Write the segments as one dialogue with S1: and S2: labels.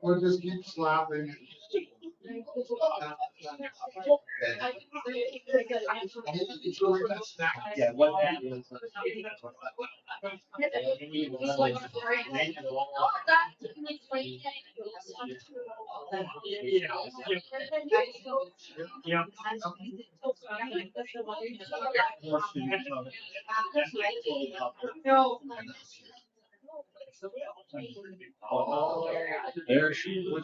S1: We'll just keep slapping.
S2: Yeah, what happened? There she is.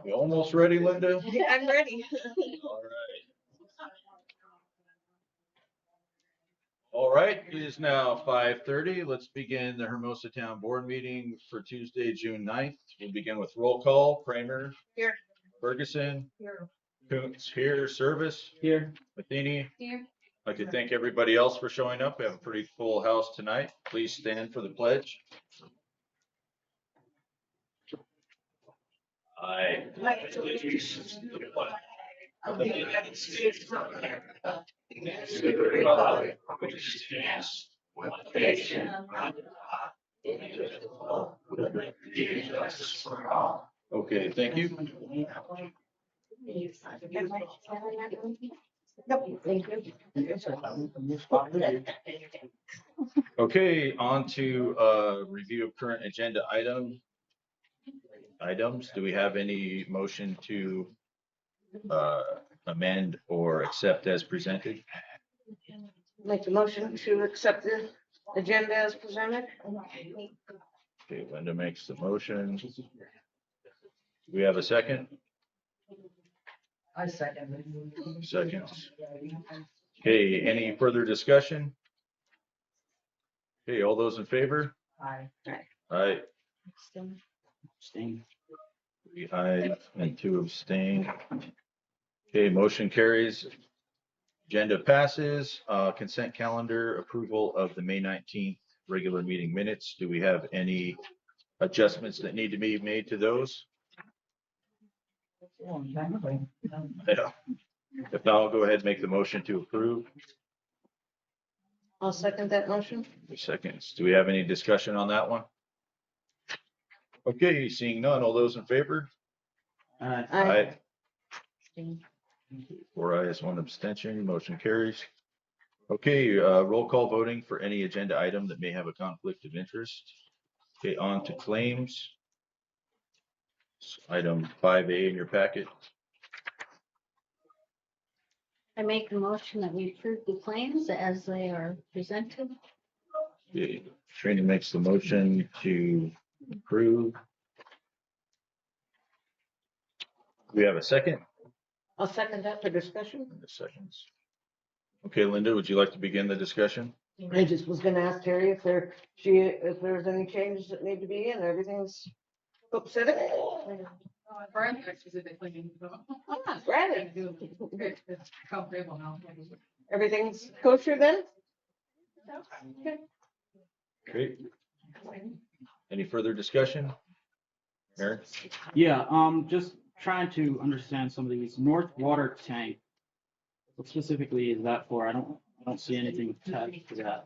S2: You almost ready, Linda?
S3: I'm ready.
S2: All right. All right, it is now 5:30. Let's begin the Hermosa Town Board meeting for Tuesday, June 9th. We'll begin with roll call. Kramer.
S3: Here.
S2: Ferguson.
S3: Here.
S2: Coontz here. Service.
S4: Here.
S2: Matheny.
S3: Here.
S2: I'd like to thank everybody else for showing up. We have a pretty full house tonight. Please stand for the pledge. I pledge allegiance to the flag of the United States of America, and to the republic which stands one nation under God, indivisible, with liberty and justice for all. Okay, thank you. Okay, on to review of current agenda items. Do we have any motion to amend or accept as presented?
S3: Make the motion to accept the agenda as presented.
S2: Okay, Linda makes the motion. Do we have a second?
S4: I second.
S2: Seconds. Okay, any further discussion? Okay, all those in favor?
S4: Aye.
S2: Aye.
S5: Abstain.
S2: 3 ayes and 2 abstain. Okay, motion carries. Agenda passes. Consent calendar approval of the May 19th regular meeting minutes. Do we have any adjustments that need to be made to those? Yeah. If not, I'll go ahead and make the motion to approve.
S3: I'll second that motion.
S2: Seconds. Do we have any discussion on that one? Okay, seeing none. All those in favor?
S3: Aye.
S2: 4 ayes, 1 abstention. Motion carries. Okay, roll call voting for any agenda item that may have a conflict of interest. Okay, on to claims. Item 5A in your packet.
S6: I make a motion that we approve the claims as they are presented.
S2: Okay, Trina makes the motion to approve. We have a second?
S3: I'll second that for discussion.
S2: Seconds. Okay, Linda, would you like to begin the discussion?
S3: I just was gonna ask Terry if there's any changes that need to be in, everything's upsetting.
S4: Brian specifically.
S3: Brandon,
S4: It's comfortable now.
S3: everything's kosher then? Okay.
S2: Great. Any further discussion? Aaron?
S5: Yeah, just trying to understand some of these north water tank. What specifically is that for? I don't see anything attached to that.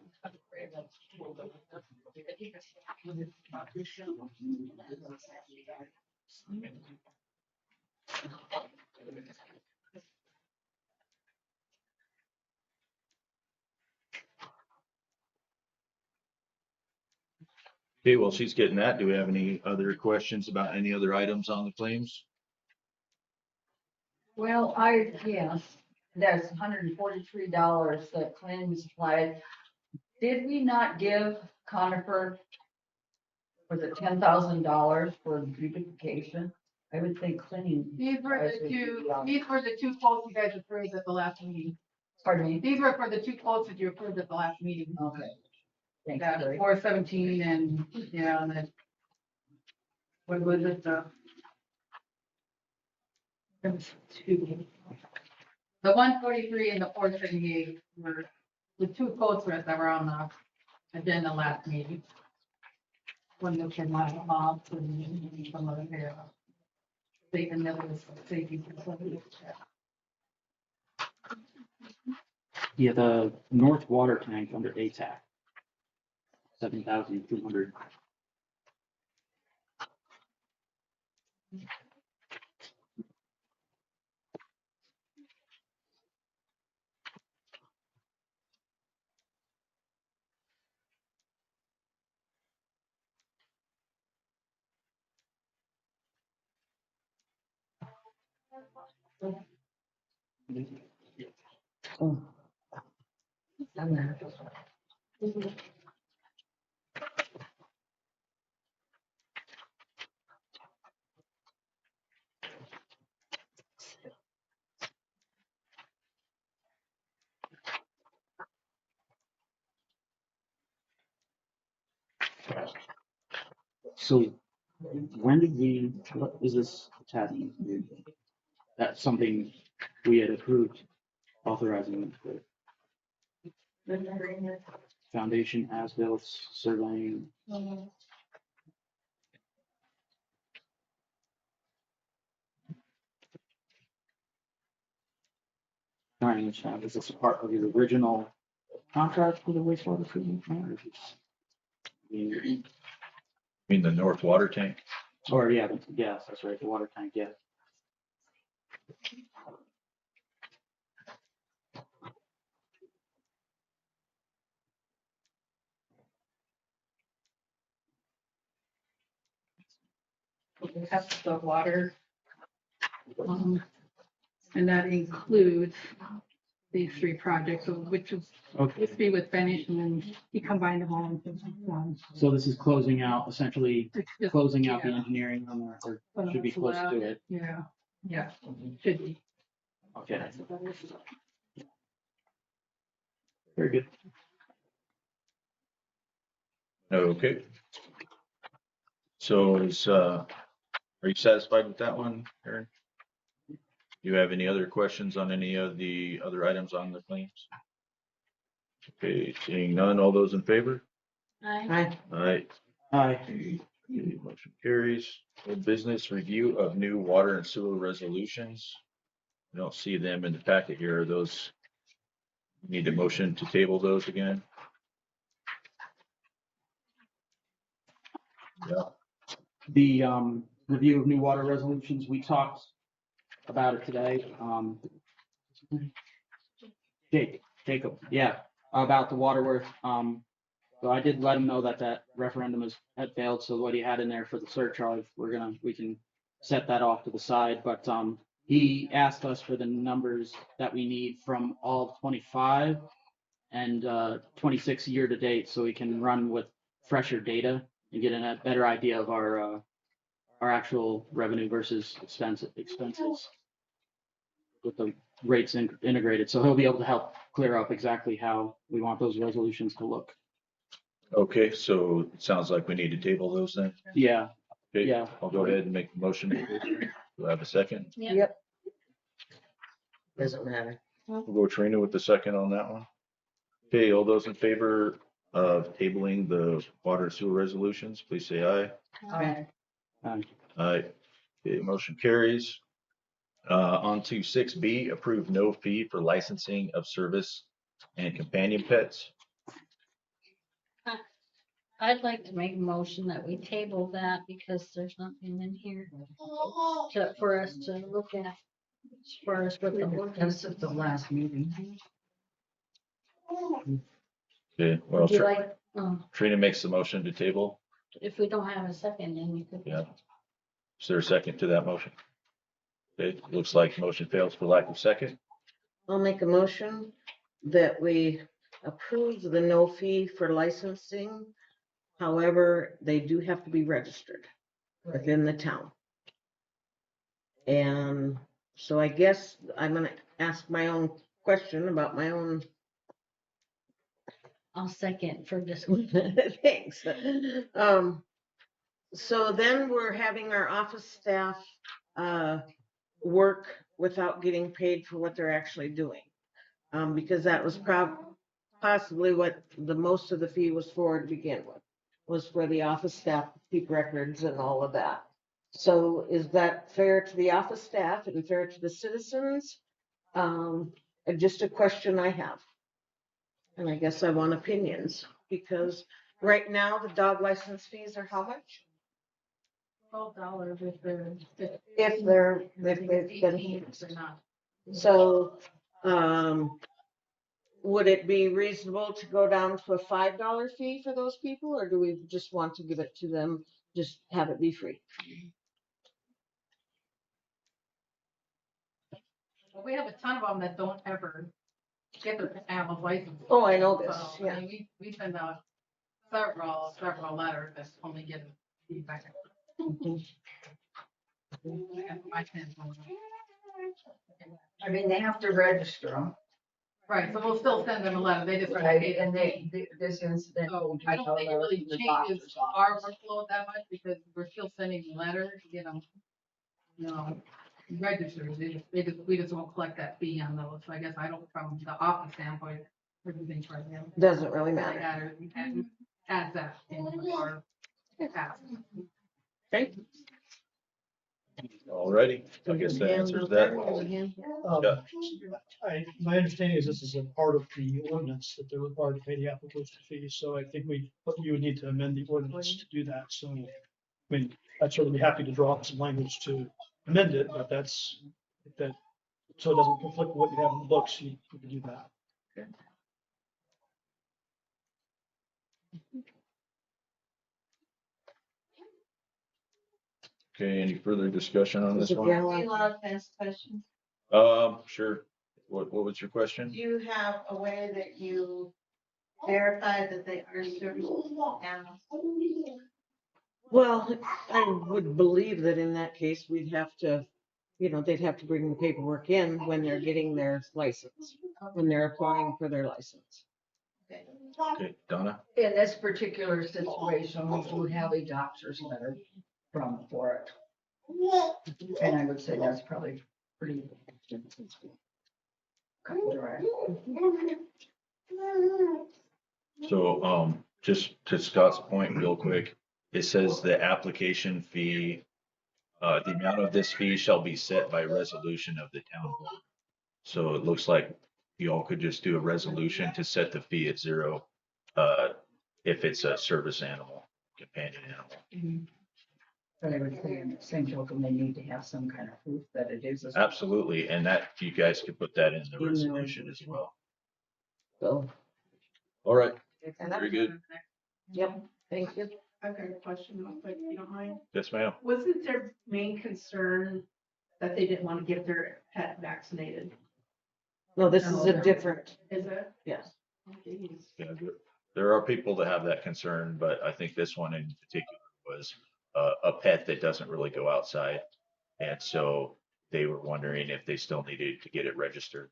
S2: Okay, well, she's getting that. Do we have any other questions about any other items on the claims?
S4: Well, yes, that's $143 that claims supplied. Did we not give Conifer, was it $10,000 for beautification? I would think cleaning.
S7: These were the two quotes you guys approved at the last meeting.
S4: Pardon me?
S7: These were for the two quotes that you approved at the last meeting.
S4: Okay. Thank
S7: Yeah,
S4: you.
S7: 417 and, yeah, and then. What was it, there was two. The 143 and the 478 were the two quotes that were on the agenda last meeting. One was from my mom and some other here. And that was safety.
S5: Yeah, the north water tank under ATAC. 7,200. So when did what is this attachment? That's something we had approved authorizing the foundation as-built surveying. All right, is this a part of your original contract for the wastewater treatment plant? Or is this-
S2: I mean, the north water tank?
S5: Or yeah, yes, that's right, the water tank, yeah.
S7: Have the water. And that includes these three projects, so which is,
S5: Okay,
S7: used to be with Finish and then he combined them all into one.
S5: so this is closing out, essentially
S7: It's just-
S5: closing out the
S7: yeah.
S5: engineering on there, or should be close to it.
S7: Yeah, yeah, should be.
S5: Okay, very good.
S2: Okay. So are you satisfied with that one, Aaron? Do you have any other questions on any of the other items on the claims? Okay, seeing none, all those in favor?
S6: I,
S2: Aye.
S5: Aye.
S2: Okay, motion carries. Old business review of new water and sewer resolutions. I don't see them in the packet here. Are those, need a motion to table those again? Yeah.
S5: The review of new water resolutions, we talked about it today. Jacob, yeah, about the Waterworth. So I did let him know that that referendum had failed. So what he had in there for the surcharge, we can set that off to the side. But he asked us for the numbers that we need from all of 25 and 26 year to date, so we can run with fresher data and get a better idea of our actual revenue versus expenses with the rates integrated. So he'll be able to help clear up exactly how we want those resolutions to look.
S2: Okay, so it sounds like we need to table those then.
S5: Yeah,
S2: Okay,
S5: yeah.
S2: I'll go ahead and make the motion. Do I have a second?
S6: yeah,
S3: Yep. Doesn't matter.
S2: We'll go Trina with the second on that one. Okay, all those in favor of tabling the water and sewer resolutions, please say aye.
S4: Aye.
S2: Aye. Okay, motion carries. On to 6B, approve no fee for licensing of service and companion pets.
S6: I'd like to make a motion that we table that because there's nothing in here for us to look at. As far as what the ordinance.
S4: That's at the last meeting.
S2: Okay, well,
S6: Would you like,
S2: Trina makes the motion to table.
S6: if we don't have a second, then you could.
S2: Yeah. Is there a second to that motion? Okay, looks like motion fails for lack of second.
S3: I'll make a motion that we approve the no fee for licensing. However, they do have to be registered within the town. And so I guess I'm gonna ask my own question about my own.
S6: I'll second for this.
S3: Thanks. So then we're having our office staff work without getting paid for what they're actually doing. Because that was possibly what the most of the fee was for to begin with, was for the office staff to keep records and all of that. So is that fair to the office staff and fair to the citizens? Just a question I have. And I guess I want opinions, because right now the dog license fees are how much?
S7: $12 if they're.
S3: If they've been.
S7: 18 if they're not.
S3: So, would it be reasonable to go down to a $5 fee for those people, or do we just want to give it to them, just have it be free?
S7: We have a ton of them that don't ever get their animal license.
S3: Oh, I know this,
S7: So,
S3: yeah.
S7: I mean, we send out several letters that only get feedback.
S4: I mean, they have to register them.
S7: Right, so we'll still send them a letter, they just.
S4: Right, and this incident.
S7: So I don't think it really changes our workload that much because we're still sending letters, registered. We just won't collect that fee on those. So I guess I don't, from the office standpoint, everything's right now.
S3: Doesn't really matter.
S7: Add that in our task.
S3: Okay.
S2: Alrighty, I guess that answers that. Yeah.
S8: My understanding is this is a part of the ordinance that they're required to pay the application fees, so I think you would need to amend the ordinance to do that, so. I mean, I'd certainly be happy to draw up some language to amend it, but so it doesn't conflict with what you have in the books, you can do that.
S2: Okay, any further discussion on this one?
S3: Yeah.
S4: allowed to ask questions?
S2: Sure. What was your question?
S3: Do you have a way that you verify that they are service animals? Well, I would believe that in that case, we'd have to, they'd have to bring the paperwork in when they're getting their license, when they're applying for their license.
S2: Okay, Donna?
S4: In this particular situation, we do have a doctor's letter for it. And I would say that's probably pretty direct.
S2: So, just to Scott's point real quick, it says the application fee, the amount of this fee shall be set by resolution of the town board. So it looks like you all could just do a resolution to set the fee at 0, if it's a service animal, companion animal.
S4: But I would say in the same token, they need to have some kind of proof that it is.
S2: Absolutely, and that, you guys could put that in the
S3: In the
S2: resolution as
S3: resolution.
S2: well.
S3: So,
S2: All right,
S3: and
S2: very good.
S3: Yep, thank you.
S9: I've got a question real quick, if you don't mind.
S2: Yes, ma'am.
S9: Wasn't their main concern that they didn't want to get their pet vaccinated?
S3: No, this is a different,
S9: Is it?
S3: yes.
S2: Yeah, there are people that have that concern, but I think this one in particular was a pet that doesn't really go outside. And so they were wondering if they still needed to get it registered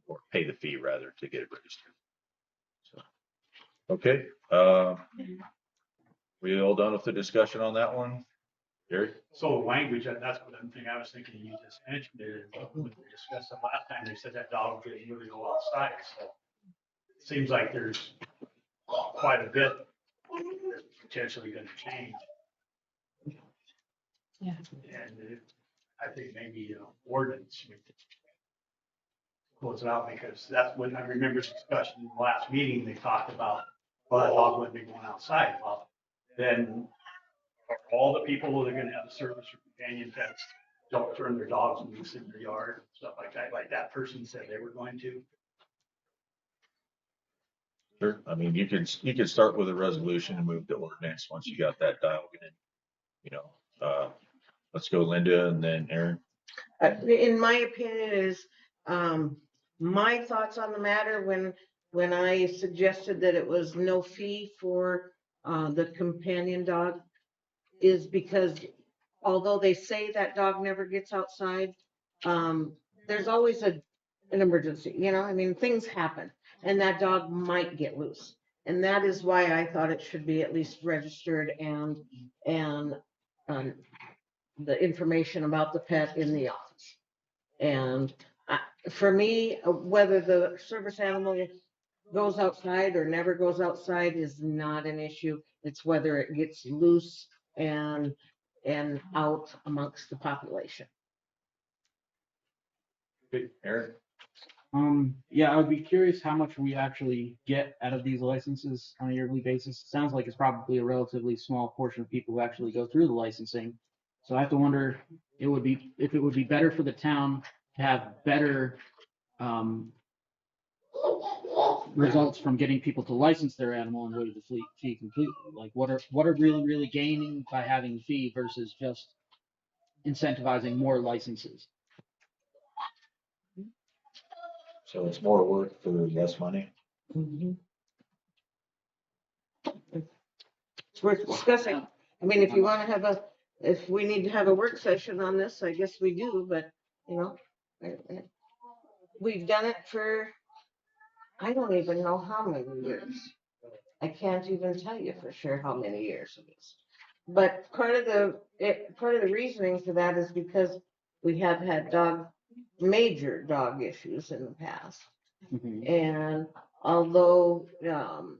S2: or pay the fee rather to get it registered. So, okay, we all done with the discussion on that one? Gary?
S10: So language, that's what I'm thinking, I was thinking you just mentioned it, but when we discussed it last time, they said that dog didn't really go outside, so. It seems like there's quite a bit that's potentially gonna change.
S6: Yeah.
S10: And I think maybe ordinance. Close it out, because that's when I remember discussion in the last meeting, they talked about, well, that dog wouldn't be going outside, well, then are all the people that are gonna have a service or companion pets don't turn their dogs loose in their yard, and stuff like that person said they were going to.
S2: Sure. I mean, you could start with a resolution and move to ordinance once you got that dialed in. Let's go Linda and then Aaron.
S3: In my opinion is, my thoughts on the matter when I suggested that it was no fee for, the companion dog is because although they say that dog never gets outside, there's always an emergency, I mean, things happen and that dog might get loose. And that is why I thought it should be at least registered and the information about the pet in the office. And for me, whether the service animal goes outside or never goes outside is not an issue. It's whether it gets loose and out amongst the population.
S2: Okay, Aaron.
S5: Yeah, I would be curious how much we actually get out of these licenses on a yearly basis. Sounds like it's probably a relatively small portion of people who actually go through the licensing. So I have to wonder, if it would be better for the town to have better, results from getting people to license their animal and waive the fee completely. Like what are really gaining by having the fee versus just incentivizing more licenses?
S2: So it's more work for less money.
S3: It's worth discussing. I mean, if you want to have if we need to have a work session on this, I guess we do, but we've done it for, I don't even know how many years. I can't even tell you for sure how many years it is. But part of the reasoning for that is because we have had major dog issues in the past. And although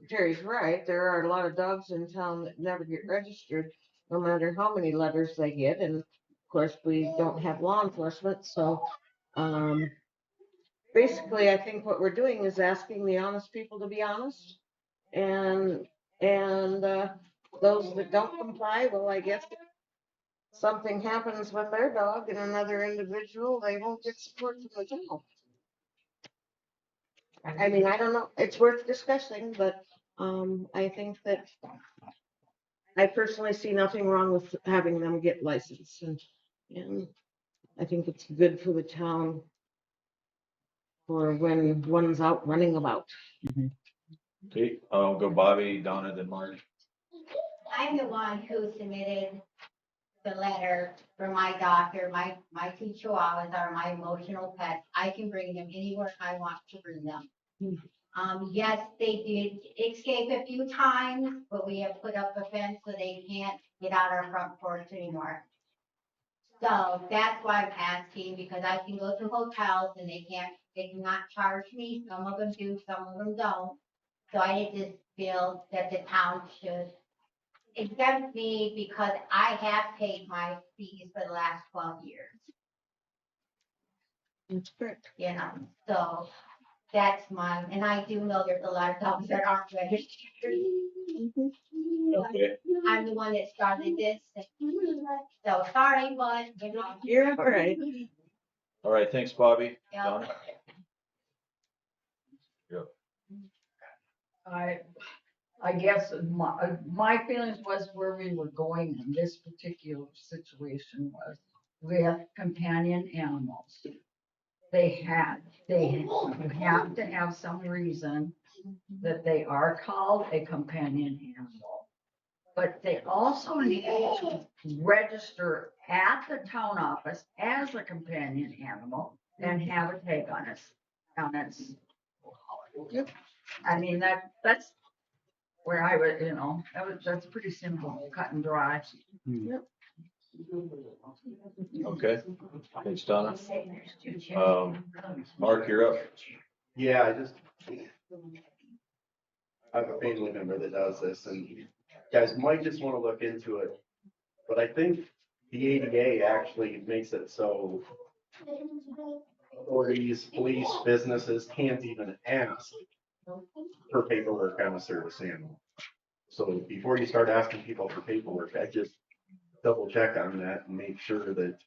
S3: Terry's right, there are a lot of dogs in town that never get registered, no matter how many letters they get. And of course, we don't have law enforcement. So basically, I think what we're doing is asking the honest people to be honest. And those that don't comply, well, I guess if something happens with their dog and another individual, they won't get support from the town. I mean, I don't know. It's worth discussing, but I think that I personally see nothing wrong with having them get licensed, and I think it's good for the town for when one's out running about.
S2: Okay, I'll go Bobby, Donna, then Mark.
S11: I'm the one who submitted the letter for my doctor. My two chihuahuas are my emotional pets. I can bring them anywhere I want to bring them. Yes, they did escape a few times, but we have put up a fence so they can't get out our front porch anymore. So that's why I'm asking, because I can go to hotels and they cannot charge me. Some of them do, some of them don't. So I just feel that the town should exempt me because I have paid my fees for the last 12 years,
S3: That's correct.
S11: you know, so that's mine. And I do know there's a lot of dogs that aren't registered.
S2: Okay,
S11: I'm the one that started this. So sorry, but you know.
S3: You're all right.
S2: all right, thanks, Bobby.
S11: Yeah.
S2: Donna?
S4: I guess my feelings was where we were going in this particular situation was with companion animals. You have to have some reason that they are called a companion animal. But they also need to register at the town office as a companion animal and have a tag on its. I mean, that's where I would, that's pretty simple, cut and dry.
S2: Okay, thanks, Donna. Mark, you're up.
S12: Yeah, I have a family member that does this, and you guys might just want to look into it. But I think the ADA actually makes it so authorities, police, businesses can't even ask for paperwork on a service animal. So before you start asking people for paperwork, I just double check on that and make sure that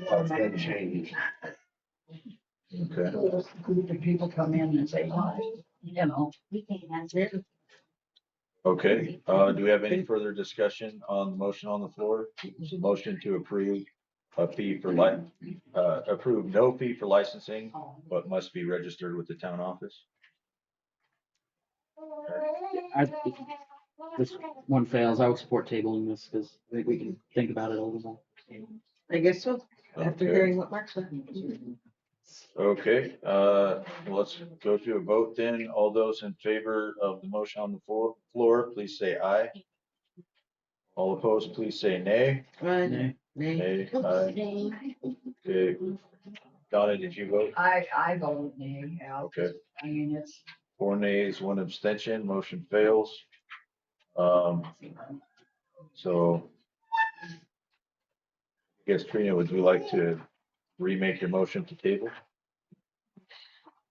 S12: that's been changed.
S2: Okay,
S4: Those group of people come in and say,
S2: okay, do we have any further discussion on the motion on the floor? Motion to approve approve no fee for licensing, but must be registered with the town office.
S5: This one fails. I would support tabling this because I think we can think about it a little more.
S3: I guess so, after
S2: Okay.
S3: hearing what Mark said.
S2: Okay, let's go to a vote then. All those in favor of the motion on the floor, please say aye. All opposed, please say nay.
S5: Nay.
S2: Nay, aye. Okay. Donna, did you vote?
S4: I vote nay, yeah.
S2: Okay.
S4: I mean, it's.
S2: 4 nays, 1 abstention, motion fails. So I guess Trina, would you like to remake your motion to table?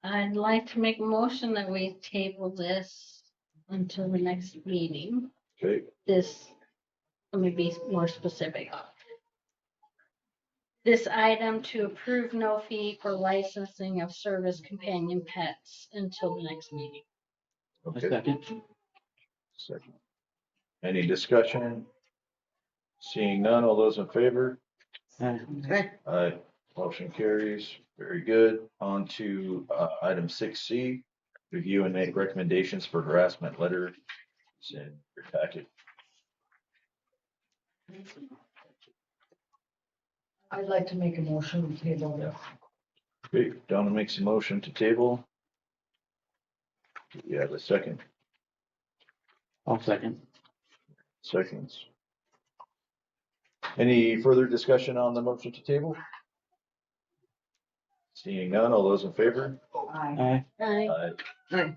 S6: I'd like to make a motion that we table this until the next meeting.
S2: Okay,
S6: Let me be more specific. This item to approve no fee for licensing of service companion pets until the next meeting.
S5: A
S2: okay.
S5: second.
S2: Any discussion? Seeing none, all those in favor?
S3: Okay.
S2: Aye. Motion carries. Very good. On to item 6C, review and make recommendations for harassment letter. It's in your packet.
S4: I'd like to make a motion to table this.
S2: Okay, Donna makes a motion to table. You have a second.
S5: I'll second.
S2: Seconds. Any further discussion on the motion to table? Seeing none, all those in favor?
S4: Aye.
S5: Aye.
S2: Aye.
S3: Aye.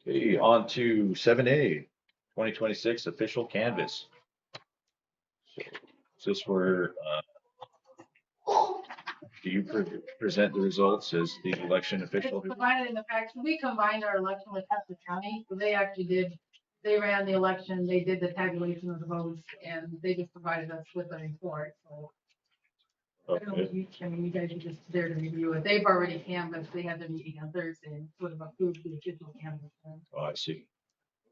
S2: Okay, on to 7A, 2026 official canvas. So is this where do you present the results as the election official?
S7: It's provided in the fact, we combined our election with Hudson County, so they actually they ran the election, they did the tabulation of the votes, and they just provided us with a report, so. I don't know if you guys are just there to review it. They've already canvassed, they had their meeting on Thursday, and sort of approved the official canvas.
S2: Oh, I see.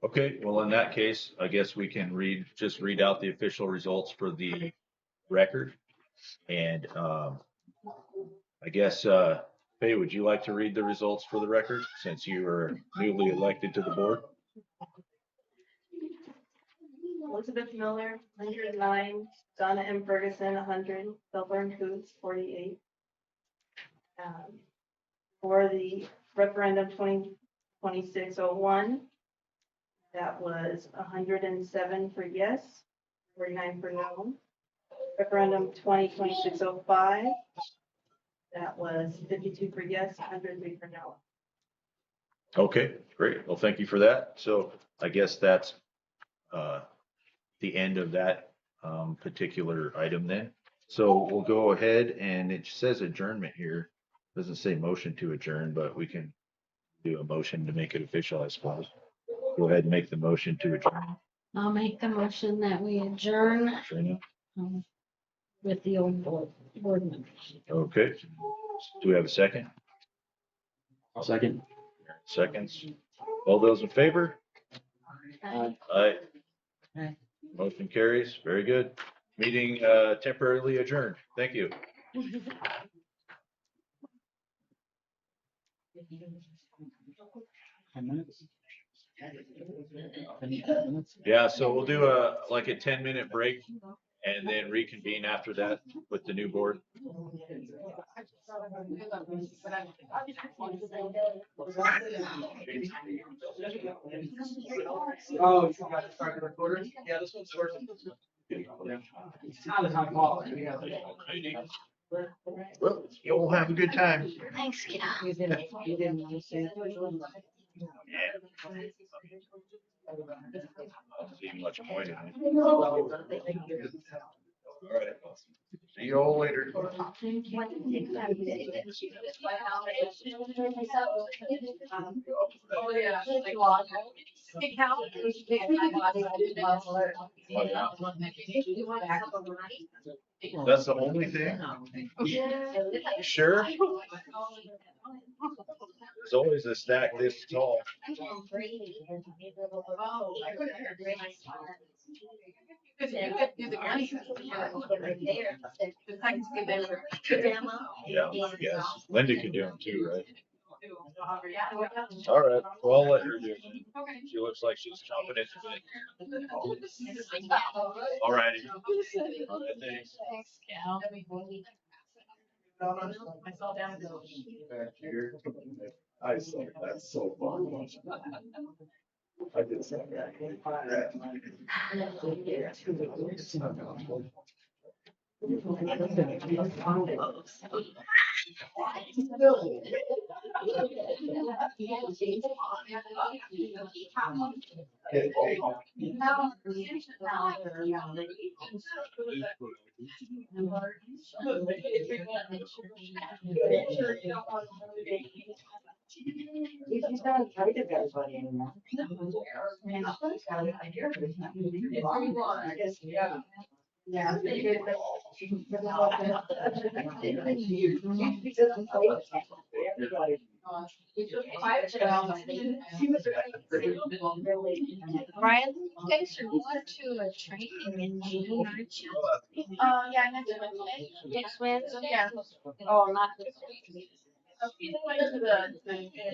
S2: Okay, well, in that case, I guess we can just read out the official results for the record. And I guess, Faye, would you like to read the results for the record since you were newly elected to the board?
S9: Elizabeth Miller, 109, Donna M. Ferguson, 100, Sylvan Coots, 48. For the referendum 2026-01, that was 107 for yes, 49 for no. Referendum 2026-05, that was 52 for yes, 103 for no.
S2: Okay, great. Well, thank you for that. So I guess that's the end of that particular item then. So we'll go ahead and it says adjournment here. Doesn't say motion to adjourn, but we can do a motion to make it official, I suppose. Go ahead and make the motion to adjourn.
S6: I'll make the motion that we adjourn
S2: Trina.
S6: with the old board members.
S2: Okay. Do we have a second?
S5: I'll second.
S2: Seconds. All those in favor?
S6: Aye.
S2: Aye.
S3: Aye.
S2: Motion carries. Very good. Meeting temporarily adjourned. Thank you.
S5: 10 minutes. 10 minutes.
S2: Yeah, so we'll do like a 10-minute break and then reconvene after that with the new board.
S8: Oh, you forgot to start the recorder? Yeah, this one's working. It's not as high quality. Yeah.
S2: Well, you'll have a good time.
S6: Thanks, kiddo.
S3: You didn't want to say.
S2: See much point in it. All right. See you all later.
S9: Oh, yeah.
S2: That's the only thing? You sure? There's always a stack this tall.
S9: Because you could do the money. The second good there.
S2: Yeah, yes. Linda could do them too, right? All right. Well, I'll let her do it. She looks like she's confident in it. All righty. Thanks.
S6: Thanks, Cal.
S9: I saw down.
S12: Back here. I saw that's so fun. I did say that.
S9: He's not afraid of everybody anymore. I guess, yeah. Yeah.
S6: Brian, you guys are going to a training in June, aren't you?
S9: Yeah, next Wednesday.
S6: Next Wednesday?
S9: Yeah.
S6: Oh, not this week.
S9: This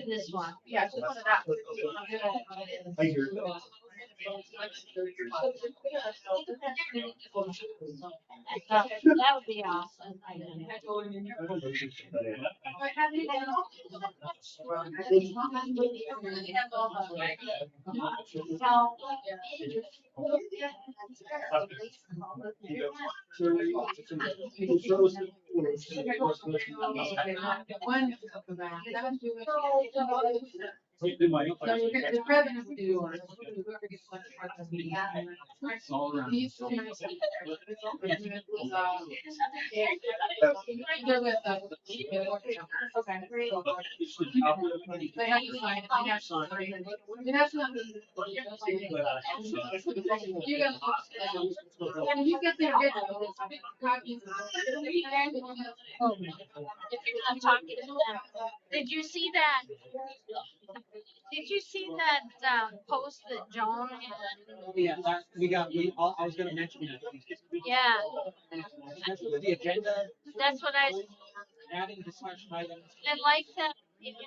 S6: This one.
S9: Yeah, just one of that.
S6: That would be awesome.
S9: The president do. Whoever gets elected president.
S5: All around.
S9: They're with us. Okay. They have to sign it. They have to sign it. It has not been. You got. And you get their original copies.
S6: Oh, if you're not talking to them. Did you see that? Did you see that post that Joan had?
S5: Yeah, I was gonna mention that.
S6: Yeah,
S5: The agenda.
S6: that's what
S5: adding discussion items.
S6: I like that,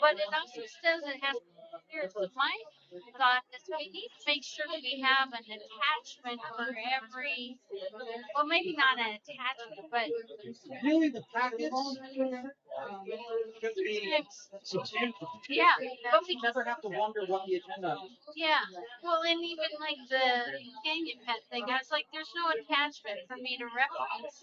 S6: but it also says it has to be clear. So my thought is we need to make sure we have an attachment for every, well, maybe not an attachment, but
S5: Really, the packets should be substantial.
S6: yeah, but we
S5: You never have to wonder what the agenda is.
S6: yeah, well, and even like the canyon pet thing, I was like, there's no attachment for me to reference.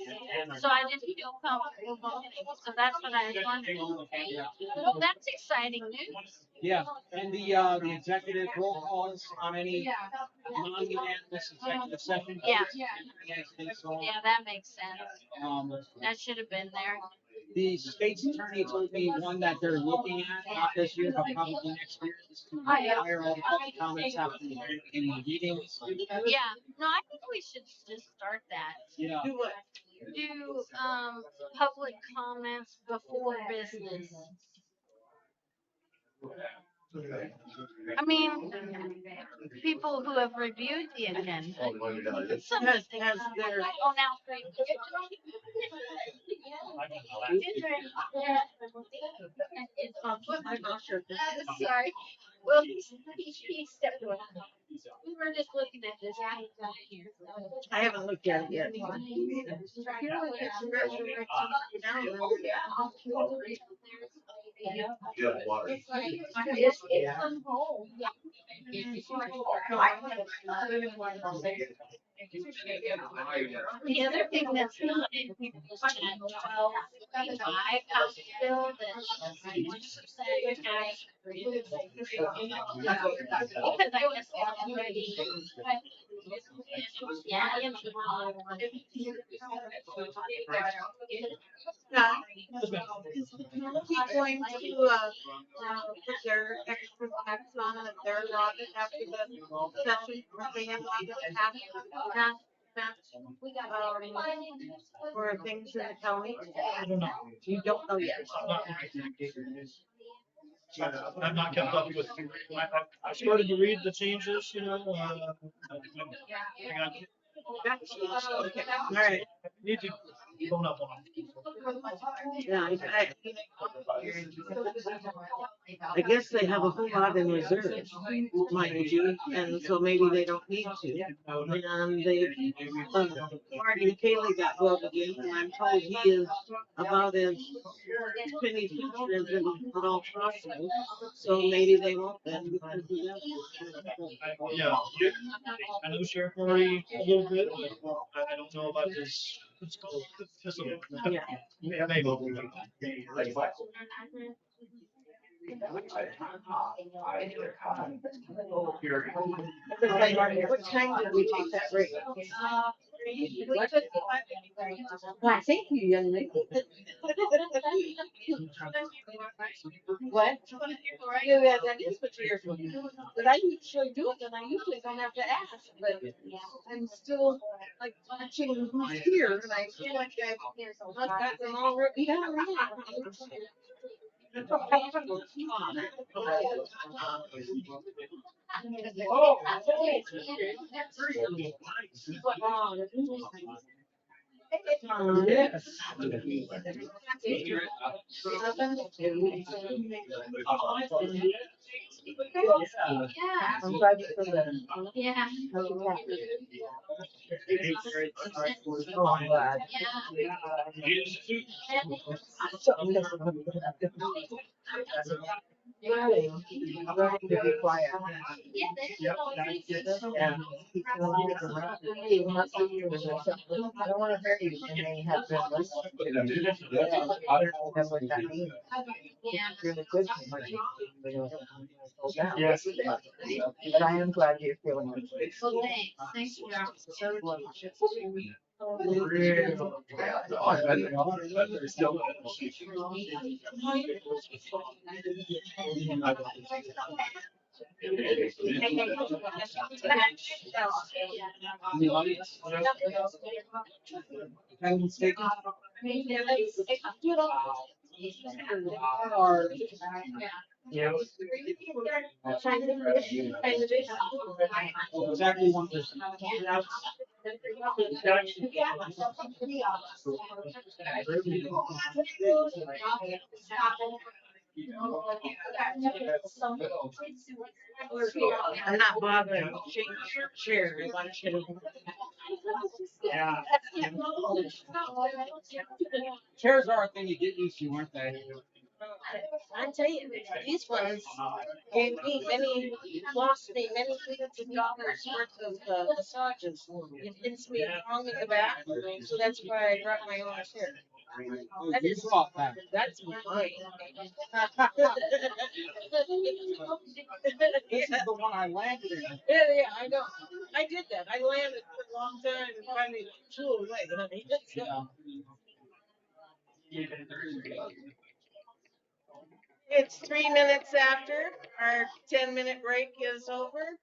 S6: So I didn't feel comfortable voting. So that's what I was wondering. Well, that's exciting news.
S5: Yeah, and the executive roll calls on any non-unanimous executive session.
S6: Yeah.
S5: And so on.
S6: Yeah, that makes sense.
S5: Um,
S6: That should have been there.
S5: the state's attorney told me one that they're looking at, not this year, but probably next year, is to require all the public comments after the meetings.
S6: Yeah, no, I think we should just start that.
S5: Yeah.
S3: Do what?
S6: Do public comments before business. I mean, people who have reviewed the agenda. Some
S3: Has their,
S6: oh now
S3: I'm not sure.
S6: sorry. Well, he stepped away. We were just looking at this.
S3: I haven't looked at it yet.
S12: Yeah, water.
S6: The other thing that's not in here is that 12.5 House bill that's 1% tax free. Because I guess it's already. Yeah.
S3: Is the county going to, put their extra tax on at their audit after the session, or they have for things in the county?
S8: I don't know.
S3: You don't know yet.
S8: I've not kept up with, I started to read the changes, I got,
S3: Okay, all right.
S8: need to bone up on
S3: Yeah, I guess they have a whole lot in reserve, mind you, and so maybe they don't need to. And they, Marty Kaylee got well again, and I'm told he is about as penny future as it all possible. So maybe they won't then because of that.
S8: Yeah, I know Sheriff Murray a little bit, but I don't know about his physical.
S3: Yeah.
S8: Yeah, maybe.
S3: What time did we take that break?
S4: Why, thank you, young lady.
S3: What? Yeah, that is what yours was. But I usually do it, and I usually don't have to ask, but I'm still like watching who's here, and I feel like I've got them all written down. Yes.
S6: Yeah.
S4: I'm glad you feel better.
S6: Yeah.
S4: Oh, I'm glad. Learning to be quiet. And keep telling me to not to leave, not to you, and there's something, I don't wanna hurt you, and they have been listening to you. That's what that means. It's really good to me.
S8: Yes.
S4: But I am glad you're feeling it.
S6: Well, thanks.
S5: In the audience, if I'm mistaken, are exactly one person.
S3: I'm not bothering to change your chair. I want you to.
S5: Yeah. Chairs are a thing you get used to, aren't they?
S3: I tell you, these ones gave me many, lost me many hundreds of dollars worth of massages. It hits me wrong in the back, so that's why I brought my own chair. That is, that's mine.
S5: This is the one I landed in.
S3: Yeah, I know. I did that. I landed for a long time and finally flew away, honey. It's 3 minutes after our 10-minute break is over.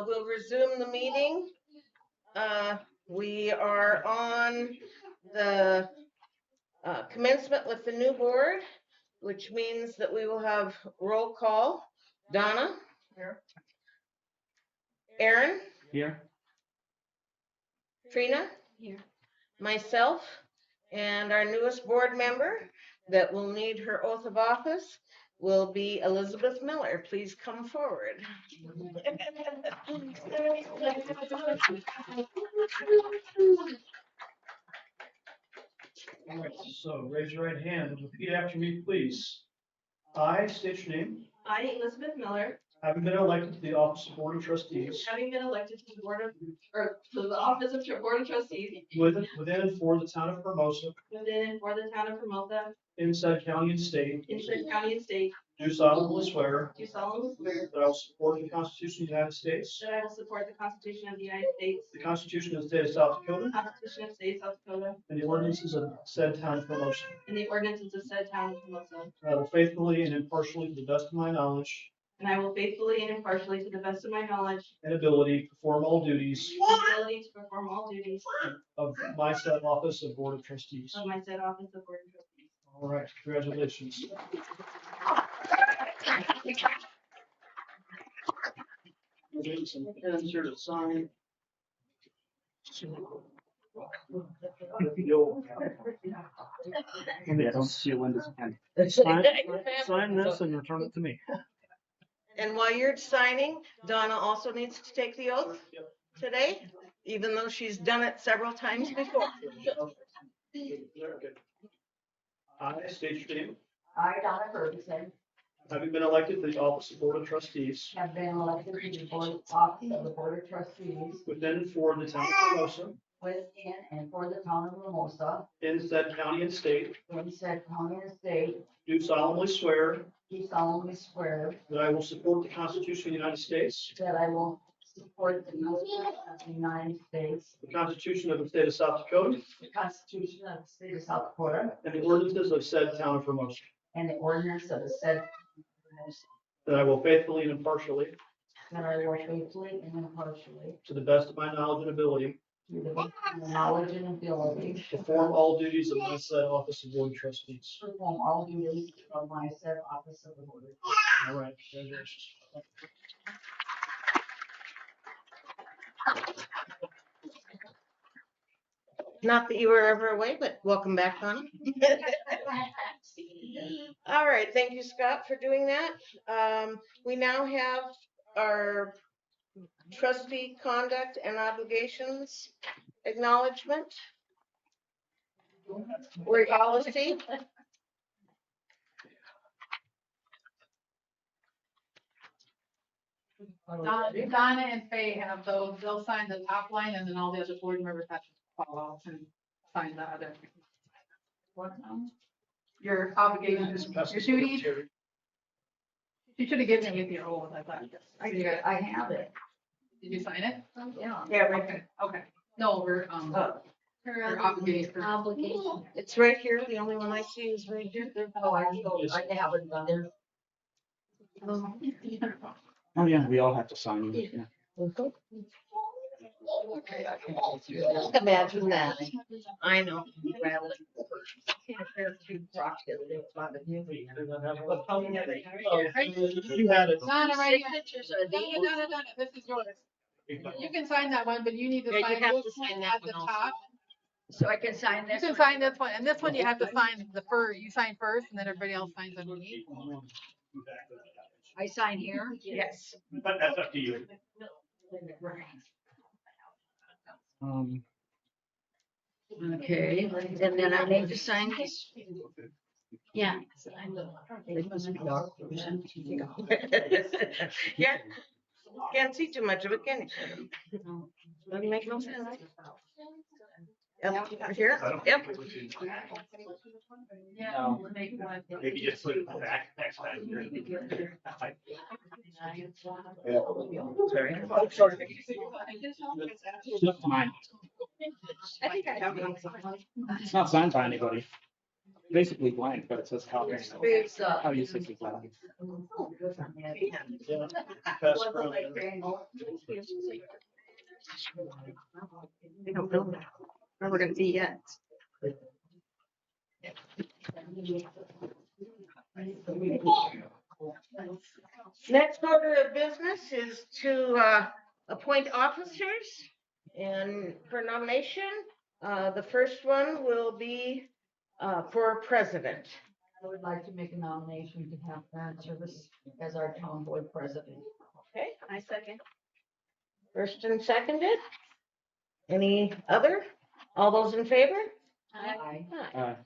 S3: We'll resume the meeting. We are on the commencement with the new board, which means that we will have roll call. Donna? Here. Aaron?
S5: Here.
S3: Trina? Here. Myself, and our newest board member that will need her oath of office will be Elizabeth Miller. Please come forward.
S8: All right, so raise your right hand and repeat after me, please. I state your name,
S9: I, Elizabeth Miller,
S8: having been elected to the office of Board of Trustees
S9: having been elected to the board of, or to the office of board of trustees
S8: within and for the town of Hermosa,
S9: within and for the town of Hermosa,
S8: in said county and state,
S9: in said county and state,
S8: do solemnly swear
S9: do solemnly swear
S8: that I will support the Constitution of the United States,
S9: that I will support the Constitution of the United States,
S8: the Constitution of the State of South
S9: the
S8: Dakota,
S9: Constitution of the state of South Dakota,
S8: and the ordinances of said town of Hermosa.
S9: and the ordinances of said town of Hermosa.
S8: And I will faithfully and impartially, to the best of my knowledge
S9: And I will faithfully and impartially, to the best of my knowledge
S8: and ability, perform all duties
S9: and ability, to perform all duties
S8: of my said office of Board of Trustees.
S9: of my said office of board of trustees.
S8: All right, congratulations. Some pens here to sign.
S5: Yeah, don't steal Linda's pen.
S8: Sign this and return it to me.
S3: And while you're signing, Donna also needs to take the oath today, even though she's done it several times before.
S8: I state your name,
S4: I, Donna Ferguson,
S8: having been elected to the office of Board of Trustees
S4: have been elected to the office of the Board of Trustees
S8: within and for the town of Hermosa,
S4: within and for the town of Hermosa,
S8: in said county and state,
S4: in said county and state,
S8: do solemnly swear
S4: do solemnly swear
S8: that I will support the Constitution of the United States,
S4: that I will support the Constitution of the United States,
S8: the Constitution of the State of South Dakota,
S4: the Constitution of the state of South Dakota,
S8: and the ordinances of said town of Hermosa.
S4: and the ordinance of the said,
S8: That I will faithfully and impartially,
S4: that I will faithfully and impartially,
S8: to the best of my knowledge and ability,
S4: to the best of my knowledge and ability,
S8: perform all duties of my said office of Board of Trustees.
S4: perform all duties of my said office of the Board of
S8: All right, congratulations.
S3: Not that you were ever away, but welcome back, Donna. All right, thank you, Scott, for doing that. We now have our trustee conduct and obligations acknowledgement. We're policy.
S7: Donna and Faye have those, they'll sign the top line and then all the other board members have to follow out and sign the other. What, your obligations, your duties. You should have given me your old, I thought.
S4: I have it.
S7: Did you sign it?
S4: Yeah.
S3: Yeah, right.
S7: Okay, okay. No, we're, her obligation.
S11: Obligation.
S3: It's right here. The only one I see is right here.
S4: Oh, I have it there.
S5: Oh, yeah, we all have to sign it. Yeah.
S3: Imagine that. I know.
S8: You had it.
S7: Donna, right here. Donna, this is yours. You can sign that one, but you need to
S3: Yeah, you
S7: sign
S3: have
S7: this
S3: to sign
S7: one
S3: that
S7: at the
S3: one also.
S7: top.
S4: So I can sign
S7: You
S4: this
S7: can
S4: one?
S7: sign this one, and this one you have to sign you sign first, and then everybody else signs underneath.
S4: I sign here?
S3: Yes.
S10: But that's up to you.
S4: Okay, and then I need to sign this.
S6: Yeah.
S3: Yeah, can't see too much of it, can you? Doesn't make no sense. Yep, here, yep.
S7: Yeah.
S10: Maybe just put it back next time.
S3: Sorry.
S5: It's not mine.
S9: I think I have one.
S5: It's not signed by anybody. Basically blank, but it says copy.
S4: It's,
S5: How you 65.
S8: Pass it around.
S9: We don't know where we're gonna be yet.
S3: Next order of business is to appoint officers and for nomination. The first one will be for president.
S4: I would like to make a nomination to have Karen Service as our town board president.
S3: Okay,
S9: I second.
S3: first and seconded. Any other? All those in favor?
S4: Aye.
S3: Aye.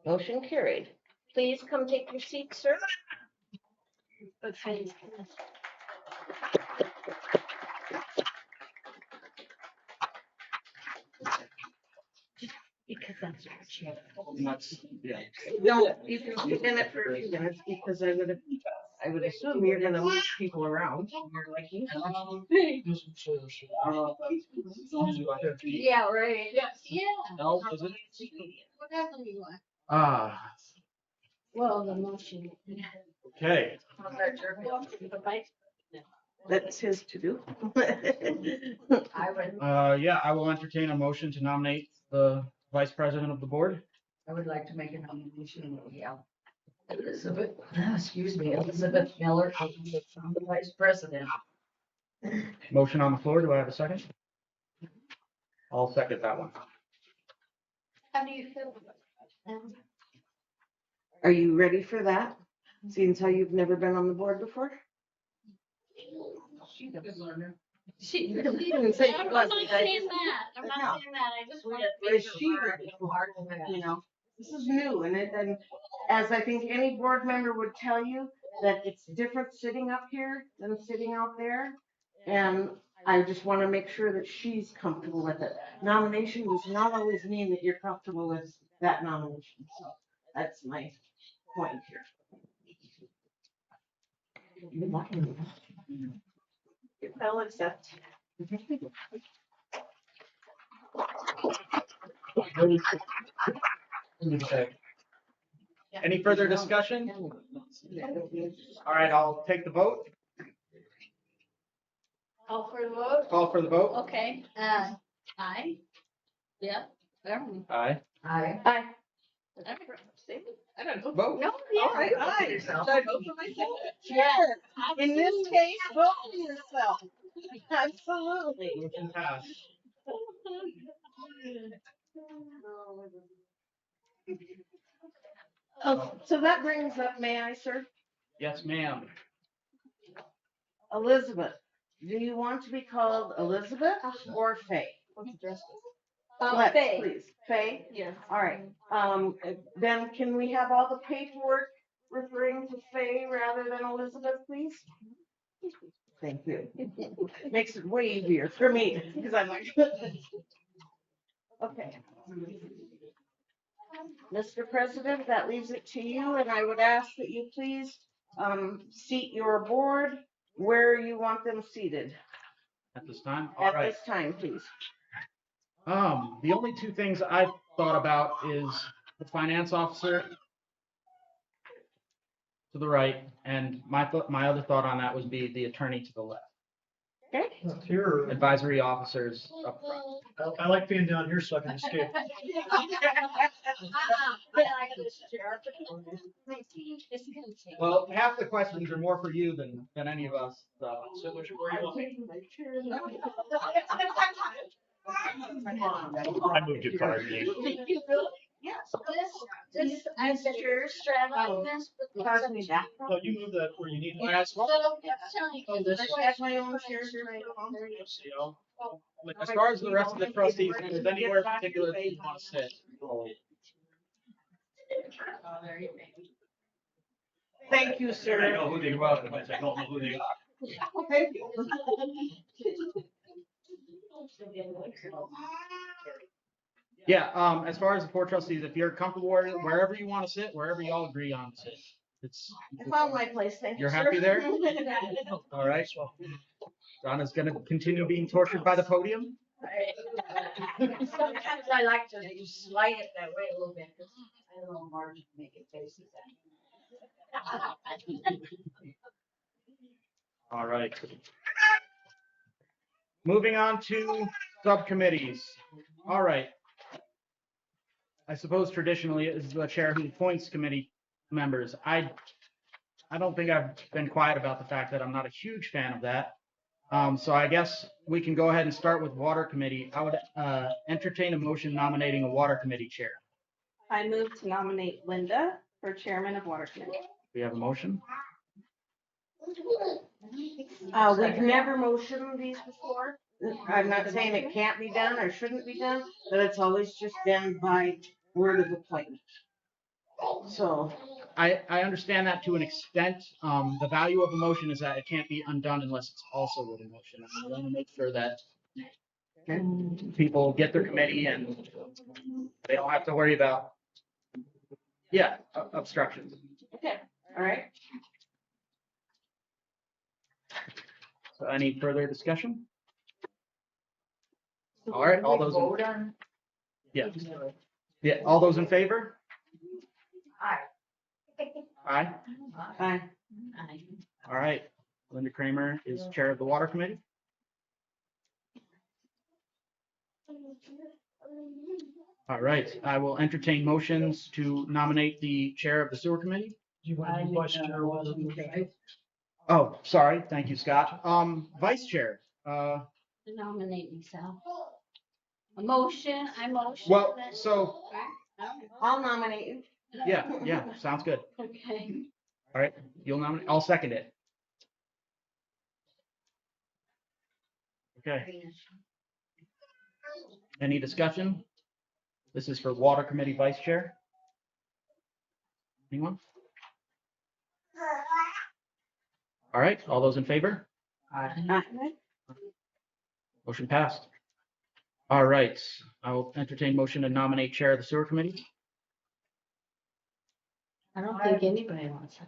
S3: Motion carried. Please come take your seat, sir.
S6: Okay.
S3: Because that's your chair.
S5: Yeah.
S3: No, you can sit in it for a few minutes because I would assume you're gonna move people around. You're like,
S4: Yeah, right.
S6: Yeah.
S5: No, was it?
S6: Whatever you want.
S4: Well, the motion.
S10: Okay,
S3: that's his to do.
S4: I would,
S5: Yeah, I will entertain a motion to nominate the vice president of the board.
S4: I would like to make a nomination, yeah. Elizabeth Miller, the vice president.
S5: Motion on the floor. Do I have a second? I'll second that one.
S6: How do you feel?
S3: Are you ready for that? Seeing as how you've never been on the board before?
S6: She
S3: didn't say she
S6: I'm
S3: wasn't.
S6: not saying that. I'm not saying that. I just want to.
S3: Is she ready for it? You know, this is new and as I think any board member would tell you, that it's different sitting up here than sitting out there. And I just want to make sure that she's comfortable with it. Nomination does not always mean that you're comfortable with that nomination. So that's my point here.
S9: I'll accept.
S5: Any further discussion? All right, I'll take the vote.
S6: Call for the vote.
S5: Call for the vote.
S6: Okay. Aye. Yeah.
S5: Aye.
S4: Aye.
S3: Aye.
S6: I don't know.
S5: Vote.
S6: No, yeah.
S3: All right, aye. Should I vote for myself? Yes. In this case, vote for yourself. Absolutely.
S5: Motion passed.
S3: Oh, so that brings up, may I, sir?
S5: Yes, ma'am.
S3: Elizabeth, do you want to be called Elizabeth or Faye? Let's,
S6: Faye.
S3: please. Faye?
S6: Yes.
S3: All right. Then can we have all the paperwork referring to Faye rather than Elizabeth, please? Thank you. Makes it way easier for me because I'm like, okay. Mr. President, that leaves it to you, and I would ask that you please seat your board where you want them seated
S5: At this time. All
S3: at
S5: right.
S3: this time, please.
S5: The only two things I thought about is the finance officer to the right, and my other thought on that would be the attorney to the left.
S3: Okay.
S8: Up here,
S5: Advisory officers up front.
S8: I like being down here so I can escape.
S5: Well, half the questions are more for you than any of us, so.
S10: I moved your card.
S6: This, Mr. Stradlin,
S3: Pass me that.
S8: No, you move that where you need it.
S3: Oh, this one? That's my own share.
S8: See, I'll-
S5: As far as the rest of the trustees, if there's anywhere particular that you want to sit.
S3: Thank you,
S10: I
S3: sir.
S10: know who they are, but I don't know who they are.
S3: Thank you.
S5: Yeah, as far as the 4 trustees, if you're comfortable wherever you want to sit, wherever y'all agree on to sit. It's,
S3: I found my place, thank you,
S5: You're
S3: sir.
S5: happy there? all right. Donna's gonna continue being tortured by the podium.
S4: Sometimes I like to slide it that way a little bit, because I don't know, margin to make it faces
S5: All right. Moving on to subcommittees. All right. I suppose traditionally it is the chair who appoints committee members. I don't think I've been quiet about the fact that I'm not a huge fan of that. So I guess we can go ahead and start with water committee. I would entertain a motion nominating a water committee chair.
S9: I move to nominate Linda for chairman of water committee.
S5: We have a motion.
S3: We've never motioned these before. I'm not saying it can't be done or shouldn't be done, but it's always just been by word of appointment. So,
S5: I understand that to an extent. The value of a motion is that it can't be undone unless it's also with a motion. And I want to make sure that people get their committee and they don't have to worry about, obstructions.
S3: okay, all right.
S5: So any further discussion? All right, all those,
S4: vote on.
S5: yeah, all those in favor?
S4: Aye.
S5: Aye.
S3: Aye.
S5: All right, Linda Kramer is chair of the water committee. All right, I will entertain motions to nominate the chair of the sewer committee.
S8: Do you want to be vice chair? Or whatever?
S5: Oh, sorry, thank you, Scott. Vice chair,
S6: to nominate myself. A motion, I motion.
S5: well,
S6: that-
S5: so,
S3: I'll nominate you.
S5: yeah, sounds good.
S6: Okay.
S5: All right, you'll nominate, I'll second it. Okay, any discussion? This is for water committee vice chair. Anyone? All right, all those in favor? Motion passed. All right, I will entertain motion to nominate chair of the sewer committee.
S6: I don't think anybody wants that.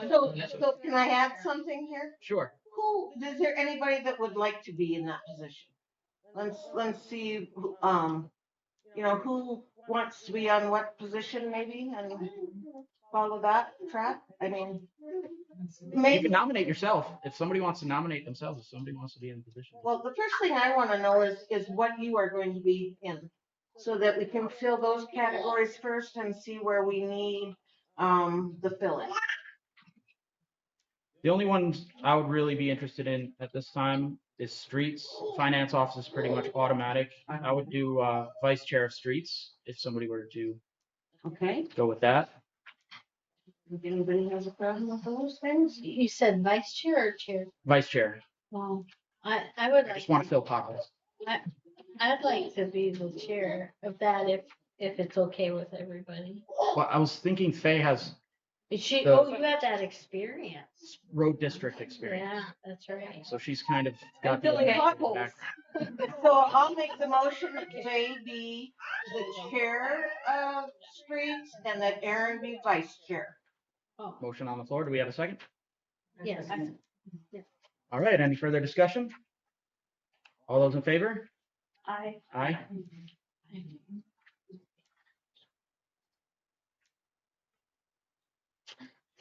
S3: So can I add something here?
S5: Sure.
S3: Is there anybody that would like to be in that position? Let's see, who wants to be on what position maybe and follow that track? I mean,
S5: You
S3: maybe,
S5: can nominate yourself if somebody wants to nominate themselves, if somebody wants to be in the position.
S3: well, the first thing I want to know is what you are going to be in. So that we can fill those categories first and see where we need, the fill-in.
S5: The only ones I would really be interested in at this time is streets. Finance office is pretty much automatic. I would do vice chair of streets if somebody were to
S3: Okay,
S5: go with that.
S3: if anybody has a problem with those things?
S6: You said vice chair or chair?
S5: Vice chair.
S6: Well, I would
S5: I
S6: like,
S5: just want to fill pockets.
S6: I'd like to be the chair of that if it's okay with everybody.
S5: Well, I was thinking Faye has
S6: You have that experience.
S5: road district experience.
S6: Yeah, that's right.
S5: So she's kind of got
S3: And filling
S5: the
S3: potholes.
S5: background.
S3: So I'll make the motion that Jay be the chair of streets and that Aaron be vice chair.
S6: Oh,
S5: Motion on the floor. Do we have a second?
S6: yes.
S5: All right, any further discussion? All those in favor?
S9: I
S5: Aye.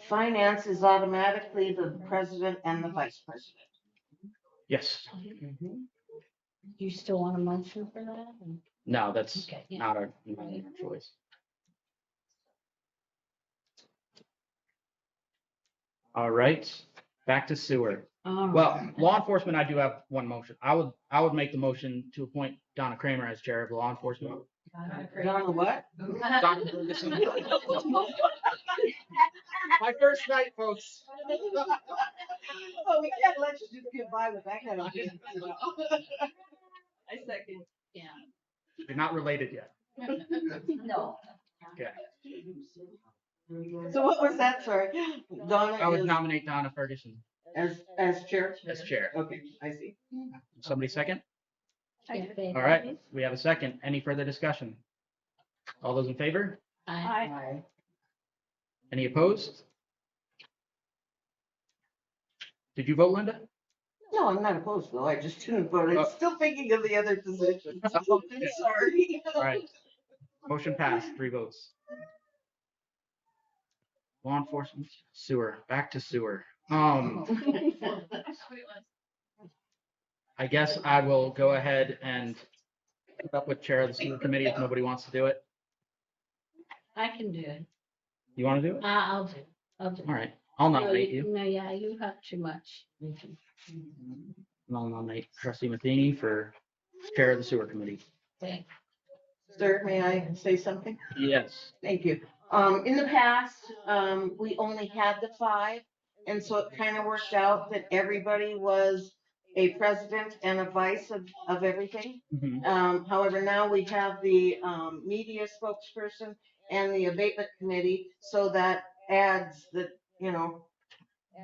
S3: Finance is automatically the president and the vice president.
S5: Yes.
S6: You still want a motion for that?
S5: No, that's
S6: Okay, yeah.
S5: not our choice. All right, back to sewer. Well, law enforcement, I do have one motion. I would make the motion to appoint Donna Kramer as chair of law enforcement.
S3: Donna what?
S5: Donna Ferguson. My first night, folks.
S3: Oh, we can't let you just get by with that kind of thing.
S4: I second.
S6: Yeah.
S5: You're not related yet.
S4: No.
S5: Okay.
S3: So what was that, sorry? Donna
S5: I would
S3: is
S5: nominate Donna Ferguson
S3: as chair?
S5: as chair.
S3: Okay, I see.
S5: Somebody second?
S6: Yeah.
S5: All right, we have a second. Any further discussion? All those in favor?
S6: Aye.
S5: Any opposed? Did you vote, Linda?
S3: No, I'm not opposed though. I just didn't vote. I'm
S5: Oh.
S3: still thinking of the other positions.
S5: Okay.
S3: Sorry.
S5: All right. Motion passed, 3 votes. Law enforcement, sewer, back to sewer. I guess I will go ahead and put up with chair of the sewer committee if nobody wants to do it.
S6: I can do it.
S5: You want to do it?
S6: I'll do it. I'll do it.
S5: All right, I'll
S6: No,
S5: nominate you.
S6: No, yeah, you have too much.
S5: I'll nominate trustee Matheny for chair of the sewer committee.
S6: Okay.
S3: Sir, may I say something?
S5: Yes.
S3: Thank you. In the past, we only had the 5, and so it kind of worked out that everybody was a president and a vice of everything.
S5: Mhm.
S3: However, now we have the media spokesperson and the abatement committee, so that adds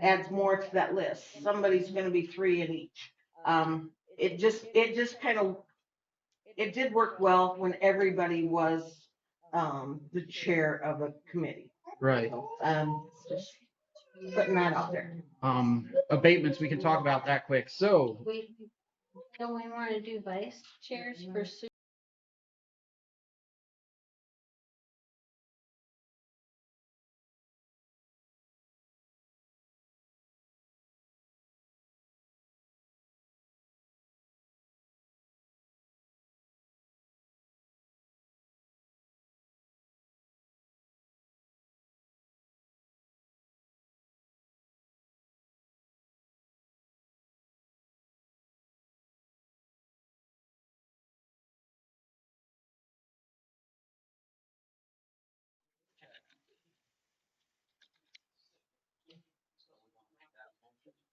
S3: adds more to that list. Somebody's gonna be 3 in each. It just kind of, it did work well when everybody was the chair of a committee.
S5: Right.
S3: Just putting that out there.
S5: Abatements, we can talk about that quick. So,
S6: Don't we want to do vice chairs for sewer?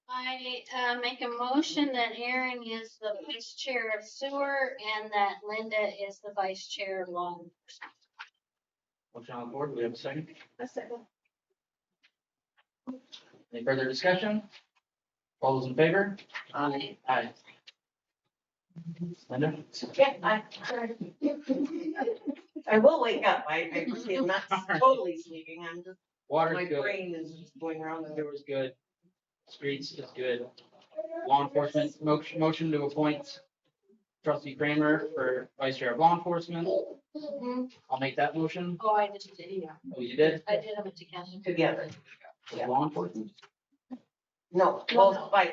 S6: I make a motion that Aaron is the vice chair of sewer and that Linda is the vice chair of law enforcement.
S5: motion on the board, do we have a second?
S9: A second.
S5: Any further discussion? All those in favor?
S6: Aye.
S5: Aye. Linda?
S3: Yeah, I will wake up. I really am not totally sleeping. I'm just,
S5: Water's
S3: my
S5: good.
S3: brain is just going around the
S5: Sewer's good. Streets is good. Law enforcement, motion to appoint trustee Kramer for vice chair of law enforcement. I'll make that motion.
S6: Oh, I just did, yeah.
S5: Oh, you did?
S6: I did them together.
S3: together. Yeah.
S5: Law enforcement?
S3: No, both by,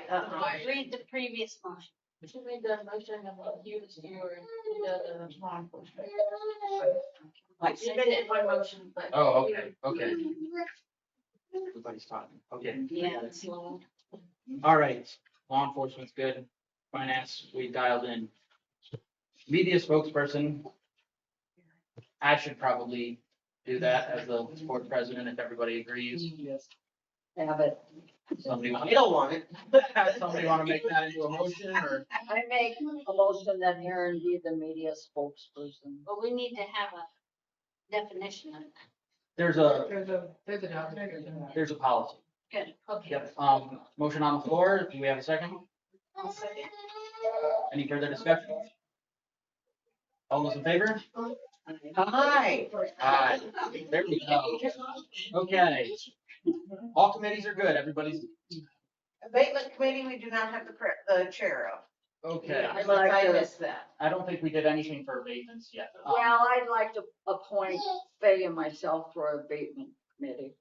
S6: Read the previous motion.
S7: She made the motion about you, sewer, and the law enforcement.
S3: like,
S7: She made it one motion, but.
S5: Oh, okay. Everybody's talking. Okay.
S6: Yeah, it's long.
S5: All right. Law enforcement's good. Finance, we dialed in. Media spokesperson. I should probably do that as the board president if everybody agrees.
S4: Have it.
S5: Somebody want
S3: I don't want it.
S5: somebody want to make that into a motion or?
S4: I make a motion that Aaron be the media spokesperson.
S6: But we need to have a definition of that.
S5: There's a
S7: There's a job description.
S5: there's a policy.
S6: Good, okay.
S5: Yep. Motion on the floor. Do we have a second? Any further discussion? All those in favor?
S3: Hi.
S5: Aye. There we go. Okay. All committees are good. Everybody's
S3: Abatement committee, we do not have the chair of.
S5: okay.
S4: I'd like
S3: I
S4: to-
S3: missed that.
S5: I don't think we did anything for abatements yet.
S4: Well, I'd like to appoint Faye and myself for abatement committee.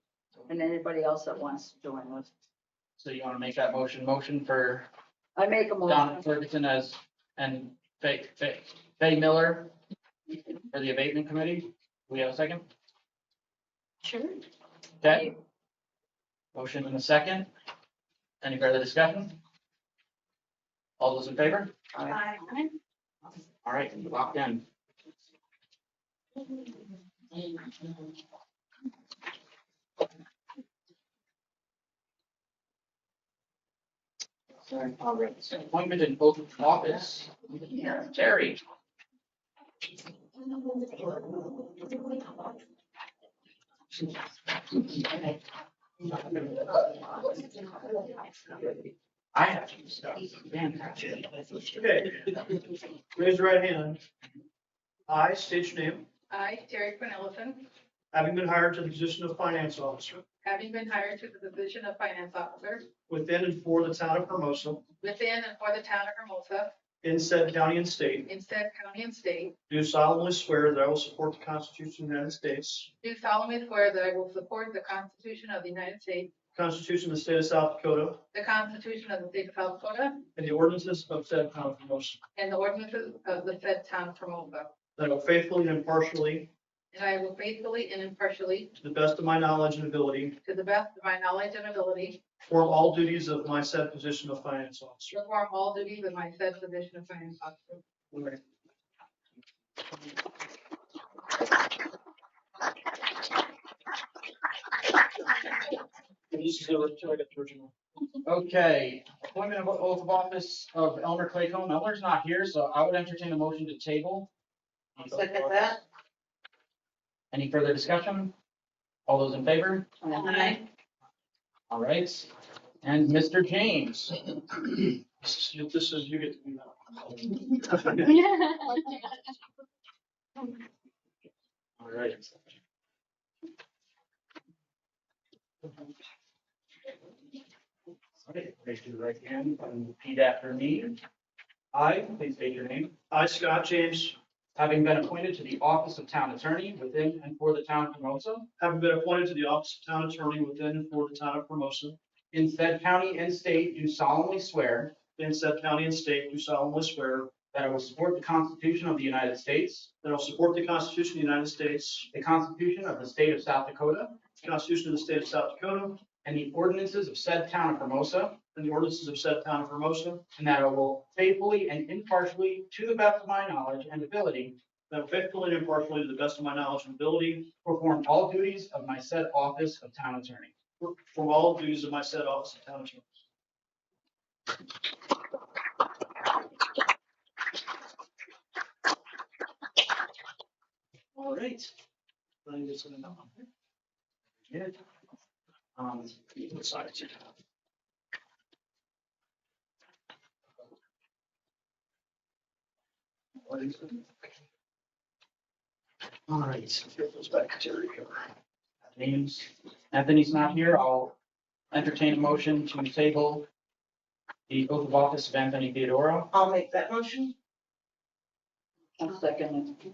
S4: and anybody else that wants to join us.
S5: So you want to make that motion for
S4: I make a
S5: Don
S4: motion.
S5: Ferguson and Faye Miller for the abatement committee? Do we have a second?
S4: Sure.
S5: Okay. Motion in a second. Any further discussion? All those in favor?
S9: Aye.
S5: All right, locked in. All right, so appointment and oath of office. Terry. I have to stuff. Man,
S8: Okay. Raise your right hand. I state your name,
S7: I, Terry Quinn Ellison,
S8: having been hired to the position of finance officer
S7: having been hired to the position of finance officer
S8: within and for the town of Hermosa,
S7: within and for the town of Hermosa,
S8: in said county and state,
S7: in said county and state,
S8: do solemnly swear that I will support the Constitution of the United States,
S7: do solemnly swear that I will support the Constitution of the United States,
S8: the Constitution of the state of South Dakota,
S7: the Constitution of the state of South Dakota,
S8: and the ordinances of said town of Hermosa,
S7: and the ordinances of the said town of Hermosa.
S8: that I will faithfully and impartially,
S7: And I will faithfully and impartially,
S8: to the best of my knowledge and ability,
S7: to the best of my knowledge and ability,
S8: perform all duties of my said position of finance officer.
S7: perform all duties of my said position of finance officer.
S5: Okay, appointment of oath of office of Elmer Claycomb. Elmer's not here, so I would entertain a motion to table.
S3: Second that.
S5: Any further discussion? All those in favor?
S3: Aye.
S5: All right, and Mr. James.
S8: This is, you get to do that.
S5: All right. Okay, raise your right hand and repeat after me. I, please state your name,
S8: I, Scott James,
S5: having been appointed to the office of town attorney within and for the town of Hermosa,
S8: having been appointed to the office of town attorney within and for the town of Hermosa,
S5: in said county and state, do solemnly swear
S8: in said county and state, do solemnly swear
S5: that I will support the Constitution of the United States,
S8: that I will support the Constitution of the United States,
S5: the Constitution of the state of South Dakota,
S8: the Constitution of the state of South Dakota,
S5: and the ordinances of said town of Hermosa,
S8: and the ordinances of said town of Hermosa,
S5: and that I will faithfully and impartially, to the best of my knowledge and ability,
S8: that I will faithfully and impartially, to the best of my knowledge and ability,
S5: perform all duties of my said office of town attorney.
S8: perform all duties of my said office of town attorney.
S5: All right. Good. Besides it. All right. Goes back to Terry here. Names. Anthony's not here. I'll entertain a motion to table the oath of office of Anthony Theodora.
S3: I'll make that motion.
S4: I'll second it.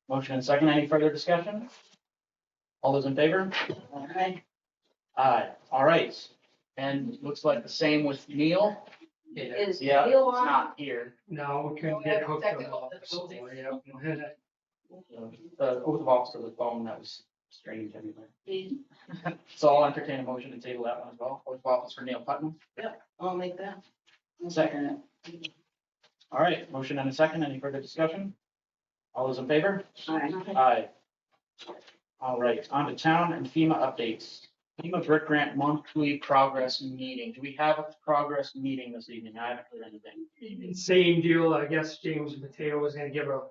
S5: Motion and second. Any further discussion? All those in favor?
S3: Aye.
S5: Aye. All right. And looks like the same with Neil.
S4: Is
S5: Yeah, it's
S4: Neil on?
S5: not here.
S8: No, we couldn't
S7: get hooked up.
S5: The oath of office of the phone, that was strange anyway. So I'll entertain a motion to table that one as well. Oath of office for Neil Putnam.
S3: I'll make that.
S5: Second. All right, motion and a second. Any further discussion? All those in favor?
S4: Aye.
S5: Aye. All right, on to town and FEMA updates. FEMA brick grant monthly progress meeting. Do we have a progress meeting this evening? I haven't heard anything.
S13: Same deal, I guess James Mateo was gonna give a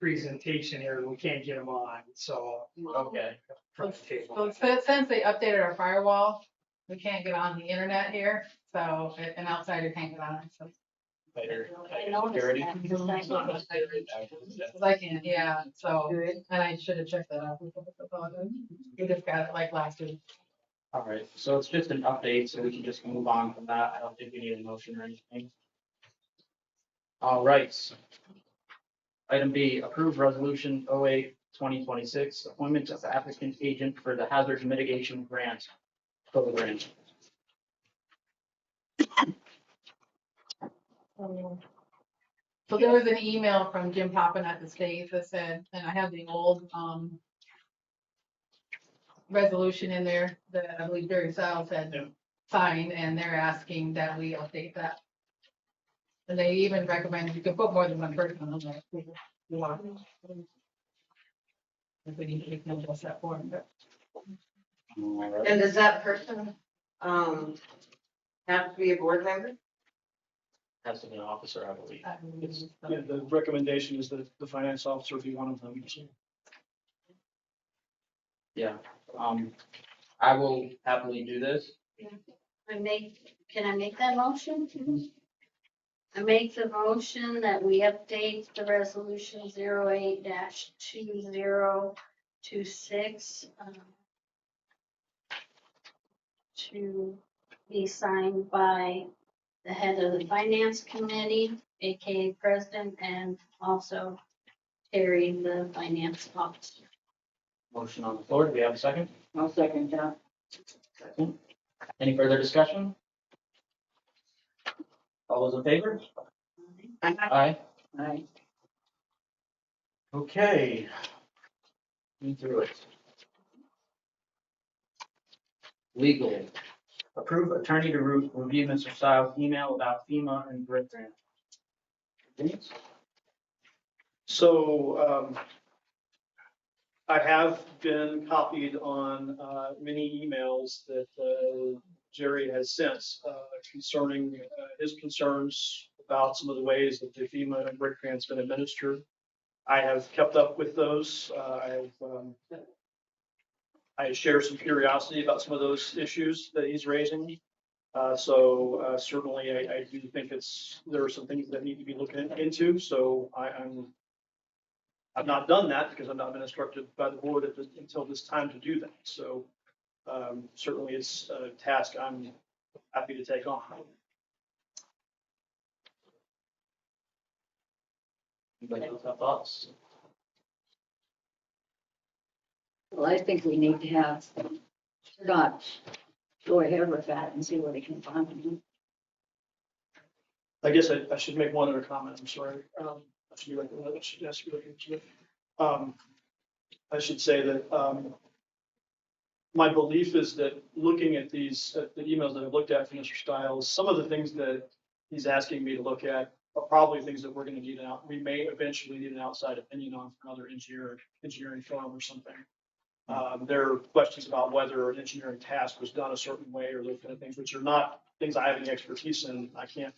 S13: presentation here, and we can't get him on, so.
S5: Okay.
S13: From the table.
S7: So since they updated our firewall, we can't get on the internet here, so, an outsider can't get on, so.
S5: Better.
S11: I noticed
S5: Security.
S11: that, because I
S7: Cause I can't, yeah, so, and I should have checked that out. We just got it like last week.
S5: All right, so it's just an update, so we can just move on from that. I don't think we need a motion or anything. All right. Item B, approve resolution 08 2026, appointment of applicant agent for the hazard mitigation grant program.
S7: So there was an email from Jim Poppin at the state that said, and I have the old, resolution in there that I believe Jerry Stiles had
S8: Yeah.
S7: signed, and they're asking that we update that. And they even recommend you can put more than one person on there if you want. If we need to make note of that form, but
S5: All right.
S3: And does that person, have to be a board member?
S5: Has to be an officer, I believe.
S7: I mean,
S8: It's, yeah, the recommendation is that the finance officer be one of them. So
S5: Yeah, I will happily do this.
S6: Can I make that motion? I make the motion that we update the resolution 08-2026 to be signed by the head of the finance committee, aka president, and also Terry, the finance officer.
S5: Motion on the floor. Do we have a second?
S4: I'll second that.
S5: Second. Any further discussion? All those in favor? Aye.
S4: Aye.
S5: Okay. Read through it. Legal. Approve attorney to review Mr. Stiles' email about FEMA and grid grant. Please.
S8: So, I have been copied on many emails that Jerry has sent concerning his concerns about some of the ways that the FEMA and BRIC grant's been administered. I have kept up with those. I share some curiosity about some of those issues that he's raising. So certainly I do think there are some things that need to be looked into. So I've not done that because I've not been instructed by the board until this time to do that. So certainly it's a task I'm happy to take on.
S5: Anybody else have thoughts?
S4: Well, I think we need to have Scott go ahead with that and see what he can find.
S8: I guess I should make one other comment. I'm sorry. I should ask you. I should say that my belief is that looking at the emails that I've looked at from Mr. Stiles, some of the things that he's asking me to look at are probably things that we're going to need we may eventually need an outside opinion on from another engineering firm or something. There are questions about whether an engineering task was done a certain way or those kind of things, which are not things I have any expertise in. I can't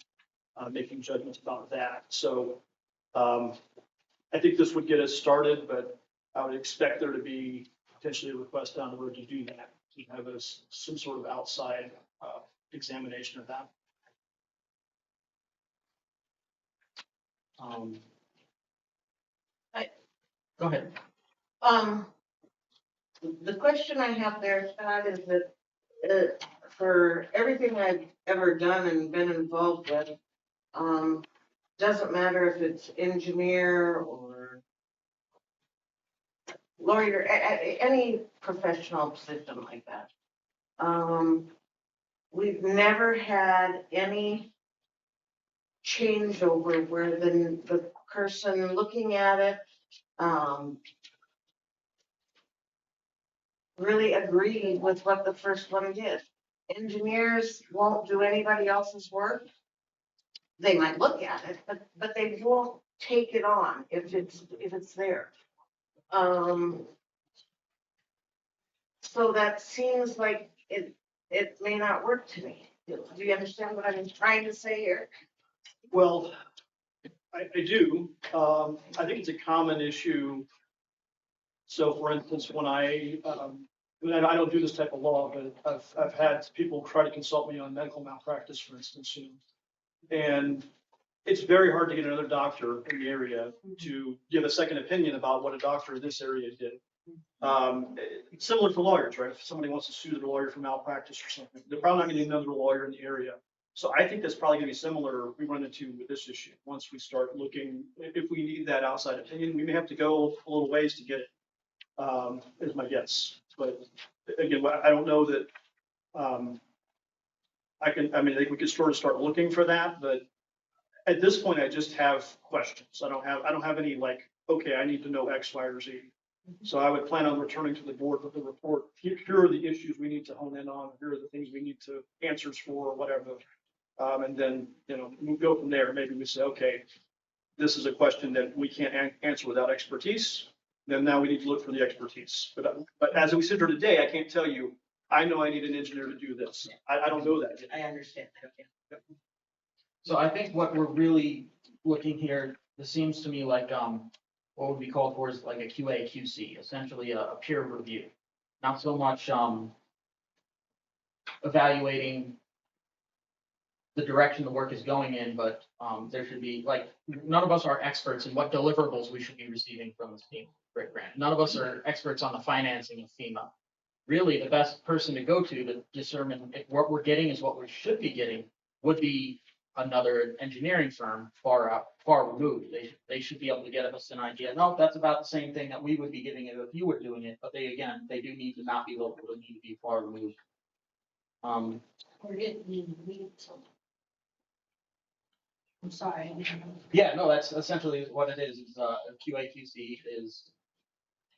S8: make any judgments about that. So I think this would get us started, but I would expect there to be potentially a request down the road to do that, to have some sort of outside examination of that.
S5: Go ahead.
S3: The question I have there, Scott, is that for everything I've ever done and been involved with, doesn't matter if it's engineer or lawyer, any professional position like that. We've never had any changeover where the person looking at it, really agree with what the first one did. Engineers won't do anybody else's work. They might look at it, but they won't take it on if it's there. So that seems like it may not work to me. Do you understand what I'm trying to say here?
S8: Well, I do. I think it's a common issue. So for instance, when I don't do this type of law, but I've had people try to consult me on medical malpractice, for instance, and it's very hard to get another doctor in the area to give a second opinion about what a doctor in this area did. It's similar to lawyers, right? If somebody wants to sue the lawyer for malpractice or something, they're probably not going to get another lawyer in the area. So I think that's probably going to be similar we run into with this issue. Once we start looking, if we need that outside opinion, we may have to go a little ways to get it. is my guess. But again, I don't know that, I think we could sort of start looking for that, but at this point, I just have questions. I don't have any like, okay, I need to know X, Y, or Z. So I would plan on returning to the board with the report. Here are the issues we need to hone in on. Here are the things we need to answers for, or whatever. And then, we'll go from there. Maybe we say, okay, this is a question that we can't answer without expertise. Then now we need to look for the expertise. But as we sit here today, I can't tell you, I know I need an engineer to do this. I don't know that yet.
S3: I understand. Okay.
S5: So I think what we're really looking here, this seems to me like, what would be called for is like a QA, QC, essentially a peer review. Not so much, evaluating the direction the work is going in, but, there should be, like, none of us are experts in what deliverables we should be receiving from the FEMA grant. None of us are experts on the financing of FEMA. Really, the best person to go to determine if what we're getting is what we should be getting would be another engineering firm far removed. They should be able to get us an idea. No, that's about the same thing that we would be giving it if you were doing it, but they do need to not be local, they need to be far removed.
S6: We're getting I'm sorry.
S5: Yeah, no, that's essentially what it is QA QC is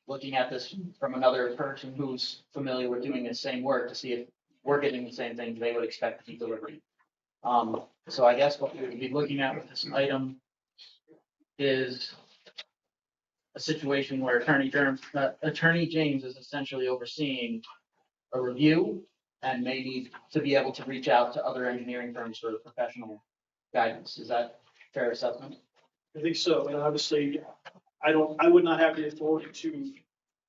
S5: looking at this from another person who's familiar with doing the same work to see if we're getting the same things they would expect to be delivering. So I guess what we would be looking at with this item is a situation where Attorney James is essentially overseeing a review and may need to be able to reach out to other engineering firms for professional guidance. Is that fair assessment?
S8: I think so. And obviously, I would not have the authority to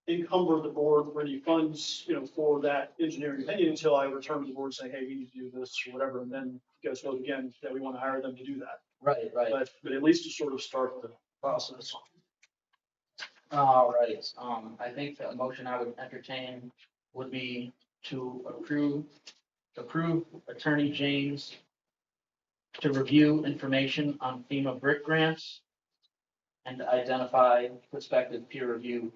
S8: encumber the board for any funds, for that engineering opinion until I return to the board saying, hey, we need to do this or whatever. And then you guys vote again that we want to hire them to do that.
S5: Right.
S8: But at least to sort of start the process.
S5: All right, I think the motion I would entertain would be to approve Attorney James to review information on FEMA brick grants and identify prospective peer review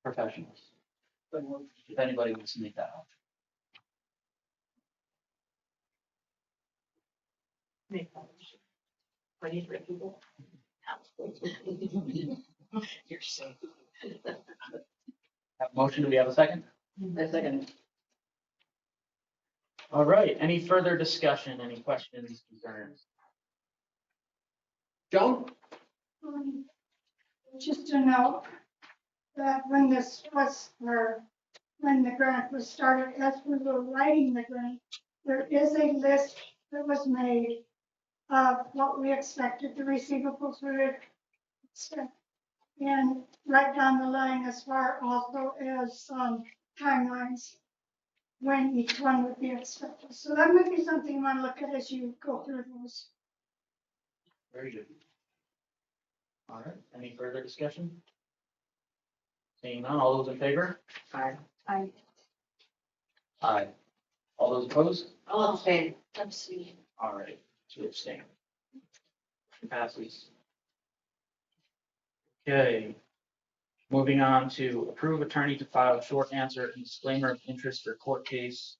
S5: professionals. If anybody wants to make that up.
S3: I need three people. You're so.
S5: Have a motion, do we have a second?
S3: A second.
S5: All right, any further discussion, any questions, concerns? Joan?
S14: Just to note that when this was, or when the grant was started, as we were writing the grant, there is a list that was made of what we expected the receivables would expect. And right down the line as far also as timelines when each one would be expected. So that might be something you want to look at as you go through those.
S5: Very good. All right, any further discussion? Seeing none, all those in favor?
S3: Aye.
S5: Aye. All those opposed?
S3: I'll abstain.
S5: All right, two abstain. Passes. Okay. Moving on to approve attorney to file short answer and disclaimer of interest for court case.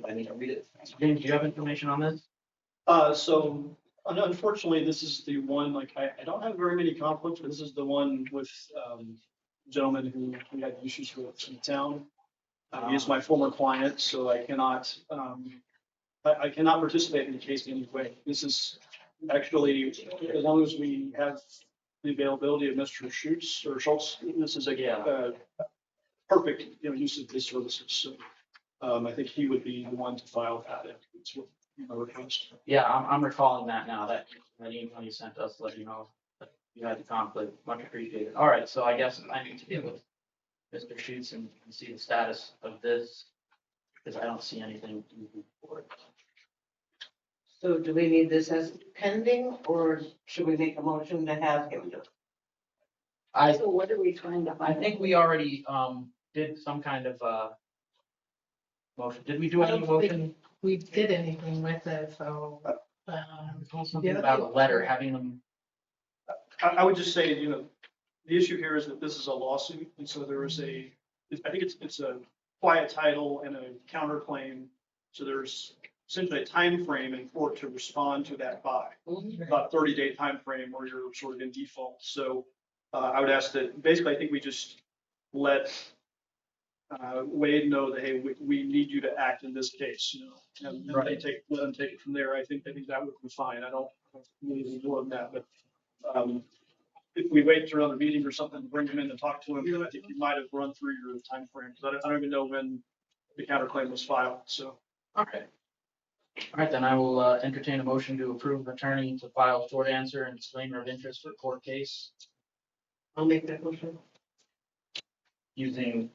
S5: I need to read it. James, do you have information on this?
S8: So unfortunately, this is the one, like, I don't have very many conflicts, but this is the one with gentleman who we had issues with in town. He is my former client, so I cannot participate in the case in any way. This is actually, as long as we have the availability of Mr. Schultz, this is a perfect, use of his services. So I think he would be the one to file that. It's what my request.
S5: Yeah, I'm recalling that now, that email you sent us, let you know that you had the conflict, much appreciated. All right, so I guess I need to get with Mr. Schutz and see the status of this, because I don't see anything moving forward.
S3: So do we need this as pending, or should we make a motion to have him do it? So what are we trying to
S5: I think we already did some kind of motion. Did we do any motion?
S7: We did anything with it, so.
S5: Something about a letter, having them.
S8: I would just say, the issue here is that this is a lawsuit, and so there is I think it's a quiet title and a counterclaim. So there's essentially a time frame in court to respond to that by, about 30-day time frame where you're sort of in default. So I would ask that, basically, I think we just let Wade know that, hey, we need you to act in this case, you know, and let them take it from there. I think that would be fine. I don't need any more than that, but if we wait for another meeting or something to bring him in and talk to him, I think you might have run through your time frame. Because I don't even know when the counterclaim was filed, so.
S5: Okay. All right, then I will entertain a motion to approve attorney to file short answer and disclaimer of interest for court case
S3: I'll make that motion.
S5: using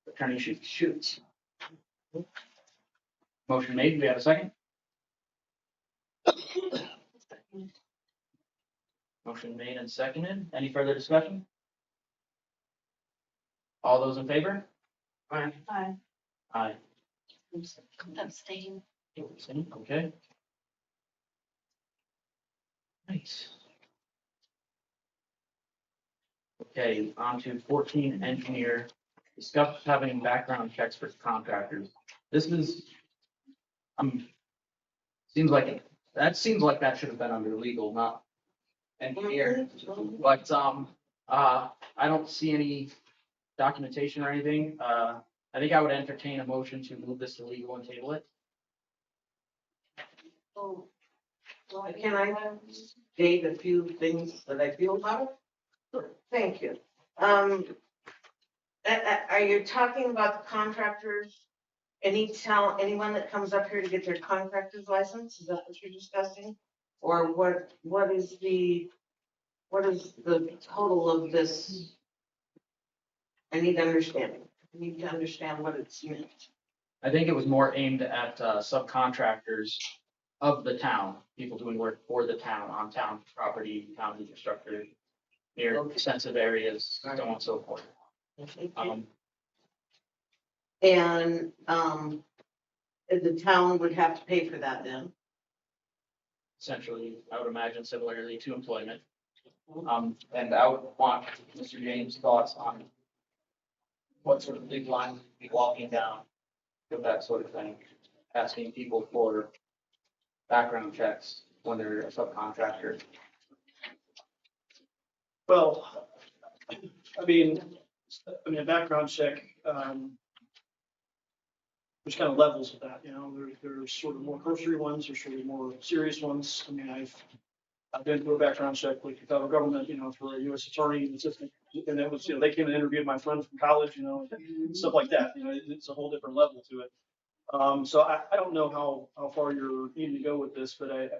S5: attorney shoots. Motion made. Do we have a second? Motion made and seconded. Any further discussion? All those in favor?
S3: Aye.
S9: Aye.
S5: Aye.
S6: Abstain.
S5: Okay. Nice. Okay, on to 14, engineer. Discuss having background checks for contractors. This is, seems like that should have been under legal, not engineer. But, I don't see any documentation or anything. I think I would entertain a motion to move this to legal and table it.
S3: Oh, well, can I state a few things that I feel about it? Sure. Thank you. Are you talking about the contractors? Anyone that comes up here to get their contractor's license, is that what you're discussing? Or what is the total of this? I need to understand what it's meant.
S5: I think it was more aimed at subcontractors of the town, people doing work for the town, on town property, town infrastructure, near sensitive areas, so on and so forth.
S3: And the town would have to pay for that then?
S5: Essentially, I would imagine similarly to employment. And I would want Mr. James' thoughts on what sort of big lines we'd be walking down, with that sort of thing, asking people for background checks when they're a subcontractor.
S8: Well, I mean, a background check, there's kind of levels of that, you know, there's sort of more cursory ones, there's sort of more serious ones. I mean, I've been through a background check with the federal government, you know, for a U.S. attorney and assistant, and it was, you know, they came and interviewed my friends from college, you know, stuff like that, you know, it's a whole different level to it. So I don't know how far you're needing to go with this, but I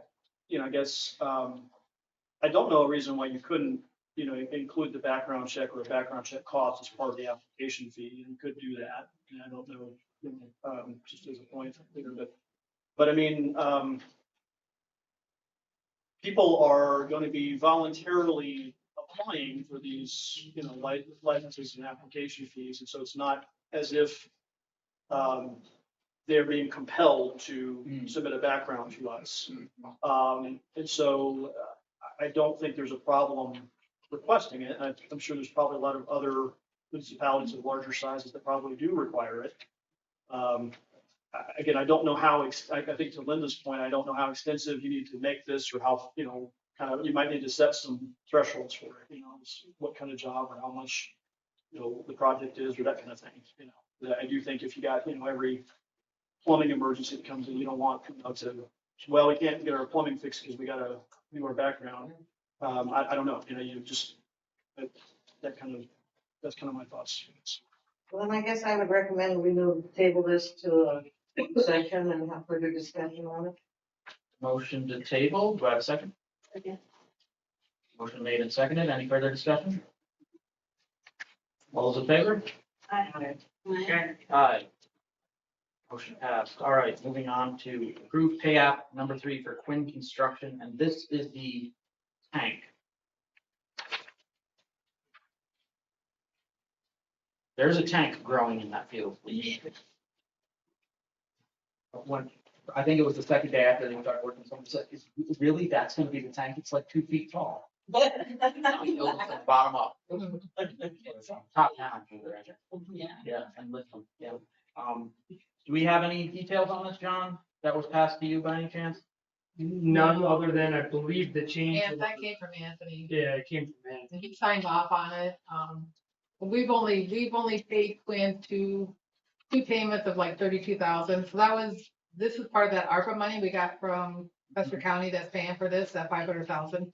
S8: guess, I don't know a reason why you couldn't, you know, include the background check or a background check cost as part of the application fee. You could do that. And I don't know, just as a point, but I mean, people are going to be voluntarily applying for these, you know, licenses and application fees. And so it's not as if, they're being compelled to submit a background to us. And so I don't think there's a problem requesting it. I'm sure there's probably a lot of other municipalities of larger sizes that probably do require it. Again, I don't know how, I think to Linda's point, I don't know how extensive you need to make this or how, you know, kind of, you might need to set some thresholds for it, you know, what kind of job or how much, you know, the project is or that kind of thing, you know. I do think if you got, you know, every plumbing emergency that comes in, you don't want, you know, well, we can't get our plumbing fixed because we got to do our background. I don't know, you know, that's kind of my thoughts.
S3: Well, then I guess I would recommend we move table this to a session and have further discussion on it.
S5: Motion to table. Do I have a second?
S9: Okay.
S5: Motion made and seconded. Any further discussion? All those in favor?
S9: Aye.
S5: Aye. Motion passed. All right, moving on to approved pay app number 3 for Quinn Construction, and this is the tank. There's a tank growing in that field. When I think it was the second day after they started working, someone said, "Is really that's going to be the tank? It's like 2 feet tall." Bottom up. Top down. Yeah, and lift them, yeah. Do we have any details on this, John, that was passed to you by any chance?
S13: None other than, I believe, the change.
S7: And that came from Anthony.
S13: Yeah, it came from Anthony.
S7: And he signed off on it. But we've only paid Quinn two payments of like 32,000. So this is part of that ARPA money we got from Custer County that's paying for this, that 500,000.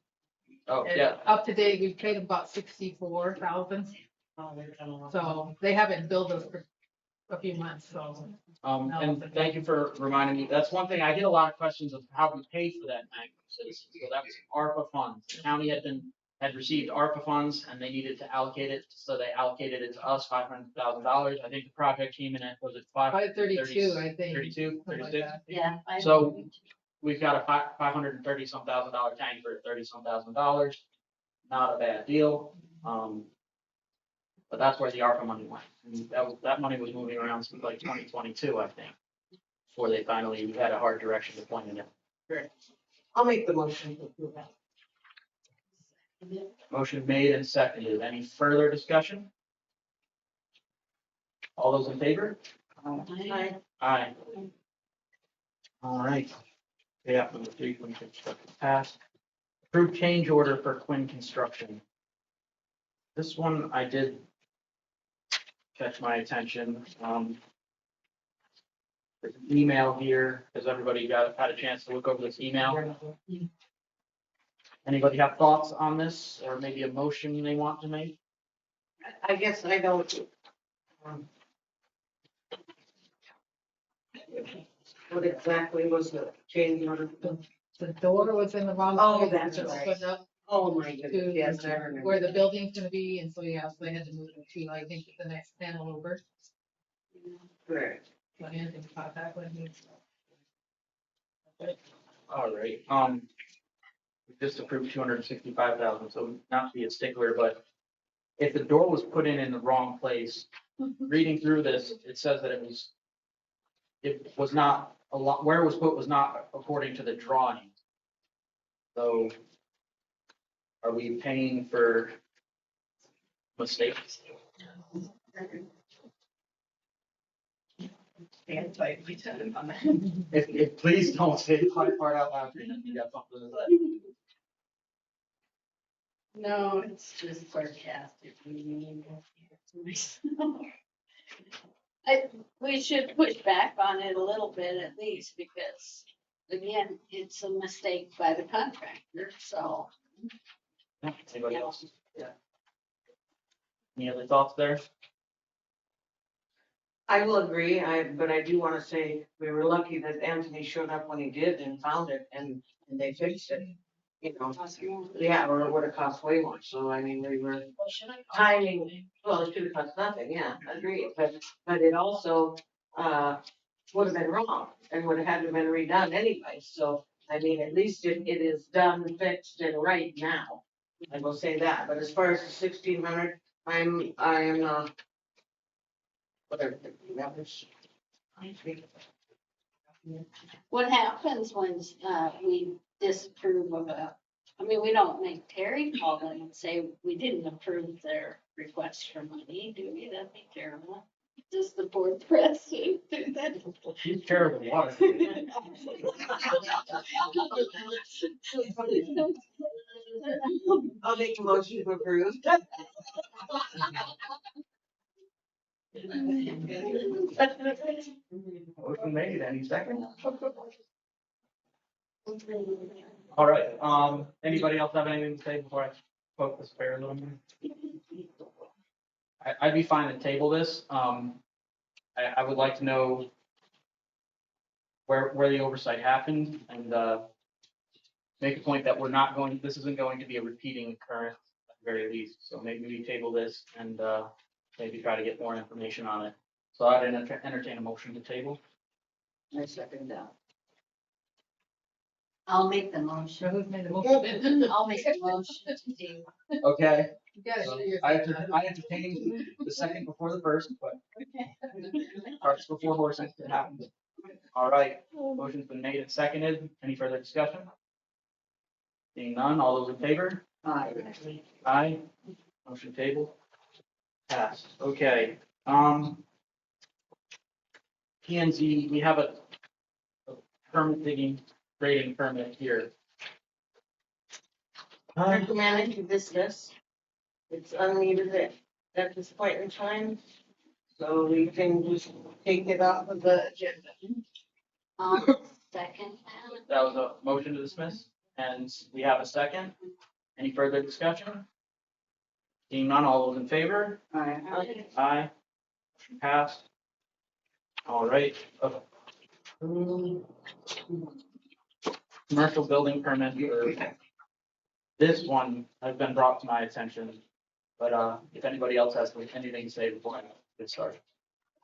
S5: Oh,
S7: And
S5: yeah.
S7: up to date, we've paid about 64,000. So they haven't billed us for a few months, so.
S5: And thank you for reminding me. That's one thing. I get a lot of questions of how we pay for that Magnum Citizens. So that was ARPA funds. The county had received ARPA funds and they needed to allocate it. So they allocated it to us, $500,000. I think the project came in at, was it
S7: 532, I think.
S5: 32,
S7: something like
S5: 36?
S7: that.
S11: Yeah.
S5: So we've got a $530-some thousand tank for $30-some thousand. Not a bad deal. But that's where the ARPA money went. And that money was moving around since like 2022, I think, before they finally had a hard direction to point in it.
S3: I'll make the motion to approve that.
S5: Motion made and seconded. Any further discussion? All those in favor?
S3: Aye.
S5: Aye. All right. Yeah, number 3, Quinn Construction passed. Approved change order for Quinn Construction. This one I did catch my attention. There's an email here. Has everybody had a chance to look over this email? Anybody have thoughts on this or maybe a motion they want to make?
S3: I guess I don't. What exactly was the change order?
S7: The door was in the wrong.
S3: Oh,
S7: place,
S3: that's
S7: just
S3: right.
S7: put up
S3: Oh, my goodness,
S7: to
S3: yes, I remember.
S7: where the building's gonna be, and so, yeah, so they had to move it to, I think, the next panel over.
S3: Correct.
S7: But anything about that when he.
S5: All right, we just approved 265,000, so not to be a stickler, but if the door was put in the wrong place, reading through this, it says that it was not a lot, where it was put was not according to the drawing. So are we paying for mistakes? If please don't say the funny part out loud. You got something to say.
S11: No, it's just sarcastic. We should push back on it a little bit at least because, again, it's a mistake by the contractor, so.
S5: Anybody else? Yeah. Any other thoughts there?
S3: I will agree, but I do want to say we were lucky that Anthony showed up when he did and found it and they fixed it. You know, yeah, or it would have cost way more. So I mean, we were timing, well, it should have cost nothing, yeah, agreed. But it also would have been wrong and would have had to have been redone anyway. So I mean, at least it is done, fixed and right now. I will say that. But as far as the 1,600, I am whatever.
S11: What happens when we disapprove of we don't make Terry call them and say we didn't approve their request for money, do we? That'd be terrible. Does the board president do that?
S5: She's terrible water.
S3: I'll make a motion to approve.
S5: Motion made, any second? All right, anybody else have anything to say before I poke the spare a little more? I'd be fine to table this. I would like to know where the oversight happened and make a point that this isn't going to be a repeating occurrence at the very least. So maybe we table this and maybe try to get more information on it. So I'd entertain a motion to table.
S11: I second that. I'll make the motion.
S7: Who's made the motion?
S11: I'll make the motion to do.
S5: Okay.
S7: You gotta show your.
S5: I entertained the second before the first, but carts before horses, it happens. All right, motion's been made and seconded. Any further discussion? Seeing none, all those in favor?
S4: Aye.
S5: Aye. Motion table. Passed. Okay, P and Z, we have a permit digging, grading permit here.
S3: Recommended to dismiss. It's unneeded at this point in time. So we can just take it off of the agenda.
S6: Second.
S5: That was a motion to dismiss, and we have a second. Any further discussion? Seeing none, all those in favor?
S4: Aye.
S5: Aye. Motion passed. All right. Commercial building permit for this one has been brought to my attention, but if anybody else has anything to say before I get started.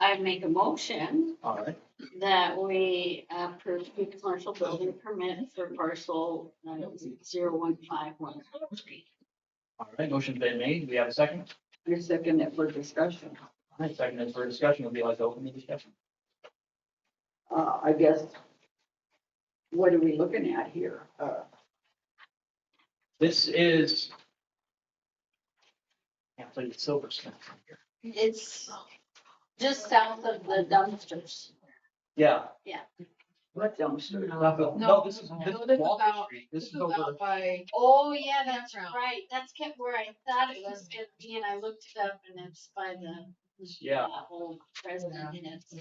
S6: I make a motion
S5: All right.
S6: that we approve the commercial building permit for parcel 0151.
S5: All right, motion's been made. We have a second.
S4: I second it for discussion.
S5: All right, second is for discussion. Would you like to open the discussion?
S4: I guess, what are we looking at here?
S5: This is. Can't play the silver smith here.
S6: It's just south of the dumpsters.
S5: Yeah.
S4: What dumpster?
S5: No, this is
S7: this is
S5: Walker
S7: out-
S5: Street. This is
S7: This is
S5: over.
S7: out by,
S6: Oh, yeah, that's
S7: Campground.
S6: right. That's kept where I thought it was gonna be, and I looked it up, and it's by the
S5: Yeah.
S6: old president, and it's.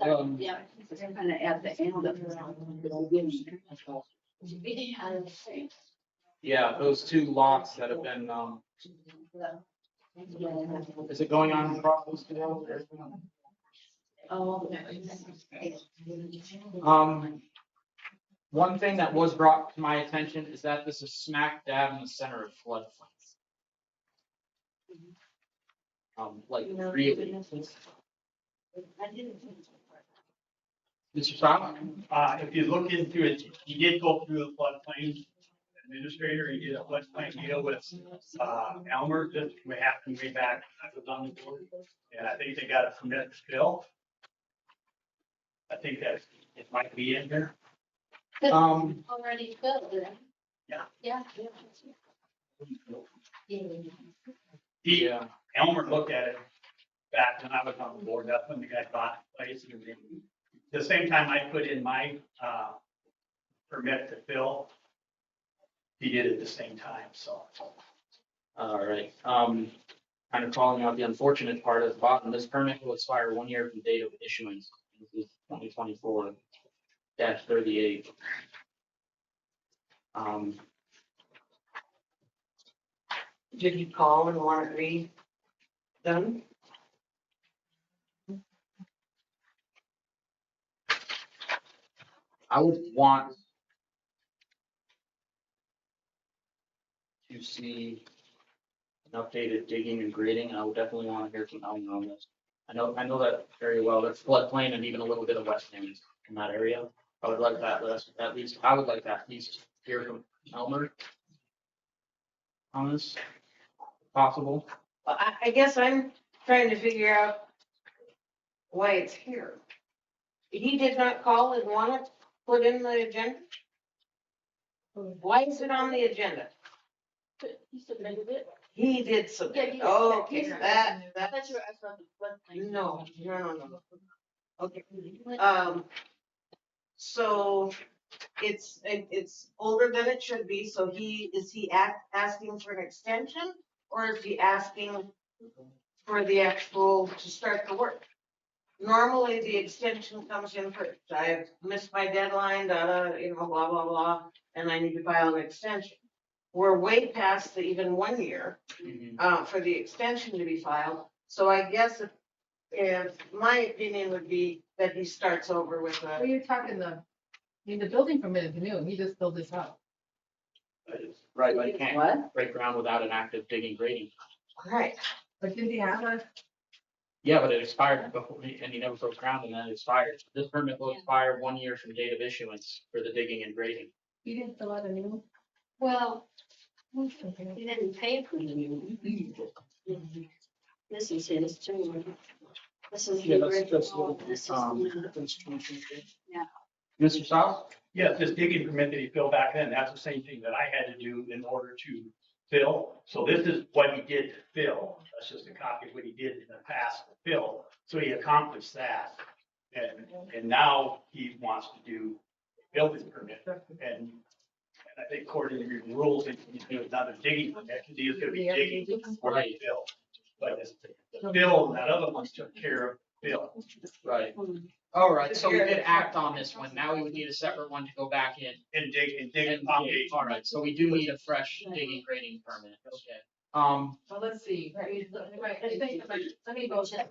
S5: Um,
S6: Yeah.
S4: It's kind of at the end of it.
S5: Yeah, those two lots that have been, is it going on across those two houses?
S6: Oh.
S5: One thing that was brought to my attention is that this is smack dab in the center of floodplains. Like really. Mr. Stock?
S10: If you look into it, he did go through the floodplain administrator, he did a floodplain deal with, Elmer, just we happened way back, I was on the board. And I think they got a permit to fill. I think that it might be in there.
S6: Already filled it.
S10: Yeah.
S6: Yeah.
S10: He, Elmer looked at it back when I was on the board, that's when the guy bought the place. And everything. The same time I put in my, permit to fill, he did it at the same time, so.
S5: All right, kind of calling out the unfortunate part at the bottom, this permit will expire 1 year from date of issuance, 2024-38.
S3: Did you call and want it redone?
S5: I would want to see an updated digging and grading, and I would definitely want to hear from Elmer on this. I know that very well. That's floodplain and even a little bit of wetlands in that area. I would like that, at least hear from Elmer on this, if possible.
S3: Well, I guess I'm trying to figure out why it's here. He did not call and want it put in the agenda? Why is it on the agenda?
S6: He submitted it.
S3: He did submit it.
S6: Yeah,
S3: Oh,
S6: he
S3: okay,
S6: did.
S3: that's,
S6: That's what I thought the floodplain.
S3: no. Okay, so it's older than it should be, so is he asking for an extension? Or is he asking for the actual, to start the work? Normally, the extension comes in first. I've missed my deadline, blah, blah, blah, and I need to file an extension. We're way past the even 1 year, for the extension to be filed. So I guess if my opinion would be that he starts over with
S7: what are
S3: a,
S7: you talking the building permit is new, he just filled this out.
S5: Right, but you can't
S4: What?
S5: break ground without an active digging grading.
S3: right,
S7: But did he have a,
S5: Yeah, but it expired before, and he never broke ground, and then it expired. This permit will expire 1 year from date of issuance for the digging and grading.
S7: he didn't fill out a new?
S6: Well, he didn't pay for the new. This is his too. This is the original. This is the new. Yeah.
S5: Mr. South?
S10: Yeah, this digging permit that he filled back then, that's the same thing that I had to do in order to fill. So this is what he did to fill. That's just a copy of what he did in the past to fill. So he accomplished that. And now he wants to do building permit. And I think according to your rules, he can do another digging permit because he is going to be digging before he fill. But it's Bill, that other one took care of Bill.
S5: Right. All right, so we did act on this one. Now we would need a separate one to go back in.
S10: And dig
S5: And
S10: the foundation.
S5: all right, so we do need a fresh digging grading permit. Okay.
S7: So let's see. I think it goes. I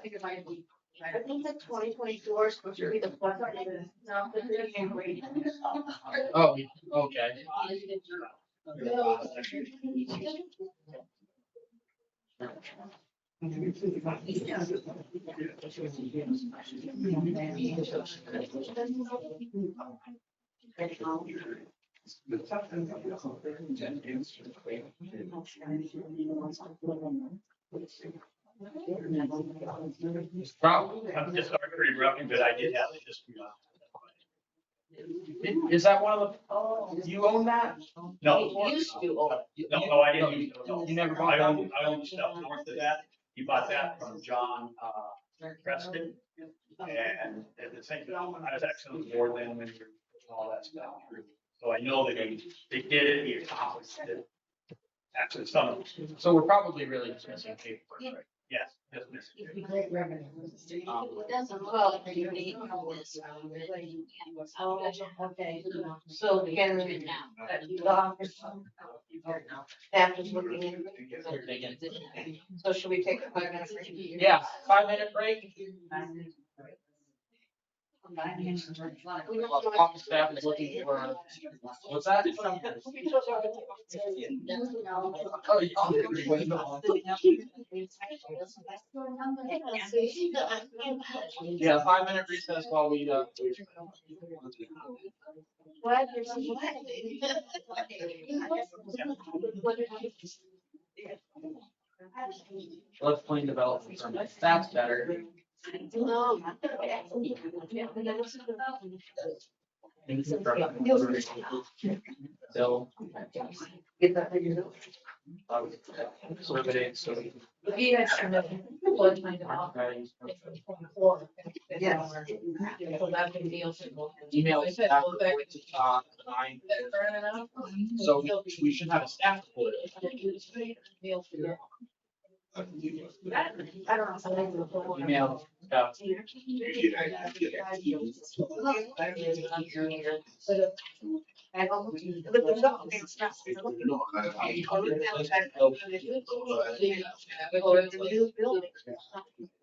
S7: think it might be.
S9: I think the 2024 is supposed to be the plus. Not the digging and grading.
S5: Oh, okay. Probably.
S10: I'm just sorry for interrupting, but I did have a history on
S5: Is that one of the, you own that?
S10: it. No.
S3: Used to own.
S10: No, I didn't. use it. No.
S5: You never bought that?
S10: I own stuff north of that. He bought that from John, Preston. And at the same time, I was actually on the board then when we were putting all that stuff through. So I know that they did it, he accomplished it. Actually, some of them.
S5: So we're probably really just missing paperwork, right?
S10: Yes, just missing.
S6: It doesn't look like you need this.
S3: Oh, okay. So can we now? Staff is looking in. So should we take a 5 minute break?
S5: Yeah, 5 minute break. Office staff is looking for, what's that? Oh, yeah, 5 minute recess while we,
S9: Glad you're
S5: let's plain development permit. That's better. So. Survey, so.
S7: He has submitted.
S3: Yes.
S7: So that's the deal.
S5: Email staff report to 9. So we should have a staff report.
S9: I don't know.
S5: Email staff.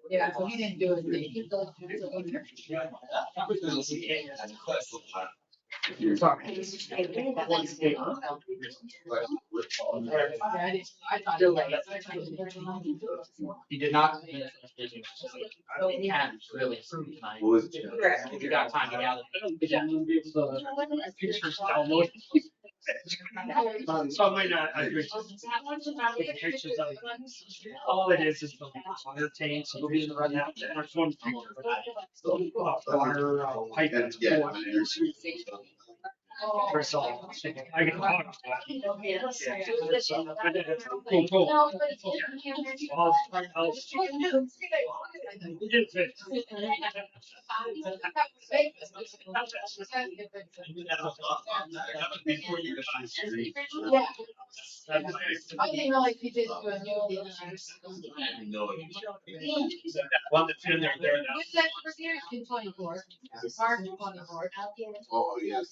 S7: Yeah, so he didn't do it.
S5: Sorry.
S7: I thought.
S5: He did not. So he had really approved tonight. If you got time to gather.
S10: Pictures download. So I might not, I agree. With pictures of it. All it is the water tanks, so we run out there. There's one picture. Water, pipe. Or something. I can talk about that. Yeah. Cool, cool.
S7: Yeah. I didn't know if he did do a new.
S10: One that's in there, there now.
S7: What's that for here? In 24. March 24.
S12: Oh, yes.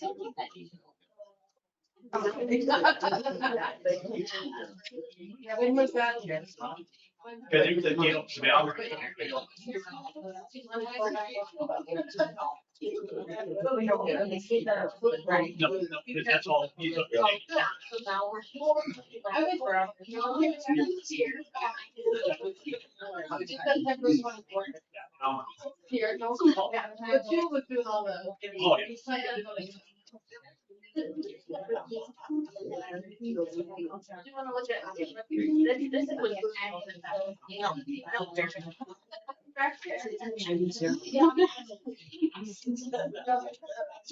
S7: Yeah, when was that?
S10: Cause it was a deal, to be honest. No, that's all. He's up there.
S7: I went for it. Here, no. But you was doing all the.
S10: Oh, yeah.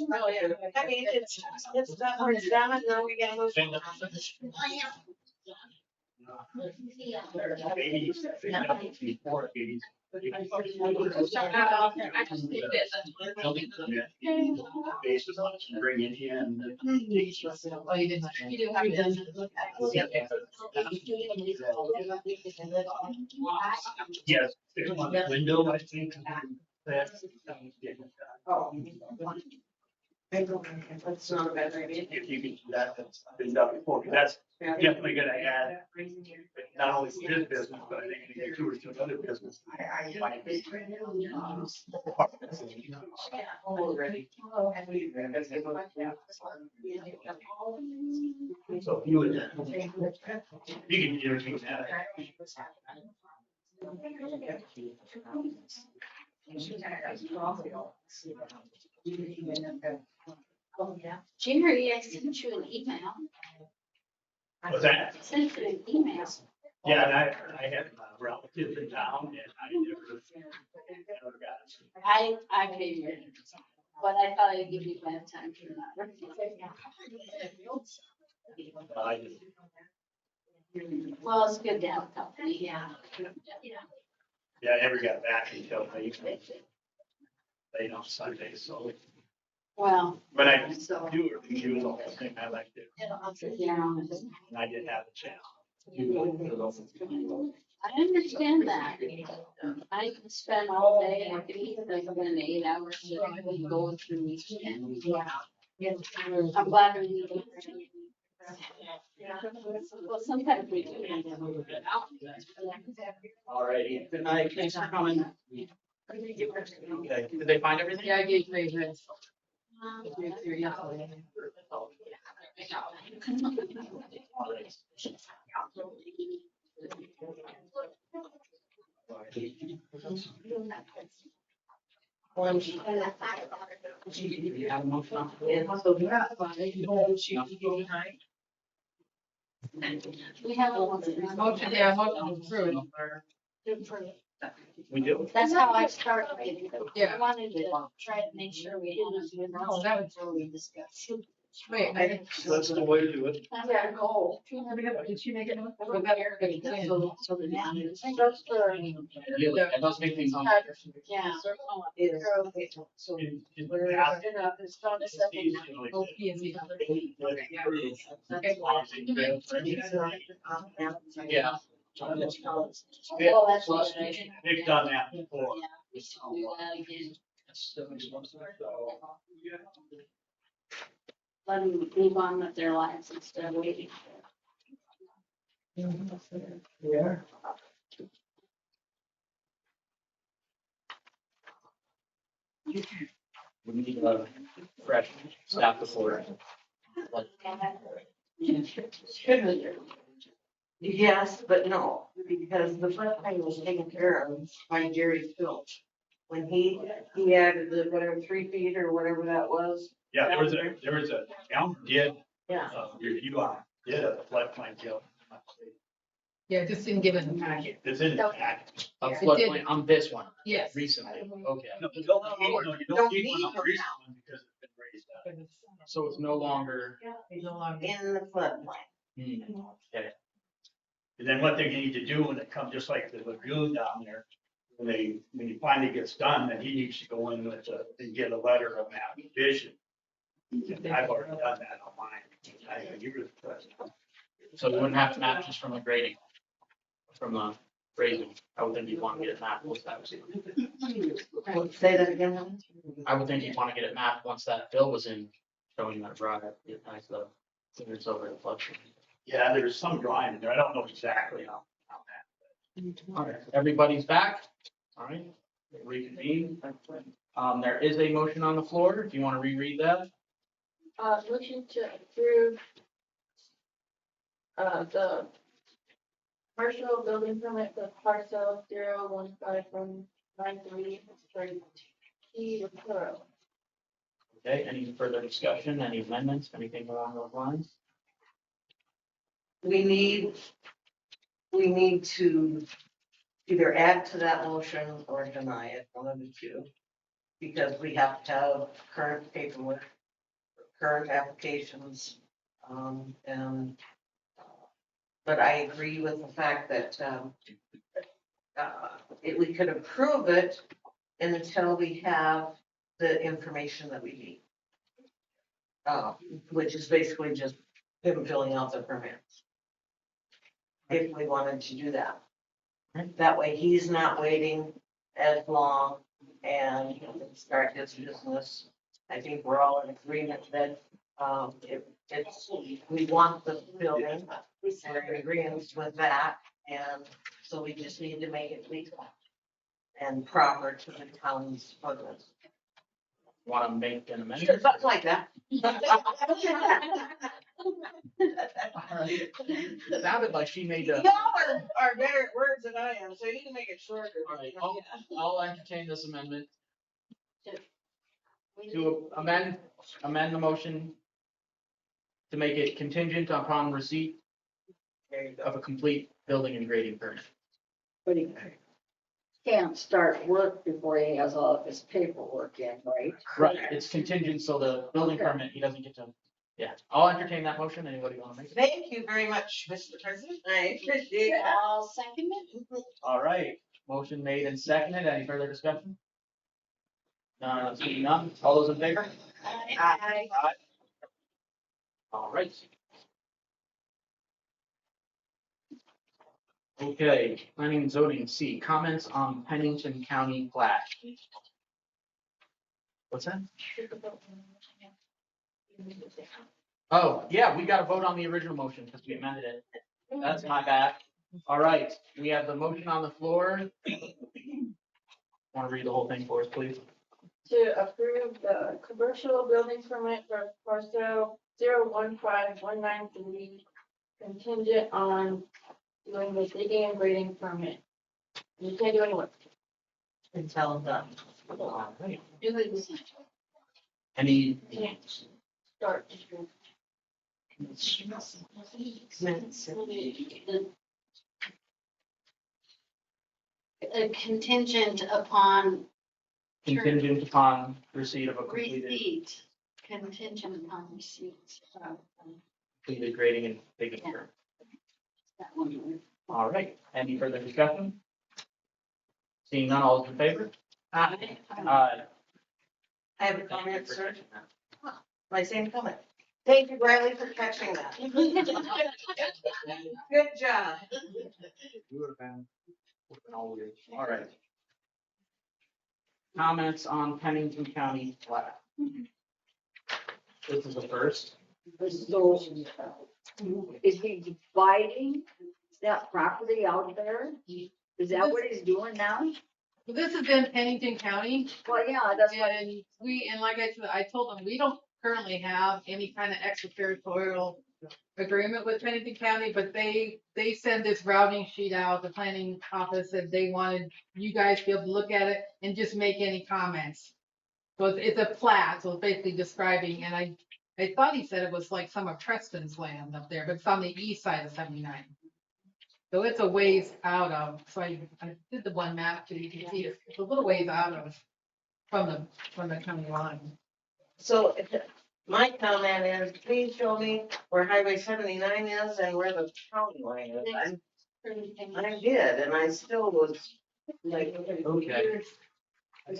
S3: I mean, it's done, or it's done, and now we gotta move.
S10: Basis on it, bring it in.
S7: Oh, you didn't. You do have
S10: Yes, 6 month window, I think. That's.
S3: That's not a bad idea.
S10: If you can do that, that's been done before, that's definitely gonna add, not only for his business, but I think maybe 2 or 3 other businesses. So you would, you can irritate that.
S6: Jerry, I sent you an email.
S10: What's that?
S6: I sent you an email.
S10: Yeah, and I had relatives in town and I never got it.
S6: I paid you, but I thought I'd give you bad time for that.
S10: I just,
S6: Well, it's good to have company, yeah.
S10: yeah, I never got back until late on Sunday, so.
S6: Well.
S10: But I
S6: So.
S10: do review the whole thing, I liked it,
S6: Yeah.
S10: and I did have a chance.
S6: I understand that. I can spend all day, I can even spend 8 hours going through each thing. Yeah. I'm glad we do. Well, sometimes we do.
S5: All righty. Good night. Thanks for coming. Okay. Did they find everything?
S7: Yeah, I gave you this. Yeah.
S5: You have a motion on the
S3: Yeah,
S5: floor?
S3: so
S6: We have a
S7: Motion, yeah, motion approved.
S5: We do.
S6: That's how I started.
S7: Yeah.
S6: I wanted to try to make sure we had a good.
S7: Oh, that was-
S6: before we discussed.
S7: Wait,
S10: That's the way to do it.
S6: I've got a goal.
S7: did she make it?
S6: So the
S3: Just for.
S5: And those big things on.
S6: Yeah.
S3: Is. So. We're.
S6: It's not a second.
S7: Oh, P and Z.
S5: Yeah.
S6: Well, that's what I did.
S10: They've done that before.
S6: Yeah, we should do that again. Let them move on with their lives instead of waiting.
S3: Yeah.
S5: We need a fresh staff before.
S3: Yes, but no, because the first thing was taken care of by Jerry Filch. When he added the whatever 3 feet or whatever that was.
S10: Yeah, there was a, Elm did,
S3: Yeah.
S10: review on, did a floodplain deal.
S7: Yeah, just didn't give us a packet.
S10: It's in the package.
S5: A
S7: It
S5: floodplain
S7: did.
S5: on this one
S7: Yes.
S5: recently. Okay.
S10: No, you don't need one on the recent one because it's been raised up.
S5: So it's no longer.
S7: No longer.
S3: In the floodplain.
S5: Okay.
S10: And then what they need to do when it comes, just like the lagoon down there, when he finally gets done, then he needs to go in with and get a letter of map vision. And I've already done that on mine. I agree with the president.
S5: So you wouldn't have to map just from the grading, from the grading. I would think you'd want to get it mapped once that was.
S3: Say that again.
S5: I would think you'd want to get it mapped once that fill was in, showing that drive, get nice the clearance over the floodplain.
S10: Yeah, there's some drawing in there. I don't know exactly how that.
S5: All right, everybody's back. All right, reconvene. There is a motion on the floor. If you want to reread that.
S6: Motion to approve the commercial building permit for parcel 01593 for T referral.
S5: Okay, any further discussion, any amendments, anything along those lines?
S3: We need to either add to that motion or deny it, one of the two. because we have to have current paperwork, current applications. And, but I agree with the fact that, we could approve it until we have the information that we need. Which is basically just him filling out the permits. If we wanted to do that. That way he's not waiting as long and he can start his business. I think we're all in agreement that, we want the building, we're in agreement with that, and so we just need to make it legal and proper to the town's ordinance.
S5: Want to make an
S3: Sure,
S5: amendment?
S3: something like that.
S5: Sounded like she made a.
S3: Y'all are better at words than I am, so you can make it shorter.
S5: All right, I'll entertain this amendment to amend the motion to make it contingent upon receipt of a complete building and grading permit.
S4: But he can't start work before he has all of his paperwork in, right?
S5: Right, it's contingent, so the building
S4: Okay.
S5: permit, he doesn't get to, yeah, I'll entertain that motion. Anybody want to make it?
S3: Thank you very much, Mr. President. I appreciate it.
S6: I'll second it.
S5: All right, motion made and seconded. Any further discussion? Seeing none. All those in favor?
S6: Aye.
S5: All right. Okay, planning and zoning C, comments on Pennington County plat. What's that? Oh, yeah, we got to vote on the original motion because we amended it. That's my bad. All right, we have the motion on the floor. Want to read the whole thing for us, please?
S15: To approve the commercial building permit for parcel 015193 contingent on doing the digging and grading permit. You can't do any work.
S3: Until done.
S5: All right.
S6: Do it.
S5: Any
S15: Start.
S6: Contingent upon
S5: contingent upon receipt of a completed
S6: receipt, contingent upon receipt.
S5: completed grading and digging
S6: Yeah.
S5: permit.
S6: That one.
S5: All right, any further discussion? Seeing none, all in favor?
S3: I
S5: Aye.
S3: have a comment, sir. My same comment. Thank you, Riley, for catching that. Good job.
S5: All right. Comments on Pennington County plat. This is the first.
S4: So, is he dividing that property out there? Is that what he's doing now?
S7: Well, this is in Pennington County.
S4: Well, yeah, that's what.
S7: And like I said, I told them, we don't currently have any kind of extraterritorial agreement with Pennington County, but they send this routing sheet out, the planning office said they wanted you guys to be able to look at it and just make any comments. So it's a plat, so it's basically describing, and I thought he said it was like some of Preston's land up there, but it's on the east side of 79. So it's a ways out of, so I did the one map so you can see it's a little ways out of, from the county line.
S3: So my comment is, please show me where Highway 79 is and where the county line is. I did, and I still was like,
S5: Okay.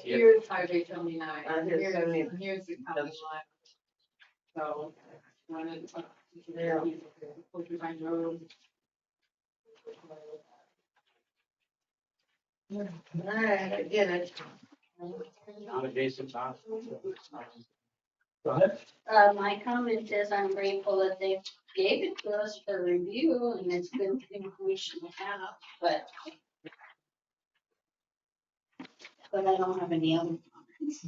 S7: Here's Highway 79.
S3: Here's 79.
S7: Here's the county line. So, when it's,
S3: Yeah.
S7: Porcupine Road.
S3: All right, I get it.
S5: Adjacent. Go ahead.
S6: My comment is I'm grateful that they gave it to us for review and it's good information to have, but I don't have any other comments.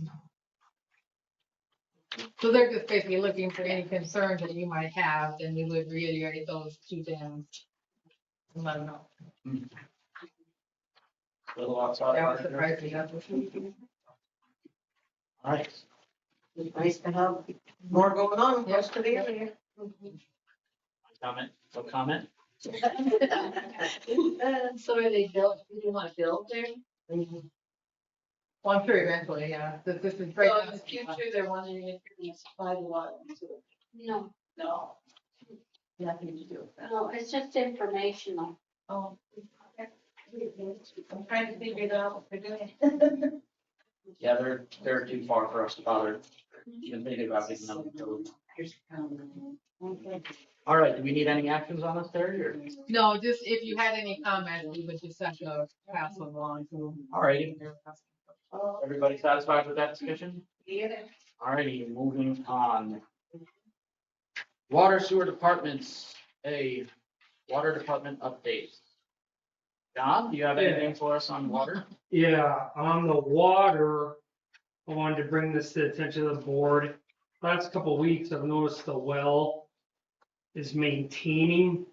S7: So they're just basically looking for any concerns that you might have, then we would reiterate those to them. And let them know.
S5: Little outside.
S7: That was surprising, that's what she.
S5: All right.
S3: It's nice to have more going on close to the area.
S5: Comment, no comment?
S6: So are they built, do you want to build there?
S7: Well, I'm sure eventually, yeah, this is right
S15: So
S7: now.
S15: in the future, they're wondering if you're gonna supply the water to it.
S6: No,
S15: No. Nothing to do with that.
S6: no, it's just informational.
S15: Oh. I'm trying to figure it out what they're doing.
S5: Yeah, they're too far for us to bother even thinking about getting them.
S15: Okay.
S5: All right, do we need any actions on this, Terry, or?
S7: No, just if you had any comments, we would just have to pass them along to them.
S5: All righty. Everybody satisfied with that discussion?
S15: Yeah.
S5: All righty, moving on. Water sewer departments, a water department update. John, do you have anything for us on water?
S13: Yeah, on the water, I wanted to bring this to the attention of the board. Last couple of weeks, I've noticed the well is maintaining,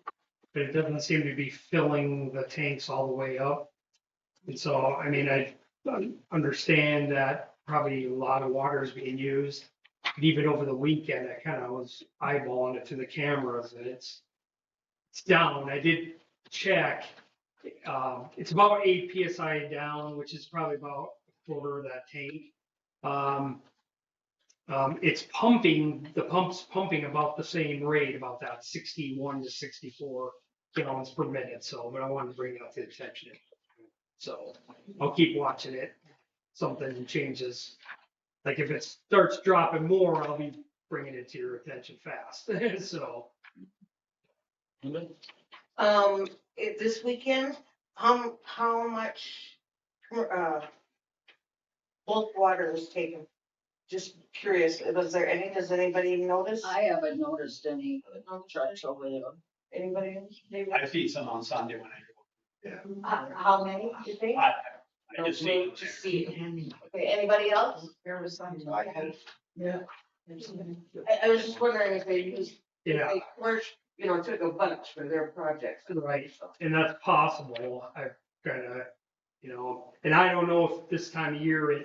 S13: but it doesn't seem to be filling the tanks all the way up. And so, I mean, I understand that probably a lot of water is being used. But even over the weekend, I kind of was eyeballing it to the cameras and it's down. I did check. It's about 8 PSI down, which is probably about a quarter of that tank. It's pumping, the pump's pumping about the same rate, about that 61 to 64 gallons per minute. So, but I wanted to bring it up to attention. So I'll keep watching it. Something changes. Like if it starts dropping more, I'll be bringing it to your attention fast. So.
S3: This weekend, how much, bulk water is taken? Just curious, does anybody notice?
S4: I haven't noticed any trucks over there.
S3: Anybody else? David?
S10: I see some on Sunday when I go.
S3: How many, you think?
S10: I just see.
S3: Just see. Okay, anybody else?
S4: There was some.
S3: Yeah. I was just wondering if they used,
S13: Yeah.
S3: they first, took a bunch for their projects.
S13: Right, and that's possible. I kind of, and I don't know if this time of year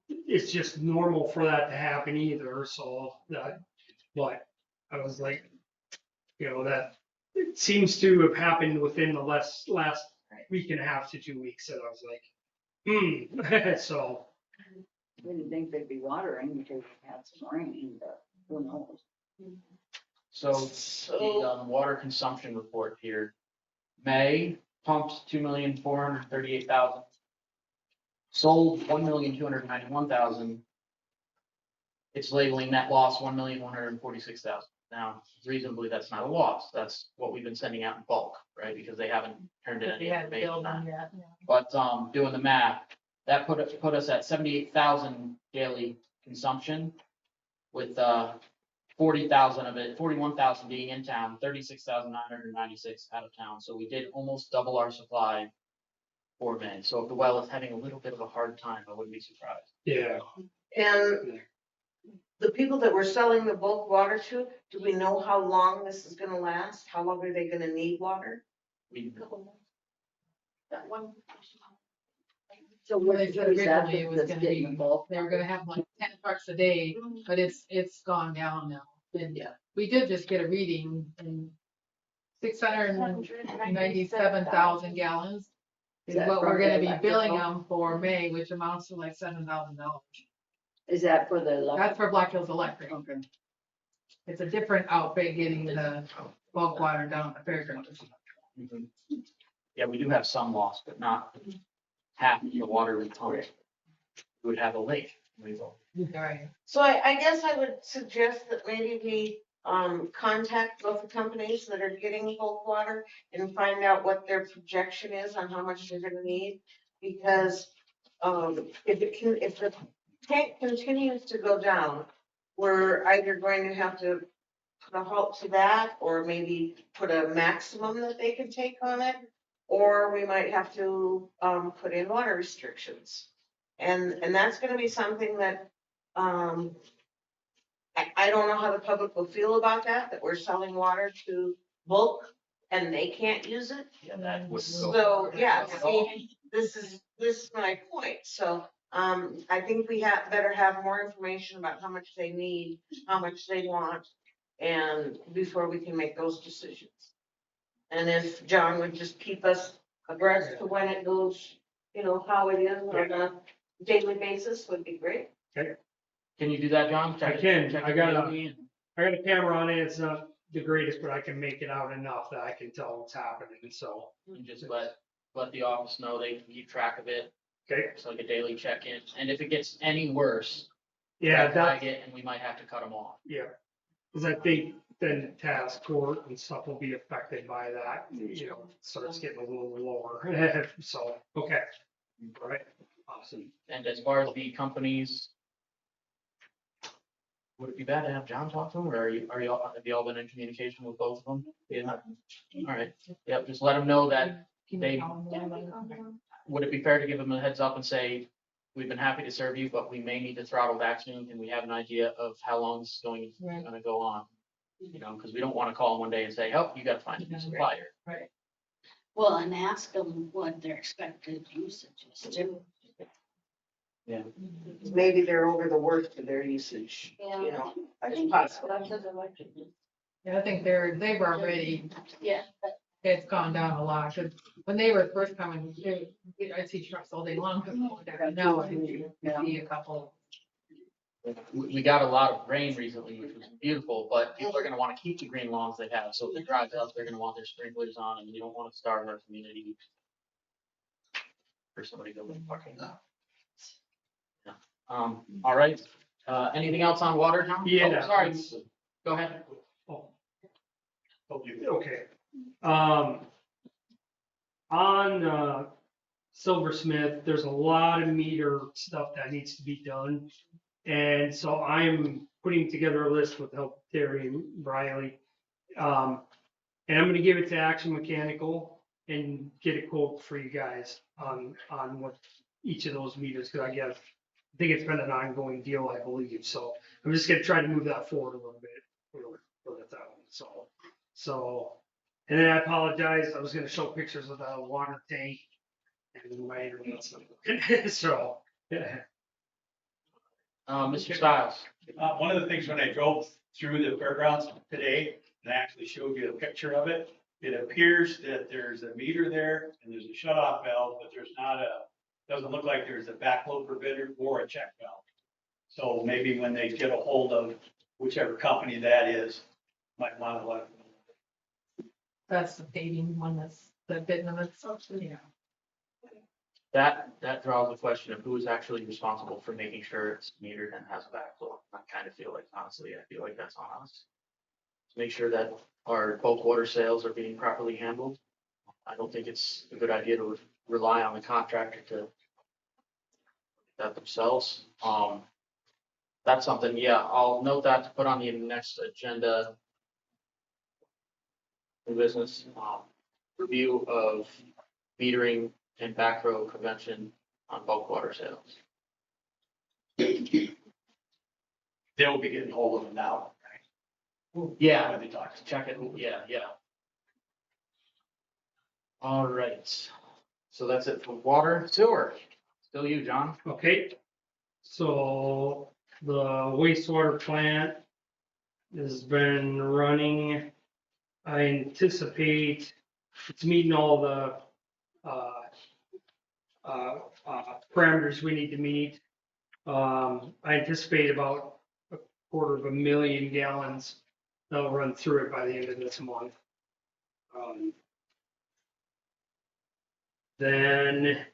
S13: it's just normal for that to happen either. So that, but I was like, that it seems to have happened within the last week and a half to 2 weeks. And I was like, so.
S4: I didn't think they'd be watering because we had some rain, but who knows?
S5: So the water consumption report here. May pumped 2,438,000. Sold 1,291,000. It's labeling net loss 1,146,000. Now, reasonably, that's not a loss. That's what we've been sending out in bulk, right? Because they haven't turned in any information on it. But doing the math, that put us at 78,000 daily consumption, with 40,000 of it, 41,000 being in town, 36,996 out of town. So we did almost double our supply for May. So if the well is having a little bit of a hard time, I wouldn't be surprised.
S13: Yeah.
S3: And the people that we're selling the bulk water to, do we know how long this is gonna last? How long are they gonna need water?
S15: That one.
S4: So
S7: Well,
S4: what
S7: they
S4: is
S7: said
S4: that
S7: originally it was
S4: that's
S7: gonna
S4: getting
S7: be,
S4: involved?
S7: they were gonna have like 10 trucks a day, but it's gone down now. And
S4: Yeah.
S7: we did just get a reading and 697,000 gallons is
S4: that
S7: what
S4: from
S7: we're gonna
S4: the
S7: be billing
S4: electrical?
S7: them for May, which amounts to like $7,000.
S4: Is that for the?
S7: That's for Black Hills Electric.
S4: Okay.
S7: It's a different outfit getting the bulk water down at the fairgrounds.
S5: Mhm. Yeah, we do have some loss, but not half the water we pump. We would have a lake. We will.
S7: Right.
S3: So I guess I would suggest that maybe we contact both the companies that are getting bulk water and find out what their projection is on how much they're gonna need. Because if the tank continues to go down, we're either going to have to put a halt to that, or maybe put a maximum that they can take on it, or we might have to put in water restrictions. And that's gonna be something that I don't know how the public will feel about that we're selling water to bulk and they can't use it.
S5: Yeah, that would go.
S3: So, yeah, see, this is my point. So, I think we better have more information about how much they need, how much they want, and before we can make those decisions. And if John would just keep us abreast to when it goes, how it is on a
S15: daily basis would be great.
S5: Can you do that, John?
S13: I
S5: Check it-
S13: can.
S5: check
S13: I
S5: it
S13: got a-
S5: daily and-
S13: I got a camera on it. It's not the greatest, but I can make it out enough that I can tell what's happening. So,
S5: and just let the office know they can keep track of it.
S13: okay.
S5: It's like a daily check-in, and if it gets any worse,
S13: Yeah,
S5: flag
S13: that's,
S5: it, and we might have to cut them off.
S13: yeah. Because I think then task court and stuff will be affected by that, starts getting a little lower. So, okay. All right. Awesome.
S5: And as far as the companies, would it be bad to have John talk to them, or have you all been in communication with both of them? Yeah. All right. Yep, just let them know that would it be fair to give them a heads up and say, we've been happy to serve you, but we may need to throttle back soon, and we have an idea of how long this is going to go on. Because we don't want to call them one day and say, oh, you got to find a new supplier.
S15: Right. Well, and ask them what their expected usage is too.
S5: Yeah.
S16: Maybe they're over the worst of their usage,
S15: I
S16: it's
S15: think
S16: possible.
S15: that's his election.
S7: Yeah, I think they've already,
S15: Yeah.
S7: it's gone down a lot, because when they were first coming, I see trucks all day long. Now I see a couple.
S5: We got a lot of rain recently, which was beautiful, but people are going to want to keep the green lawns they have. So if they drive up, they're going to want their sprinklers on, and you don't want to starve our community for somebody to live parking. Yeah. All right. Anything else on water, John?
S13: Yeah.
S5: Oh, sorry. Go ahead.
S13: Oh. Okay. On Silversmith, there's a lot of meter stuff that needs to be done. And so I'm putting together a list with help Terry and Riley. And I'm gonna give it to Action Mechanical and get a quote for you guys on what each of those meters, because I think it's been an ongoing deal, I believe. So I'm just gonna try to move that forward a little bit for that one. So, and then I apologize, I was gonna show pictures of the water tank and my internet's not working. So, yeah.
S5: Mr. Stiles.
S10: One of the things when I drove through the fairgrounds today, and I actually showed you a picture of it, it appears that there's a meter there and there's a shut-off valve, but there's doesn't look like there's a backflow preventer or a check valve. So maybe when they get a hold of whichever company that is, might want to let them know.
S7: That's the paving one, that's the bit of it, yeah.
S5: That draws the question of who is actually responsible for making sure it's metered and has a backflow. I kind of feel like, honestly, I feel like that's on us. To make sure that our bulk water sales are being properly handled. I don't think it's a good idea to rely on the contractor to do that themselves. That's something, yeah, I'll note that to put on the next agenda. New business, review of metering and backrow convention on bulk water sales.
S10: They'll be getting hold of them now.
S5: Yeah,
S10: When they talk.
S5: check it, yeah. All right, so that's it for water. Sewer, still you, John.
S13: Okay, so the wastewater plant has been running. I anticipate it's meeting all the parameters we need to meet. I anticipate about 250,000 gallons that'll run through it by the end of this month. Then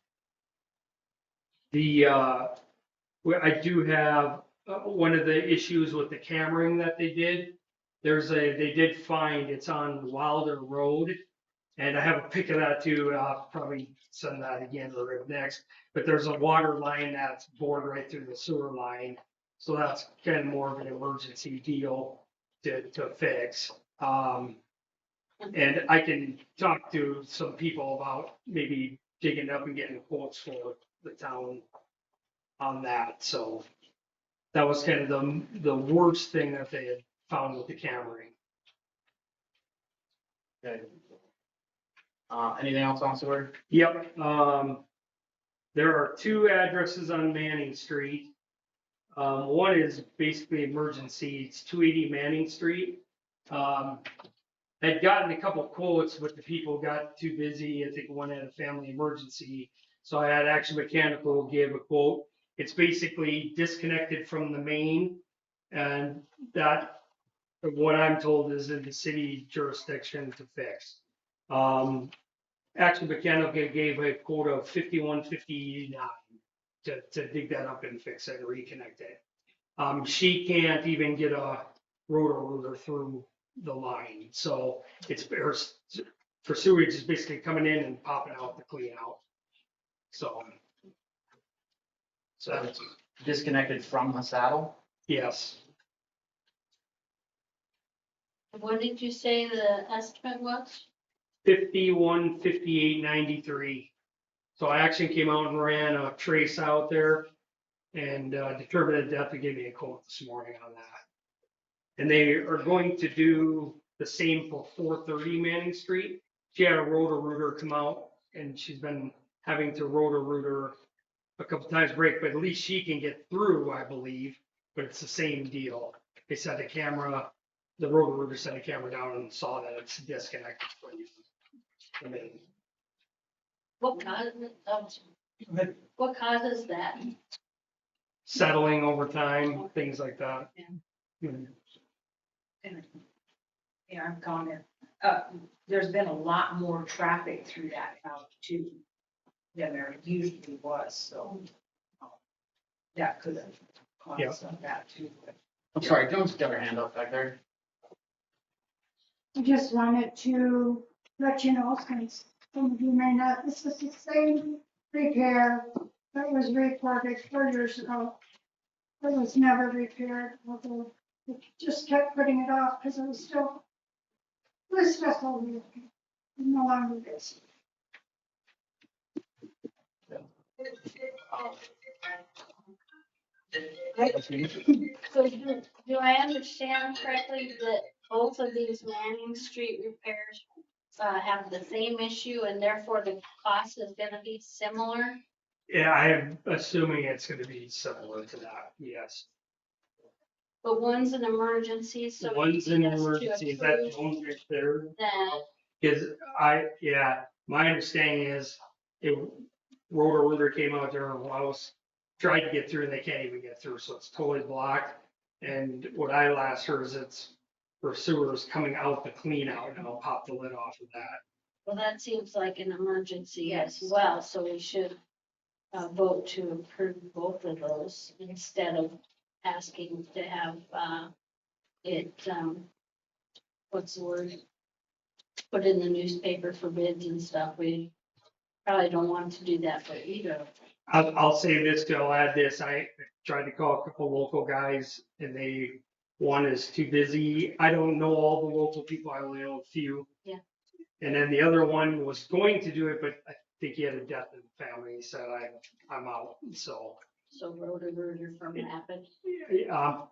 S13: I do have one of the issues with the cammering that they did. They did find it's on Wilder Road, and I have a pic of that too. I'll probably send that again or next. But there's a water line that's bored right through the sewer line, so that's kind of more of an emergency deal to fix. And I can talk to some people about maybe digging up and getting quotes for the town on that. So that was kind of the worst thing that they had found with the cammering.
S5: Okay. Anything else on sewer?
S13: Yep. There are two addresses on Manning Street. One is basically emergency. It's 280 Manning Street. I'd gotten a couple quotes, but the people got too busy. I think one had a family emergency. So I had Action Mechanical give a quote. It's basically disconnected from the main, and that, what I'm told, is in the city jurisdiction to fix. Actually, Mechanical gave a quote of 5159 to dig that up and fix it and reconnect it. She can't even get a rotor rooter through the line, so it's for sewage is basically coming in and popping out to clean out. So
S5: So it's disconnected from the saddle?
S13: yes,
S6: What did you say the estimate was?
S13: 515893. So I actually came out and ran a trace out there and determined the depth, to give me a quote this morning on that. And they are going to do the same for 430 Manning Street. She had a rotor rooter come out and she's been having to rotor rooter a couple times break, but at least she can get through, I believe. But it's the same deal. They set the camera, the rotor rooter set the camera down and saw that it's disconnected. And then
S6: What causes that?
S13: settling over time, things like that. Mhm.
S17: Yeah, I'm comment. There's been a lot more traffic through that route too than there usually was, so that could have caused some of that too.
S5: I'm sorry, Joan's got her hand up back there.
S14: I just wanted to let you know, since some of you may not, this is the same repair that was reported 4 years ago. It was never repaired, although it just kept putting it off because it was still, just all new. No longer is.
S6: So do I understand correctly that both of these Manning Street repairs have the same issue and therefore the cost is gonna be similar?
S13: Yeah, I'm assuming it's gonna be similar to that, yes.
S6: But one's an emergency, so.
S13: One's
S6: you
S13: an
S6: need us to
S13: emergency, is that
S6: approve
S13: Joan's right there?
S6: That,
S13: Because my understanding is it, rotor rooter came out there and house, tried to get through and they can't even get through, so it's totally blocked. And what I last heard is it's for sewers coming out to clean out, and I'll pop the lid off of that.
S6: well, that seems like an emergency as well, so we should vote to approve both of those instead of asking to have it, what's the word? Put in the newspaper for bids and stuff. We probably don't want to do that for either.
S13: I'll say this, too, I'll add this, I tried to call a couple local guys and one is too busy. I don't know all the local people, I only know a few.
S6: Yeah.
S13: And then the other one was going to do it, but I think he had a death in the family, he said, I'm out, so.
S6: So rotor rooter from Rapid.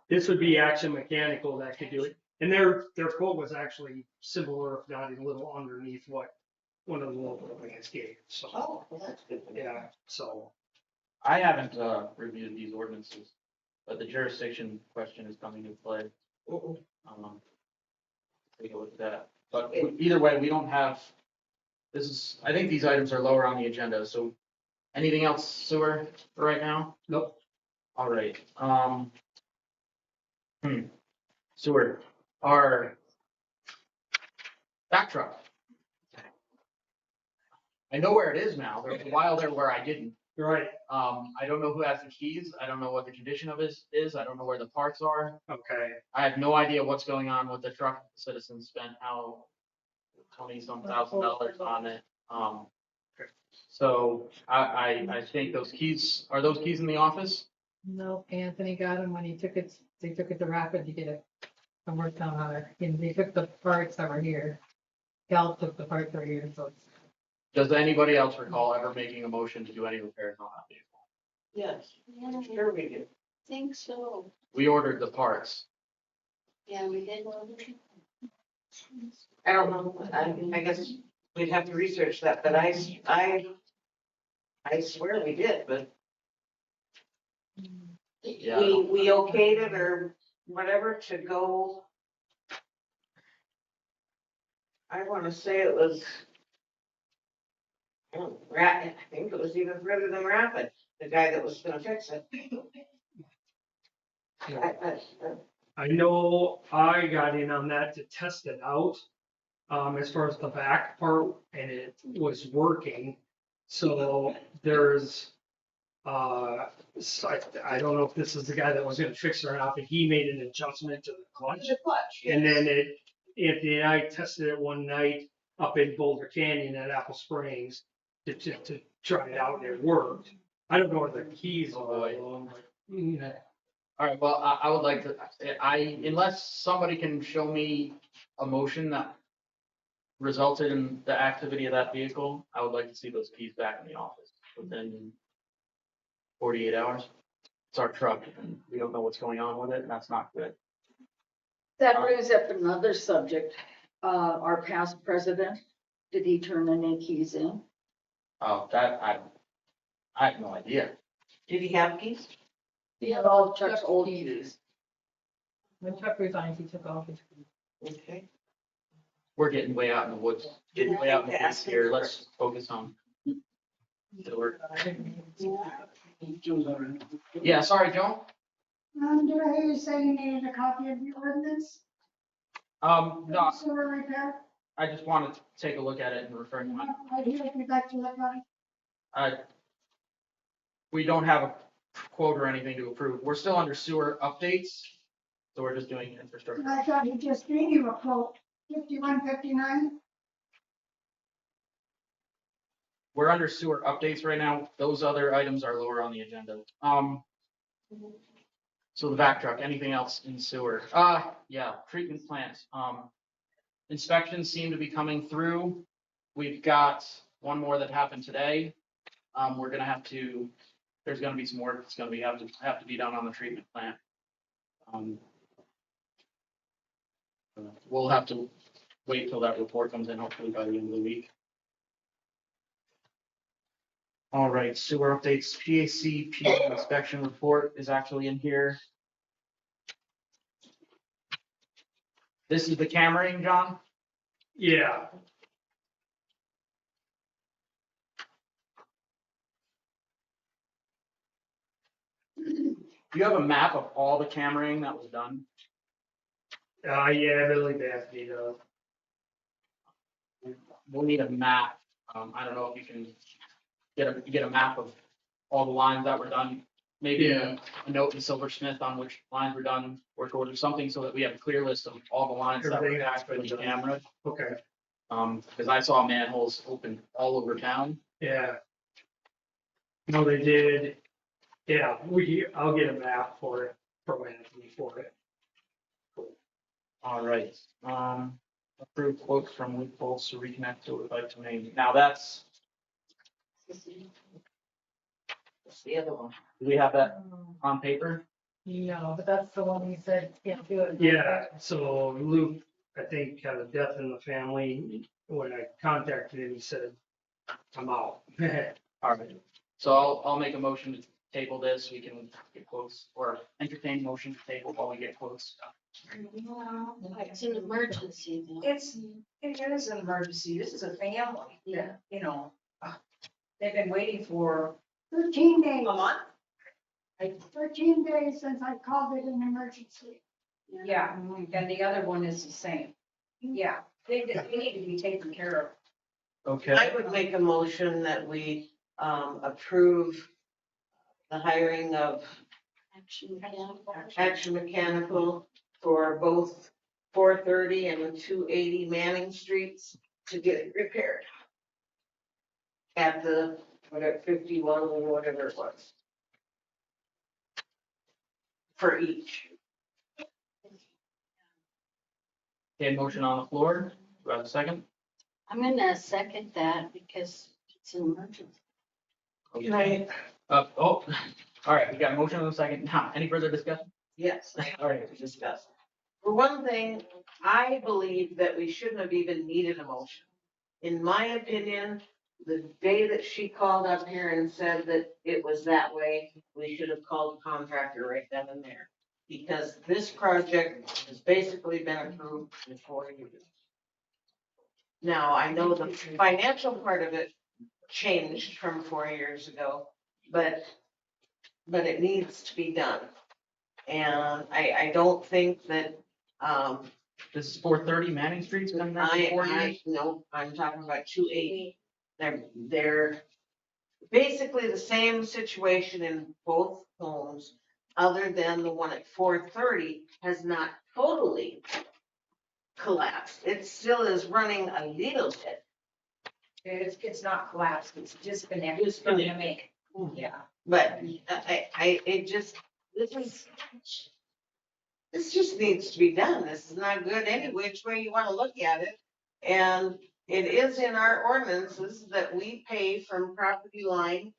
S13: This would be Action Mechanical that could do it. And their quote was actually similar, if not a little underneath what one of the local guys gave, so.
S16: Oh, well, that's good.
S13: Yeah, so.
S5: I haven't reviewed these ordinances, but the jurisdiction question is coming into play. Take a look at that. But either way, we don't have, I think these items are lower on the agenda, so anything else sewer for right now?
S13: Nope.
S5: All right, sewer, our back truck. I know where it is now. There was a while there where I didn't.
S13: You're right.
S5: I don't know who has the keys. I don't know what the condition of it is. I don't know where the parts are.
S13: Okay.
S5: I have no idea what's going on with the truck. The citizens spent $20-some thousand on it. So I think those keys, are those keys in the office?
S7: No, Anthony got them when they took it to Rapid to get it from Worktown on it. And they took the parts that were here. Cal took the parts that were here, so it's.
S5: Does anybody else recall ever making a motion to do any repairs on that vehicle?
S16: Yes,
S6: Yeah,
S16: sure we do.
S6: I think so.
S5: We ordered the parts.
S6: Yeah, we did.
S16: I don't know, I guess we'd have to research that, but I swear we did, but
S5: Yeah.
S16: we okayed it or whatever to go. I wanna say it was, I think it was even further than Rapid. the guy that was gonna fix it.
S13: I know I got in on that to test it out, as far as the back part, and it was working. So there's, I don't know if this is the guy that was gonna fix it or not, but he made an adjustment to the clutch. And then I tested it one night up in Boulder Canyon at Apple Springs to try it out, and it worked. I don't know where the keys are.
S5: All right, well, I would like to, unless somebody can show me a motion that resulted in the activity of that vehicle, I would like to see those keys back in the office within 48 hours. It's our truck, and we don't know what's going on with it, and that's not good.
S4: That brings up another subject. Our past president, did he turn any keys in?
S5: Oh, that, I have no idea.
S16: Did he have keys?
S4: He had all Chuck's old keys.
S7: When Chuck resigned, he took all his.
S16: Okay.
S5: We're getting way out in the woods, getting way out in the woods here. Let's focus on. Yeah, sorry, Joan.
S14: Did I hear you say you needed a copy of the ordinance?
S5: No,
S14: Sewer repair?
S5: I just wanted to take a look at it and refer to my,
S14: I do, if you'd like to look at it.
S5: we don't have a quote or anything to approve. We're still under sewer updates, so we're just doing infrastructure.
S14: I thought he just gave you a quote, 5159.
S5: We're under sewer updates right now. Those other items are lower on the agenda. So the vac truck, anything else in sewer? Yeah, treatment plant. Inspections seem to be coming through. We've got one more that happened today. We're gonna have to, there's gonna be some work that's gonna have to be done on the treatment plant. We'll have to wait till that report comes in, hopefully by the end of the week. All right, sewer updates, PACP inspection report is actually in here. This is the cameraing, John?
S13: Yeah,
S5: Do you have a map of all the cameraing that was done?
S13: yeah, really bad,
S5: We'll need a map. I don't know if you can get a map of all the lines that were done. Maybe
S13: Yeah.
S5: a note in Silversmith on which lines were done, work order, something so that we have a clear list of all the lines that
S13: Everything
S5: were
S13: that's
S5: actually
S13: been done.
S5: cameraed.
S13: Okay,
S5: Because I saw manholes open all over town.
S13: yeah. No, they did. Yeah, I'll get a map for it, from Anthony for it.
S5: All right. Approved quotes from Loopholes to reconnect to it like to me. Now that's,
S16: That's the other one.
S5: do we have that on paper?
S7: No, but that's the one he said can't do it.
S13: Yeah, so Luke, I think, had a death in the family. When I contacted him, he said, I'm out.
S5: All right. So I'll make a motion to table this. We can get quotes or entertain motion to table while we get quotes.
S6: It's an emergency. though.
S17: It is an emergency. This is a family. Yeah. You know, they've been waiting for
S14: 13 days.
S17: a month.
S14: 13 days since I called it an emergency.
S17: Yeah, and the other one is the same. Yeah, they need to be taken care of.
S5: Okay.
S16: I would make a motion that we approve the hiring of Action Mechanical for both 430 and the 280 Manning Streets to get it repaired. At the, whatever, 51 or whatever it was. For each.
S5: Okay, motion on the floor. Do I have a second?
S6: I'm gonna second that because it's an emergency.
S5: Okay. All right, we got a motion on the second. Now, any further discussion?
S16: Yes.
S5: All right, discuss.
S16: For one thing, I believe that we shouldn't have even needed a motion. In my opinion, the day that she called up here and said that it was that way, we should have called the contractor right then and there. Because this project has basically been approved in 4 years. Now, I know the financial part of it changed from 4 years ago, but but it needs to be done. And I don't think that,
S5: This is 430 Manning Street's been there for 4 years.
S16: no, I'm talking about 280. They're basically the same situation in both homes, other than the one at 430 has not totally collapsed. It still is running a little bit.
S17: It's not collapsed, it's disconnected from the main. Yeah.
S16: But this just needs to be done. This is not good any which way you want to look at it. And it is in our ordinances that we pay from property line.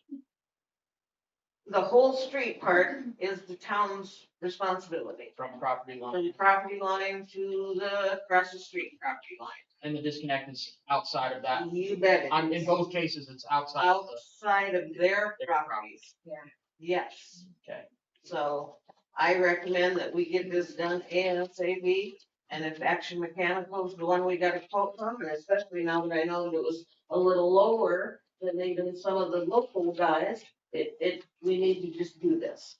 S16: The whole street part is the town's responsibility.
S5: From property line.
S16: From property line to the across the street property line.
S5: And the disconnect is outside of that.
S16: You bet it
S5: In
S16: is.
S5: both cases, it's outside.
S16: Outside of their properties.
S17: Yeah.
S16: Yes.
S5: Okay.
S16: So I recommend that we get this done ASAP. And if Action Mechanical is the one we got a quote from, and especially now that I know that it was a little lower than even some of the local guys, we need to just do this.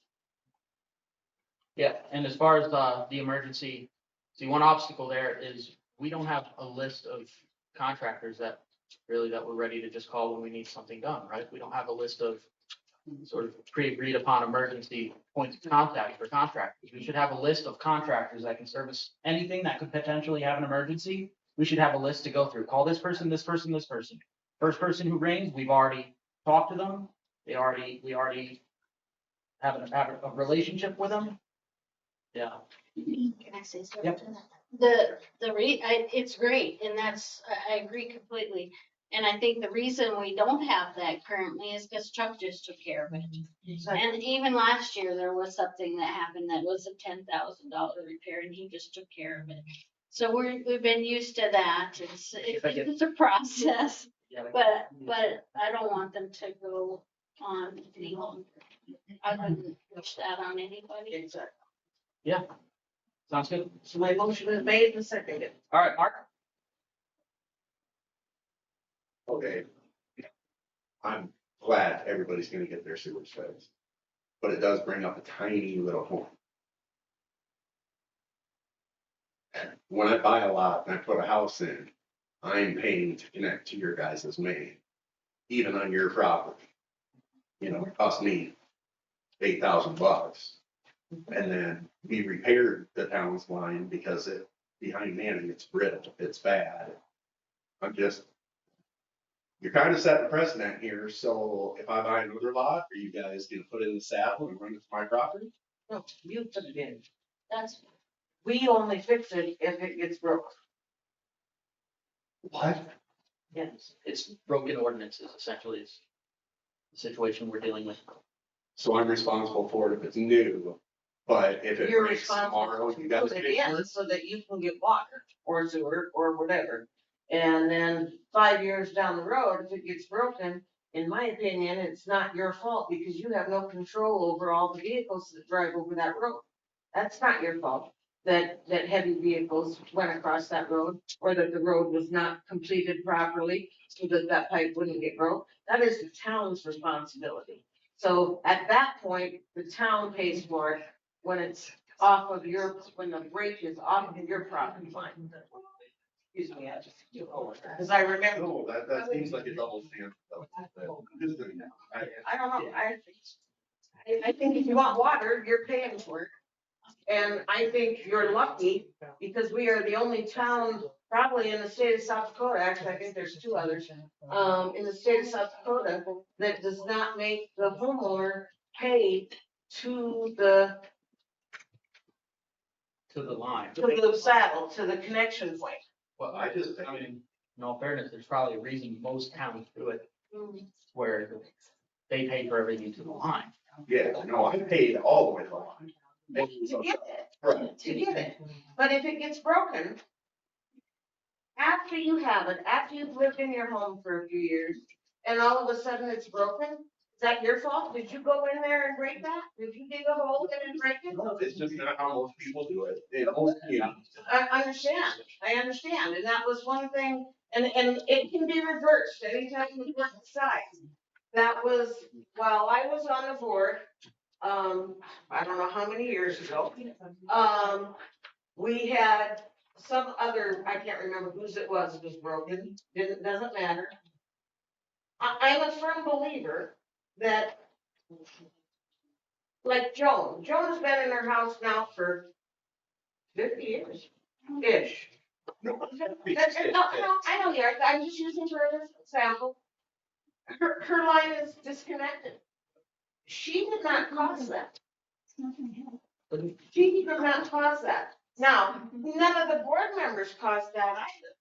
S5: Yeah, and as far as the emergency, see, one obstacle there is we don't have a list of contractors that we're ready to just call when we need something done, right? We don't have a list of sort of pre-agreed upon emergency points of contact for contractors. We should have a list of contractors that can service anything that could potentially have an emergency. We should have a list to go through. Call this person, this person, this person. First person who rings, we've already talked to them. We already have a relationship with them. Yeah.
S6: Can I say something?
S5: Yep.
S6: to that? It's great, and I agree completely. And I think the reason we don't have that currently is because Chuck just took care of it. And even last year, there was something that happened that was a $10,000 repair, and he just took care of it. So we've been used to that. It's a process, but I don't want them to go on any longer. I wouldn't wish that on anybody.
S16: Exactly.
S5: Yeah. Sounds good.
S16: So my motion is made and seconded.
S5: All right, Mark.
S12: Okay. I'm glad everybody's gonna get their sewage fixed, but it does bring up a tiny little home. When I buy a lot and I put a house in, I'm paying to connect to your guys' main, even on your property. You know, it cost me $8,000. And then we repaired the town's line because behind Manning, it's brittle, it's bad. You're kind of setting precedent here, so if I buy another lot, are you guys gonna put in the saddle and run it to my property?
S16: No, you put it in.
S6: That's
S16: We only fix it if it gets broke.
S12: What?
S16: Yes.
S5: It's broken ordinances, essentially, is the situation we're dealing with.
S12: So I'm responsible for it if it's new, but if it
S16: You're
S12: breaks tomorrow,
S16: responsible
S12: you
S16: to
S12: guys
S16: put it
S12: pay for
S16: in
S12: it?
S16: so that you can get water or sewer or whatever. And then 5 years down the road, if it gets broken, in my opinion, it's not your fault because you have no control over all the vehicles that drive over that road. That's not your fault that heavy vehicles went across that road or that the road was not completed properly so that pipe wouldn't get broke. That is the town's responsibility. So at that point, the town pays for it when it's when the break is off of your property line. Excuse me, I just, because I remember.
S12: No, that seems like a double standard.
S16: I don't know, I think if you want water, you're paying for it. And I think you're lucky because we are the only town probably in the state of South Dakota, actually, I think there's 2 others, in the state of South Dakota that does not make the homeowner pay to the
S5: line.
S16: to the saddle, to the connection point.
S5: Well, I mean, in all fairness, there's probably a reason most towns do it, where they pay for everything to the line.
S12: Yeah, no, I paid all the way to the line.
S16: To get it,
S12: Right.
S16: to get it. But if it gets broken, after you have it, after you've lived in your home for a few years, and all of a sudden it's broken, is that your fault? Did you go in there and break that? Did you dig a hole in and break it?
S12: No, it's just not how most people do it. In most communities.
S16: I understand, and that was one thing, and it can be reversed anytime you work the sides. That was, while I was on the board, I don't know how many years ago. We had some other, I can't remember whose it was broken, doesn't matter. I'm a firm believer that, like Joan's been in her house now for 50 years-ish. No, I know, Eric, I'm just using her as an example. Her line is disconnected. She did not cause that. She did not cause that. Now, none of the board members caused that either.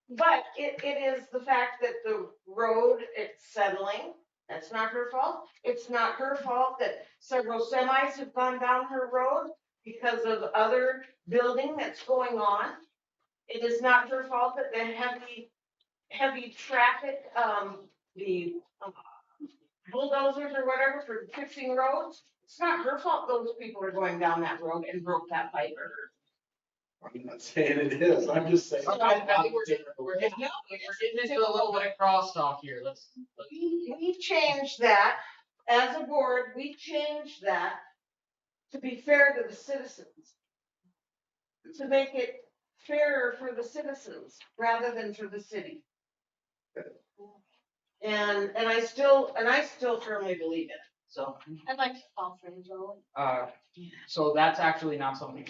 S16: But it is the fact that the road, it's settling. That's not her fault. It's not her fault that several semis have gone down her road because of other building that's going on. It is not her fault that the heavy traffic, the bulldozers or whatever for fixing roads. It's not her fault those people are going down that road and broke that pipe.
S12: I'm not saying it is, I'm just saying.
S5: I think we're getting into a little bit of crosstalk here.
S16: We changed that, as a board, we changed that to be fair to the citizens. To make it fairer for the citizens rather than for the city. And I still firmly believe it, so.
S6: I'd like to call for Joel.
S5: So that's actually not something,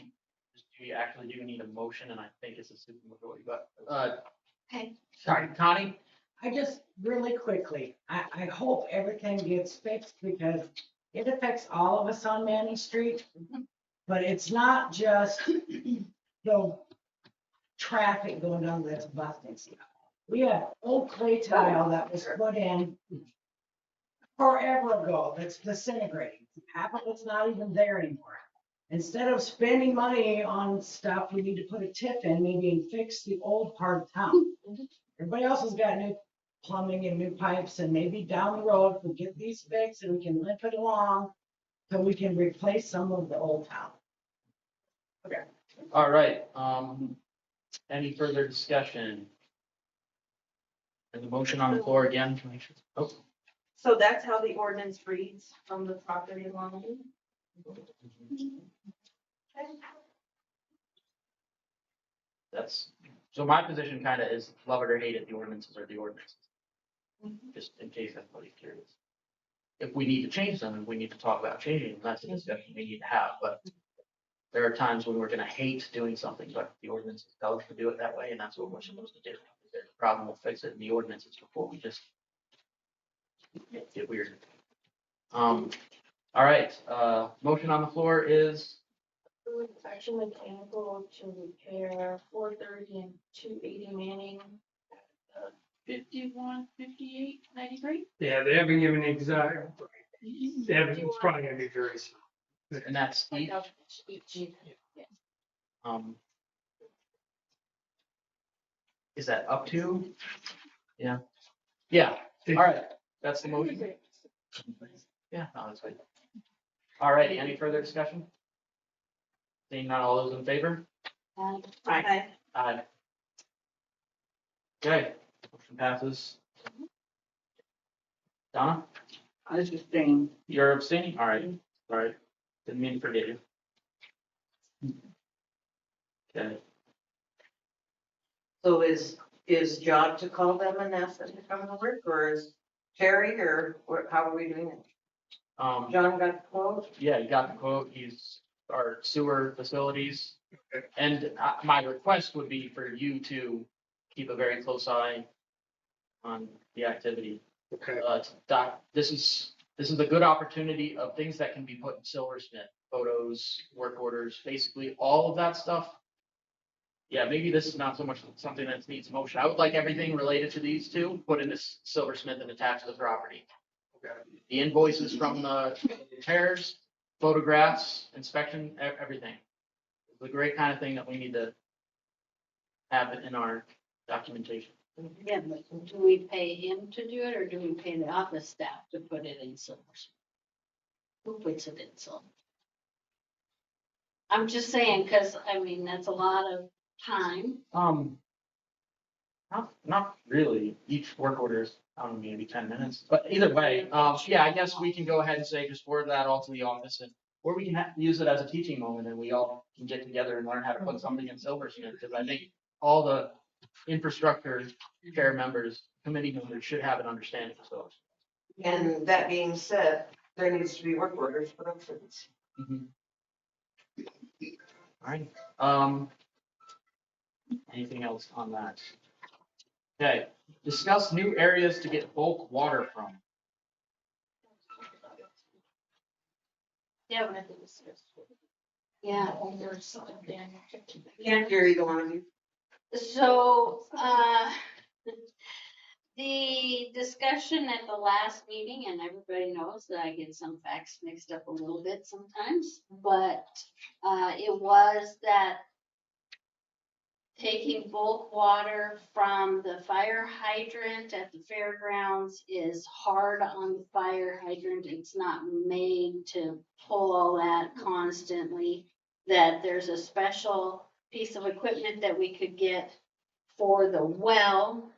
S5: we actually do need a motion, and I think it's a super majority, but,
S6: Okay.
S5: sorry, Connie?
S18: I just really quickly, I hope everything gets fixed because it affects all of us on Manny Street. But it's not just the traffic going down this busting stuff. We have old clay tile that was put in forever ago that's disintegrating. Half of it's not even there anymore. Instead of spending money on stuff, we need to put a tip in, maybe and fix the old part of town. Everybody else has got new plumbing and new pipes, and maybe down the road, if we get these fixed and we can limp it along, so we can replace some of the old town.
S5: Okay. All right, any further discussion? And the motion on the floor again, to make sure. Oh,
S9: So that's how the ordinance reads from the property line.
S5: that's, so my position kind of is love it or hate it, the ordinances are the ordinances. Just in case anybody's curious. If we need to change them, and we need to talk about changing them, that's a discussion we need to have, but there are times when we're gonna hate doing something, but the ordinance tells us to do it that way, and that's what we're supposed to do. If there's a problem, we'll fix it in the ordinances before we just get weird. All right, motion on the floor is,
S15: Action mechanical to repair 430 and 280 Manning.
S6: 51, 58, 93.
S13: Yeah, they haven't given the exact, they haven't, it's probably gonna be very soon.
S5: and that's each, is that up to? Yeah. Yeah, all right, that's the motion. Yeah, no, that's good. All right, any further discussion? Seeing none, all those in favor?
S9: Aye.
S5: Aye. Okay, motion passes. Donna,
S17: I was just saying,
S5: you're abstaining? All right, sorry, didn't mean to forget you. Okay,
S16: So is John to call them and ask them to come to work, or is Terry, or how are we doing it? John got the quote?
S5: yeah, you got the quote, he's our sewer facilities. And my request would be for you to keep a very close eye on the activity.
S13: Okay.
S5: Doc, this is a good opportunity of things that can be put in Silversmith, photos, work orders, basically all of that stuff. Yeah, maybe this is not so much something that needs motion. I would like everything related to these two put into Silversmith and attached to the property. The invoices from the repairs, photographs, inspection, everything. It's a great kind of thing that we need to have it in our documentation.
S6: Yeah, but do we pay him to do it, or do we pay the office staff to put it in Silver? Who puts it in Silver? I'm just saying, because I mean, that's a lot of time.
S5: Not really. Each work order is I don't know, maybe 10 minutes, but either way, yeah, I guess we can go ahead and say, just forward that all to the office and, or we can use it as a teaching moment and we all can get together and learn how to put something in Silversmith, because I think all the infrastructure chair members, committee members should have an understanding of those.
S16: And that being said, there needs to be work orders for them for this.
S5: All right, anything else on that? Okay, discuss new areas to get bulk water from.
S6: Yeah, but I think it's. Yeah. There's something.
S16: Can't hear either one of you.
S6: So, the discussion at the last meeting, and everybody knows that I get some facts mixed up a little bit sometimes, but, it was that taking bulk water from the fire hydrant at the fairgrounds is hard on the fire hydrant. It's not made to pull all that constantly. That there's a special piece of equipment that we could get for the well.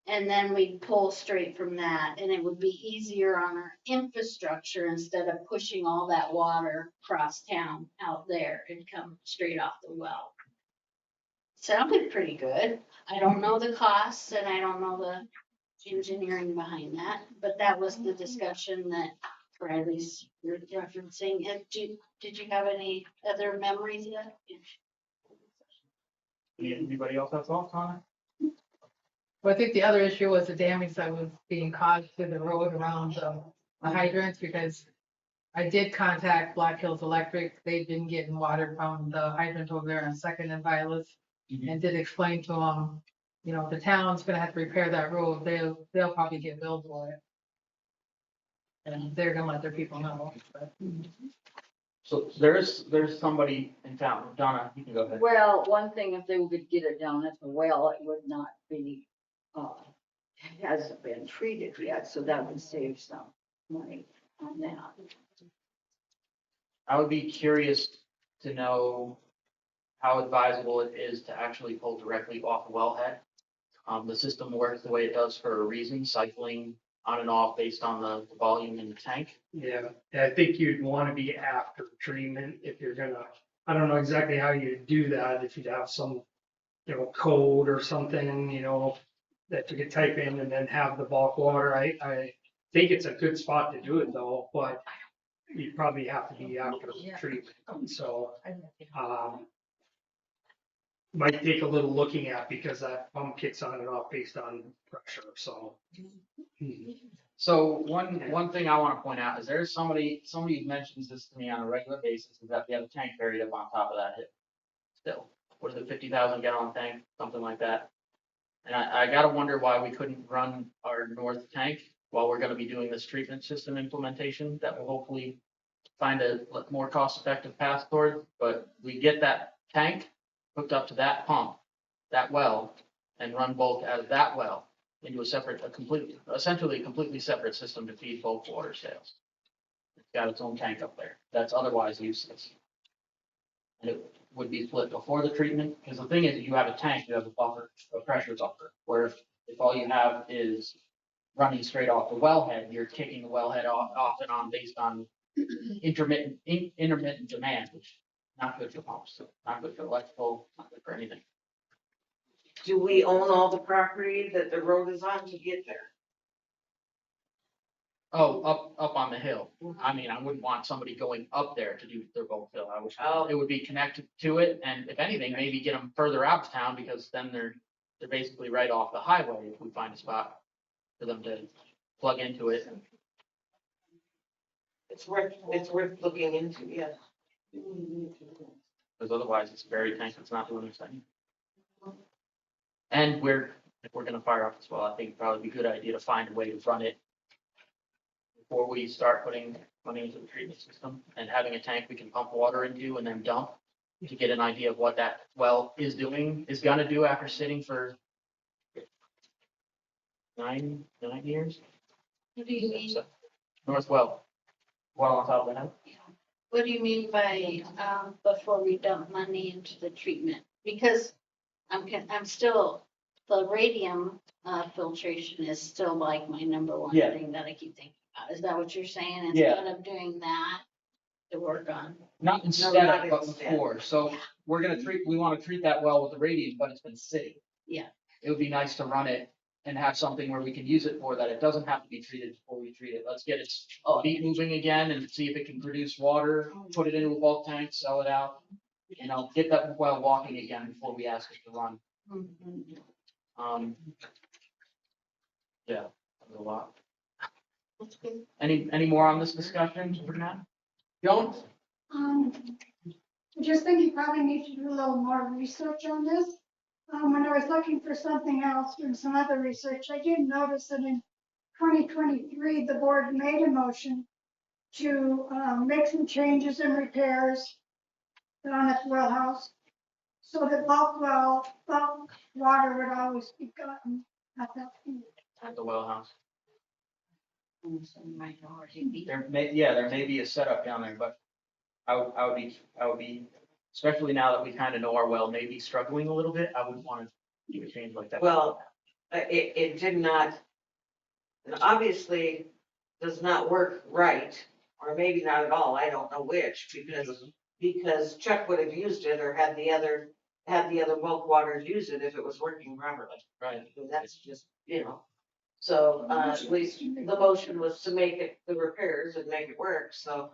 S6: And then we'd pull straight from that, and it would be easier on our infrastructure instead of pushing all that water across town out there and come straight off the well. Sounded pretty good. I don't know the costs and I don't know the engineering behind that, but that was the discussion that Bradley's referencing. And did you have any other memories yet?
S5: Anybody else have thoughts on it?
S7: Well, I think the other issue was the damage that was being caused to the road around the hydrants, because I did contact Black Hills Electric. They've been getting water from the hydrant over there on Second and Violet, and did explain to them, you know, the town's gonna have to repair that road. They'll probably get billed for it. And they're gonna let their people know. But
S5: So there's somebody in town, Donna, you can go ahead.
S4: Well, one thing, if they could get it down at the well, it would not be, hasn't been treated yet, so that would save some money on that.
S5: I would be curious to know how advisable it is to actually pull directly off the wellhead. The system works the way it does for a reason, cycling on and off based on the volume in the tank.
S13: Yeah, I think you'd want to be after treatment if you're gonna, I don't know exactly how you do that, if you'd have some, you know, code or something, you know, that you could type in and then have the bulk water. I think it's a good spot to do it though, but you probably have to be after treatment, so, might take a little looking at, because that pump kicks on and off based on pressure, so.
S5: So one thing I want to point out is there's somebody mentions this to me on a regular basis, is that we have a tank buried up on top of that hill. Still, what is it, 50,000 gallon tank, something like that. And I gotta wonder why we couldn't run our north tank while we're gonna be doing this treatment system implementation that will hopefully find a more cost-effective path toward. But we get that tank hooked up to that pump, that well, and run bulk out of that well into essentially a completely separate system to feed bulk water sales. It's got its own tank up there. That's otherwise useless. And it would be split before the treatment, because the thing is, you have a tank, you have a buffer, a pressure buffer, where if all you have is running straight off the wellhead, you're kicking the wellhead off and on based on intermittent demand, which is not good for pumps, not good for electrical, not good for anything.
S16: Do we own all the property that the road is on to get there?
S5: Oh, up on the hill. I mean, I wouldn't want somebody going up there to do their bulk fill. I wish it would be connected to it, and if anything, maybe get them further out of town, because then they're basically right off the highway if we find a spot for them to plug into it.
S16: It's worth looking into, yes.
S5: Because otherwise it's a buried tank that's not doing anything. And if we're gonna fire up as well, I think it'd probably be a good idea to find a way to run it before we start putting money into the treatment system, and having a tank we can pump water into and then dump to get an idea of what that well is gonna do after sitting for 9 years.
S6: What do you mean?
S5: North well on top of the hill.
S6: What do you mean by, before we dump money into the treatment? Because I'm still the radium filtration is still like my number one
S5: Yeah.
S6: thing that I keep thinking about. Is that what you're saying?
S5: Yeah.
S6: Instead of doing that, to work on.
S5: Not instead
S16: not
S5: of, but
S16: instead.
S5: before. So we want to treat that well with the radium, but it's been sitting.
S6: Yeah.
S5: It would be nice to run it and have something where we can use it for that. It doesn't have to be treated before we treat it. Let's get its feet moving again and see if it can produce water, put it into a bulk tank, sell it out. You know, get that well walking again before we ask it to run. Yeah, that's a lot. Any more on this discussion? Jones?
S14: I just think you probably need to do a little more research on this. When I was looking for something else, doing some other research, I did notice that in 2023, the board made a motion to make some changes and repairs on its well house so that bulk water would always be gotten at that point.
S5: At the well house. There may be a setup down there, but I would be, especially now that we kind of know our well may be struggling a little bit, I wouldn't want to do a change like that.
S16: Well, it did not, and obviously does not work right, or maybe not at all, I don't know which, because Chuck would have used it or had the other bulk waters use it if it was working properly.
S5: Right.
S16: And that's just, so, at least the motion was to make it the repairs and make it work, so,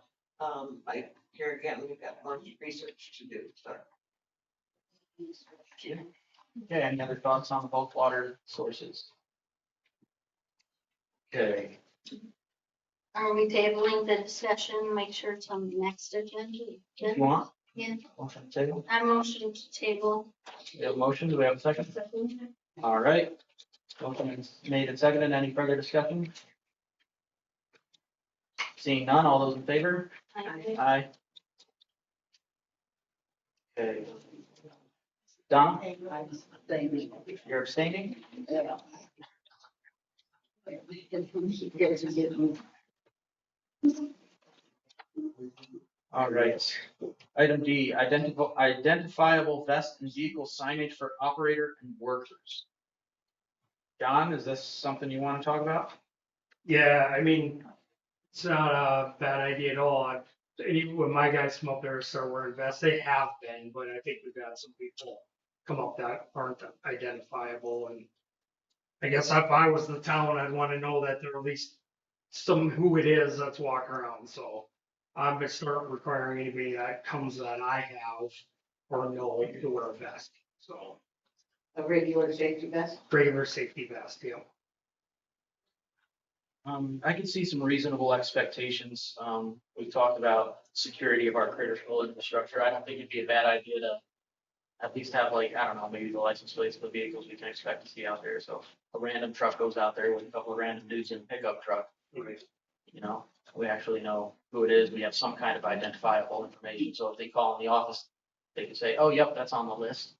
S16: like, here again, we've got more research to do, so.
S5: Okay, any other thoughts on the bulk water sources? Okay.
S6: Are we tabling the discussion? Make sure it's on the next agenda.
S5: You want?
S6: Yeah.
S5: Motion to table?
S6: I motion to table.
S5: We have a motion, do we have a second? All right. Motion is made and seconded, any further discussion? Seeing none, all those in favor? Aye. Okay. Donna? You're abstaining?
S4: Yeah.
S5: All right. Item D, identifiable vest and vehicle signage for operator and workers. John, is this something you want to talk about?
S13: Yeah, I mean, it's not a bad idea at all. When my guys come up there and start wearing vests, they have been, but I think we've got some people come up that aren't identifiable. And I guess if I was the town, I'd want to know that there at least some who it is that's walking around. So I'm gonna start requiring anybody that comes that I have or know to wear a vest. So
S16: A regular safety vest?
S13: regular safety vest, yeah.
S5: I can see some reasonable expectations. We talked about security of our critical infrastructure. I don't think it'd be a bad idea to at least have like, I don't know, maybe the license plates of the vehicles we can expect to see out there. So a random truck goes out there with a couple of random dudes in a pickup truck. You know, we actually know who it is. We have some kind of identifiable information. So if they call in the office, they can say, oh, yep, that's on the list.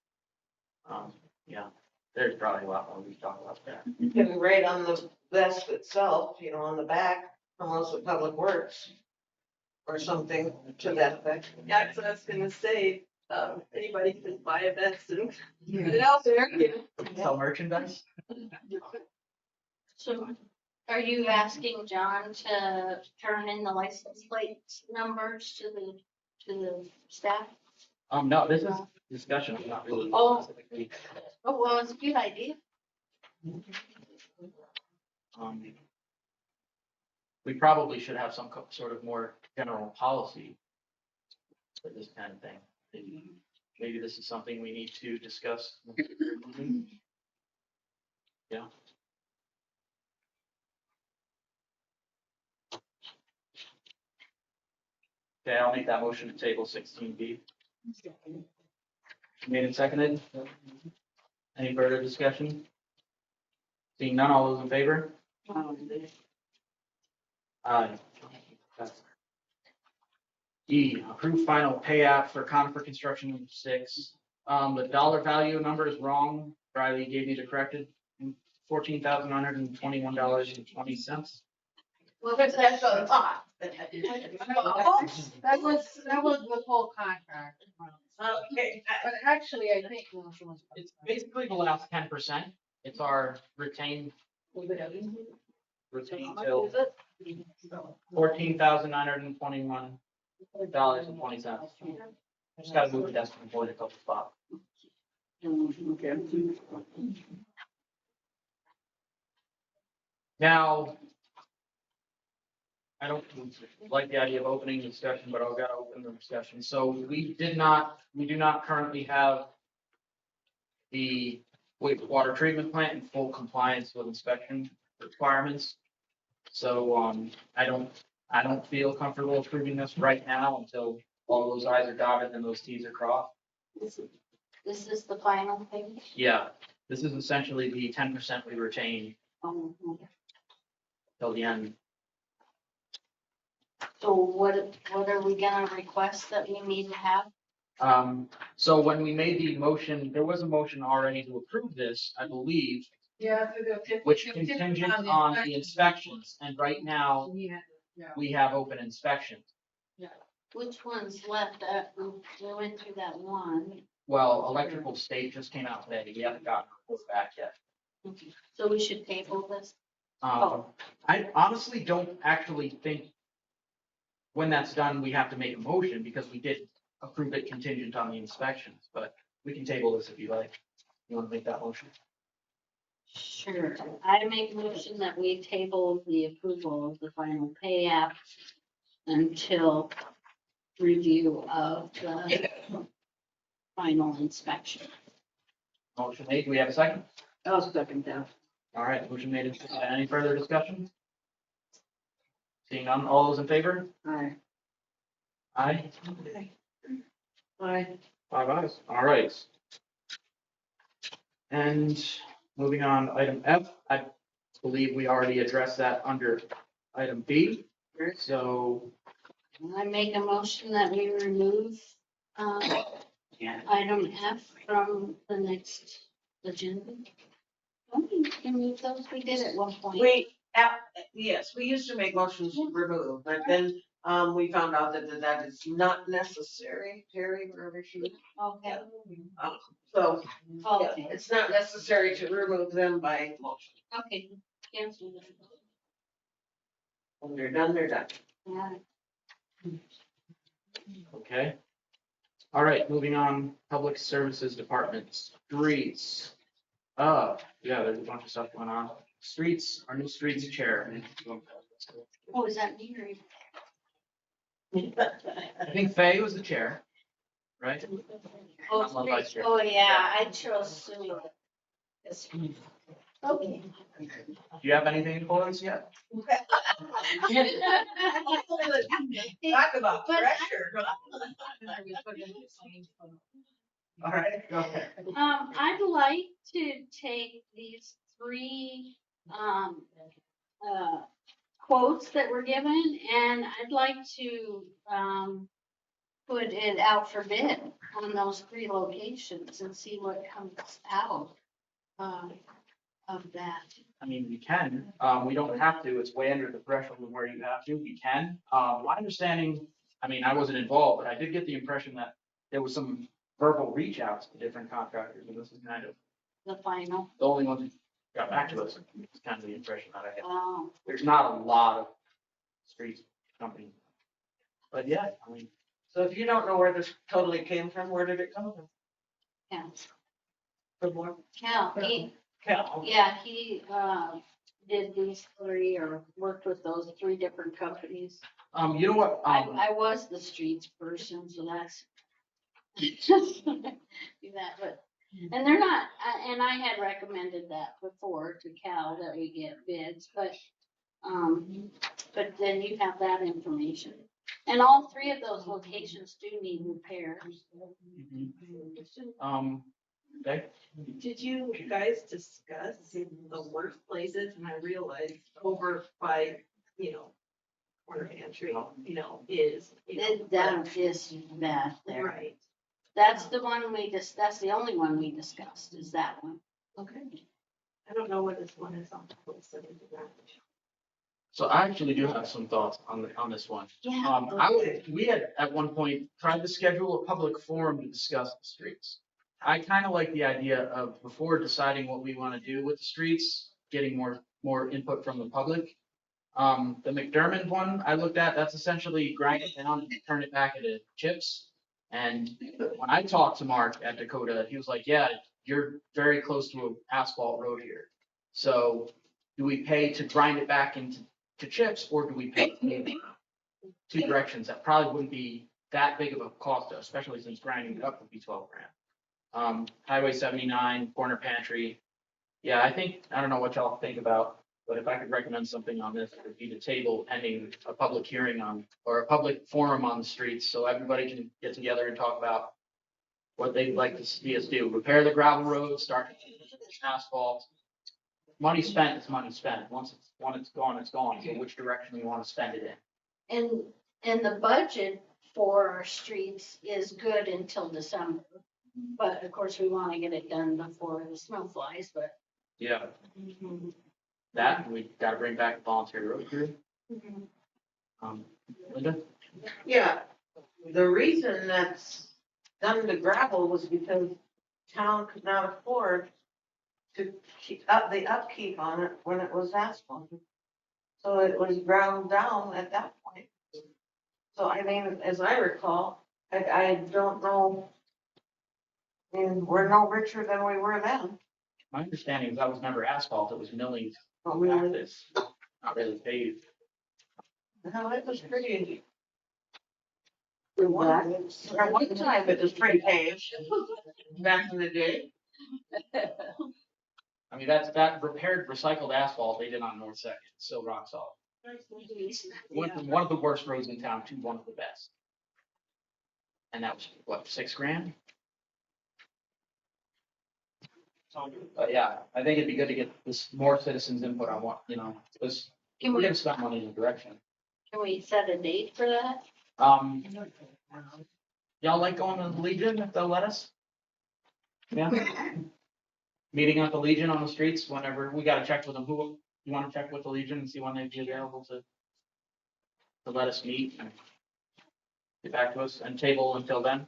S5: Yeah, there's probably a lot more we can talk about there.
S16: You can write on the vest itself, on the back, Hermosa Public Works, or something to that effect.
S9: Yeah, because I was gonna say, anybody can buy a vest and put it out there.
S5: Sell merchandise?
S6: So are you asking John to turn in the license plate numbers to the staff?
S5: No, this is discussion, not really.
S6: Oh.
S5: Specifically.
S6: Oh, well, it's a good idea.
S5: We probably should have some sort of more general policy for this kind of thing. Maybe this is something we need to discuss. Yeah. Okay, I'll make that motion to table 16B. Made and seconded. Any further discussion? Seeing none, all those in favor? Aye. E, approve final pay app for Conifer Construction 6. The dollar value number is wrong. Riley gave me the corrected $14,921.20.
S6: Well, that's a lot.
S7: That was the whole contract.
S16: Okay.
S7: But actually, I think.
S5: It's basically the last 10%. It's our retained till $14,921.20. Just gotta move the decimal point a couple spots. Now, I don't like the idea of opening the discussion, but I've got to open the discussion. So we do not currently have the wastewater treatment plant in full compliance with inspection requirements. So, I don't feel comfortable approving this right now until all those I's are dotted and those T's are crossed.
S6: This is the final thing.
S5: Yeah, this is essentially the 10% we retain till the end.
S6: So what are we gonna request that we need to have?
S5: So when we made the motion, there was a motion already to approve this, I believe,
S7: Yeah.
S5: which contingent on the inspections, and right now we have open inspections.
S6: Which one's left? We went through that one.
S5: Well, electrical state just came out today, we haven't gotten it back yet.
S6: So we should table this.
S5: I honestly don't actually think when that's done, we have to make a motion because we did approve it contingent on the inspections, but we can table this if you like. You want to make that motion?
S6: Sure. I make a motion that we table the approval of the final pay app until review of the final inspection.
S5: Motion made, do we have a second?
S17: I'll second that.
S5: All right, motion made. Any further discussion? Seeing none, all those in favor?
S17: Aye.
S5: Aye.
S17: Aye.
S5: 5 ayes. All right. And moving on, item F, I believe we already addressed that under item B. So,
S6: I make a motion that we remove item F from the next agenda. We can move those. We did at one point.
S16: Yes, we used to make motions to remove, but then, we found out that is not necessary, Terry, wherever she.
S6: Okay.
S16: So, yeah,
S6: Okay.
S16: it's not necessary to remove them by motion.
S6: Okay. Cancel that.
S16: When they're done, they're done.
S6: Yeah.
S5: okay. All right, moving on, Public Services Department, streets. Yeah, there's a bunch of stuff going on. Streets, our new streets chair.
S6: Oh, is that me?
S5: I think Faye was the chair, right? I'm on vice chair.
S6: Oh, yeah, I chose Sue. Okay.
S5: Do you have anything for us yet?
S16: Talk about
S6: But-
S16: pressure. All right, go ahead.
S6: I'd like to take these three, quotes that were given, and I'd like to, put it out for bid on those three locations and see what comes out, of that.
S5: I mean, we can, we don't have to, it's way under the threshold of where you have to, we can. My understanding, I mean, I wasn't involved, but I did get the impression that there was some verbal reach outs to different contractors, and this is kind of
S6: The final.
S5: the only one who got back to us. It's kind of the impression that I get.
S6: Oh,
S5: There's not a lot of street companies. But yeah, I mean,
S16: So if you don't know where this totally came from, where did it come from?
S6: yeah.
S16: From where?
S6: Cal,
S16: Cal.
S6: yeah, he, did these three or worked with those three different companies.
S5: you know what,
S6: I was the streets person, so that's. Do that, but, and they're not, and I had recommended that before to Cal that we get bids, but then you have that information. And all three of those locations do need repairs.
S5: okay,
S19: Did you guys discuss the worst places? And I realized over by, corner pantry, is.
S6: That is bad there.
S19: Right.
S6: That's the one that's the only one we discussed, is that one.
S19: Okay. I don't know what this one is on.
S5: so I actually do have some thoughts on this one.
S6: Yeah.
S5: We had at one point tried to schedule a public forum to discuss the streets. I kind of like the idea of before deciding what we want to do with the streets, getting more input from the public. The McDermott one I looked at, that's essentially grind it down and turn it back into chips. And when I talked to Mark at Dakota, he was like, yeah, you're very close to an asphalt road here. So do we pay to grind it back into chips, or do we pay to pave it? Two directions? That probably wouldn't be that big of a cost, especially since grinding it up would be 12 grand. Highway 79, corner pantry. Yeah, I don't know what y'all think about, but if I could recommend something on this, it would be to table pending a public hearing on, or a public forum on the streets, so everybody can get together and talk about what they'd like to see us do. Repair the gravel roads, start asphalt. Money spent is money spent. Once it's gone, it's gone. So which direction we want to spend it in?
S20: And the budget for our streets is good until December. But of course, we want to get it done before the snow flies, but.
S5: Yeah. That, we gotta bring back the volunteer road crew. Linda?
S16: Yeah, the reason that's done to gravel was because town could not afford to keep up the upkeep on it when it was asphalt. So it was ground down at that point. So I mean, as I recall, I don't know. I mean, we're no richer than we were then.
S5: My understanding is that was never asphalt, it was milling.
S16: Oh, really?
S5: Practice, not really paved.
S16: No, it was pretty. At one time, it was pretty paved, back in the day.
S5: I mean, that repaired recycled asphalt they did on North Second, still rock solid. Went from one of the worst roads in town to one of the best. And that was, what, 6 grand? But yeah, I think it'd be good to get this more citizens input on what, because we're gonna spend money in the direction.
S20: Can we set a date for that?
S5: Y'all like going to the Legion if they'll let us? Yeah. Meeting at the Legion on the streets whenever, we gotta check with them. Who, you wanna check with the Legion and see when they'd be available to let us meet and get back to us and table until then?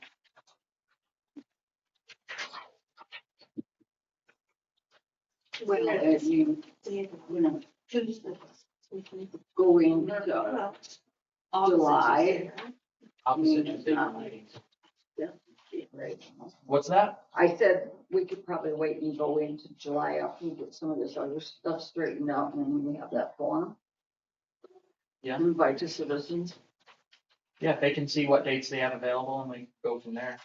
S17: Well, if you go in July.
S5: Opposite Tuesday meetings. What's that?
S17: I said we could probably wait and go into July after we get some of this other stuff straightened out, and then we have that forum.
S5: Yeah.
S17: Invite the citizens.
S5: Yeah, they can see what dates they have available and we go from there.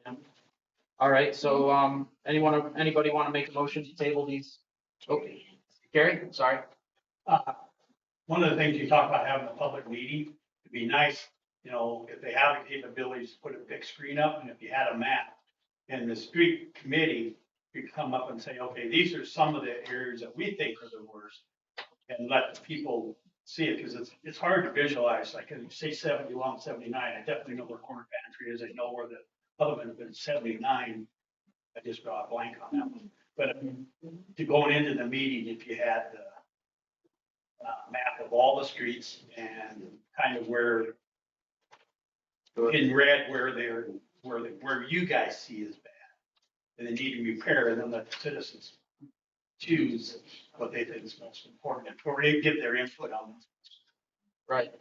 S5: Yeah. All right, so, anybody want to make a motion to table these? Okay, Gary, sorry.
S10: One of the things you talk about having a public meeting, it'd be nice, if they have the capabilities to put a big screen up, and if you had a map, and the street committee could come up and say, okay, these are some of the areas that we think are the worst, and let the people see it, because it's hard to visualize. Like, you say 71, 79, I definitely know where corner pantry is. I know where the other one has been 79. I just draw a blank on that one. But to going into the meeting, if you had the map of all the streets and kind of where in red where you guys see is bad and they need to repair, and then let the citizens choose what they think is most important or they give their input on it.
S5: Right.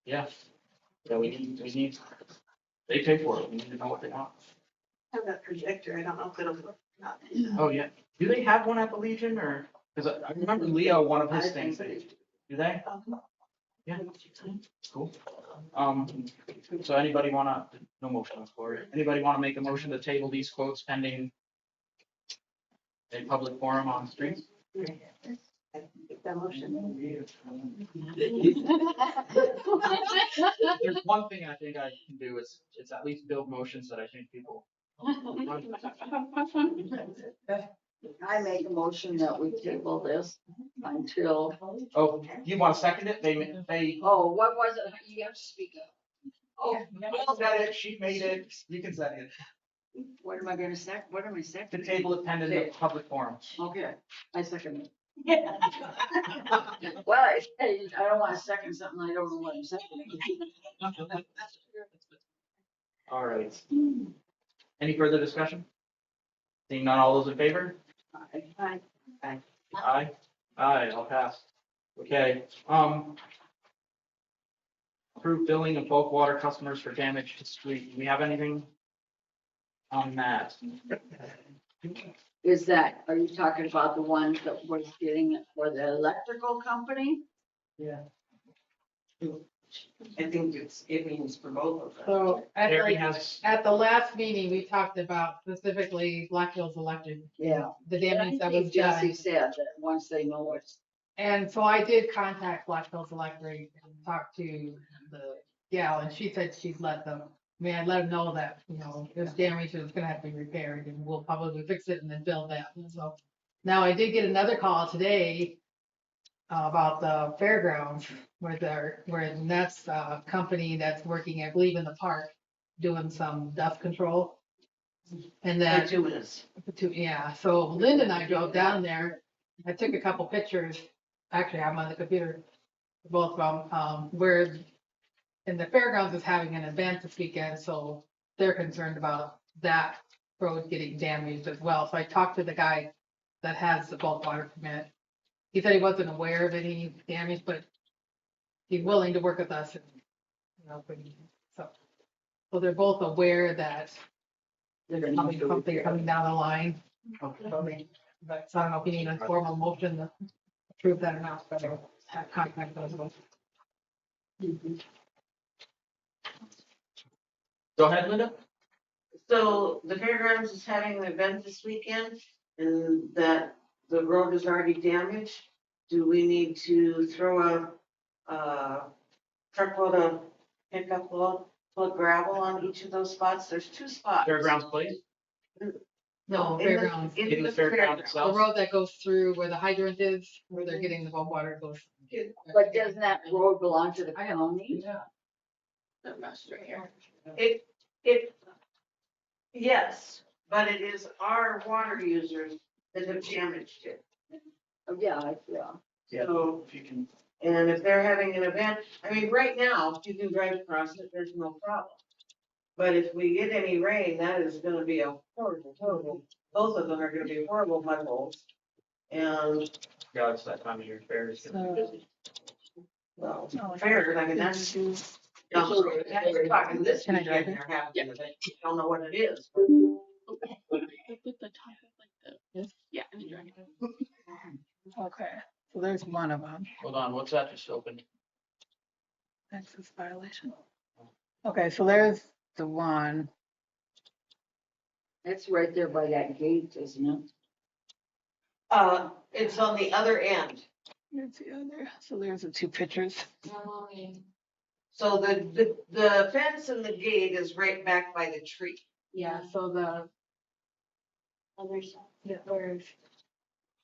S5: Yeah. Yeah, we need, they pay for it. We need to know what they want.
S19: I have that projector. I don't know if it'll work or not.
S5: Oh, yeah. Do they have one at the Legion or, because I remember Leo, one of his things, do they? Yeah. Cool. So anybody wanna, no motion on the floor. Anybody wanna make a motion to table these quotes pending a public forum on the streets?
S19: That motion.
S5: There's one thing I think I can do is at least build motions that I think people.
S17: I make a motion that we table this until.
S5: Oh, you want to second it? They.
S17: Oh, what was it? You have to speak up.
S5: Oh, Mel said it. She made it. You can second it.
S17: What am I gonna second? What am I second?
S5: The table is pending the public forum.
S17: Okay, I second it. Well, I don't want to second something I don't know what I'm seconding.
S5: All right. Any further discussion? Seeing none, all those in favor?
S20: Aye.
S5: Aye. Aye, I'll pass. Okay, approved billing of bulk water customers for damage to street. Do we have anything on that?
S4: Is that, are you talking about the ones that we're getting it for the electrical company?
S5: Yeah.
S19: I think it means for both of them.
S7: So at
S5: Terry
S7: the,
S5: has,
S7: at the last meeting, we talked about specifically Black Hills Electric.
S4: Yeah.
S7: The
S4: And I
S7: damage that
S4: think
S7: was
S4: Jesse
S7: done.
S4: said that once they know what's.
S7: And so I did contact Black Hills Electric and talk to the gal, and she said she'd let them, I mean, I let them know that, you know, there's damage that's gonna have to be repaired, and we'll probably fix it and then bill them. So now I did get another call today about the fairgrounds, where that's a company that's working, I believe, in the park, doing some dust control. And then,
S16: Bituminous.
S7: yeah, so Linda and I drove down there. I took a couple pictures, actually, I'm on the computer, both of them, where, and the fairgrounds is having an event this weekend, so they're concerned about that road getting damaged as well. So I talked to the guy that has the bulk water permit. He said he wasn't aware of any damage, but he's willing to work with us and, you know, so they're both aware that there's probably something coming down the line.
S5: okay.
S7: But so I don't know if you need a formal motion to approve that or not, but I'll have contact those ones.
S5: Go ahead, Linda.
S16: So the fairgrounds is having an event this weekend and that the road is already damaged. Do we need to throw a truckload of pickup load, full of gravel on each of those spots? There's 2 spots.
S5: Fairgrounds, please.
S7: No,
S16: in the-
S7: fairgrounds.
S5: In the fairground
S7: The
S5: itself.
S7: road that goes through where the hydrant is, where they're getting the bulk water goes.
S4: But doesn't that road belong to the county?
S7: Yeah.
S19: Right here.
S16: It, yes, but it is our water users that have damaged it.
S4: Oh, yeah, yeah.
S5: Yeah,
S16: So,
S5: if you can.
S16: and if they're having an event, I mean, right now, if you can drive across it, there's no problem. But if we get any rain, that is gonna be a horrible, both of them are gonna be horrible mud holes. And,
S5: God, it's that time of year, fair is gonna be busy.
S16: well, fair, I mean, that's. We're talking this
S7: Can I
S16: weekend,
S7: drive it?
S16: they're having an event, you don't know what it is.
S19: Yeah. Okay, so there's one of them.
S5: Hold on, what's that just opened?
S19: Access violation. Okay, so there's the one.
S4: It's right there by that gate, isn't it?
S16: It's on the other end.
S19: Here's the other, so there's the 2 pictures.
S16: So the fence and the gate is right back by the tree.
S7: Yeah, so the,
S20: Other side.
S7: yeah, where's,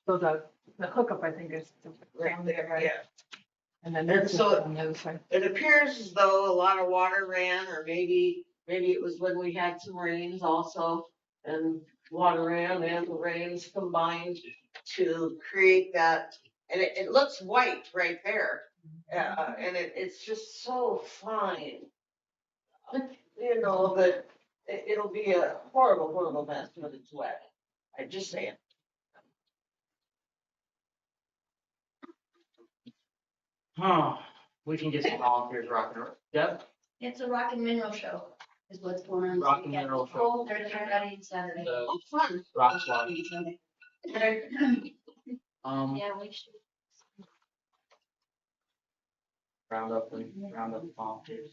S7: so the hookup, I think, is
S16: Right there,
S7: right?
S16: yeah.
S7: And then
S16: And
S7: this is
S16: so-
S7: on the other side.
S16: It appears as though a lot of water ran, or maybe it was when we had some rains also. And water ran and the rains combined to create that, and it looks white right there. And it's just so fine. You know, that it'll be a horrible mess when it's wet. I just say it.
S5: Huh, we can get some volunteers rocking around. Deb?
S20: It's a rock and mineral show is what's going on. this
S5: Rock and
S20: weekend.
S5: mineral show.
S20: Oh, Thursday, Friday, and Saturday.
S5: The
S16: Oh, fun.
S5: rock slide.
S20: Sunday. Yeah, we should.
S5: Round up the volunteers.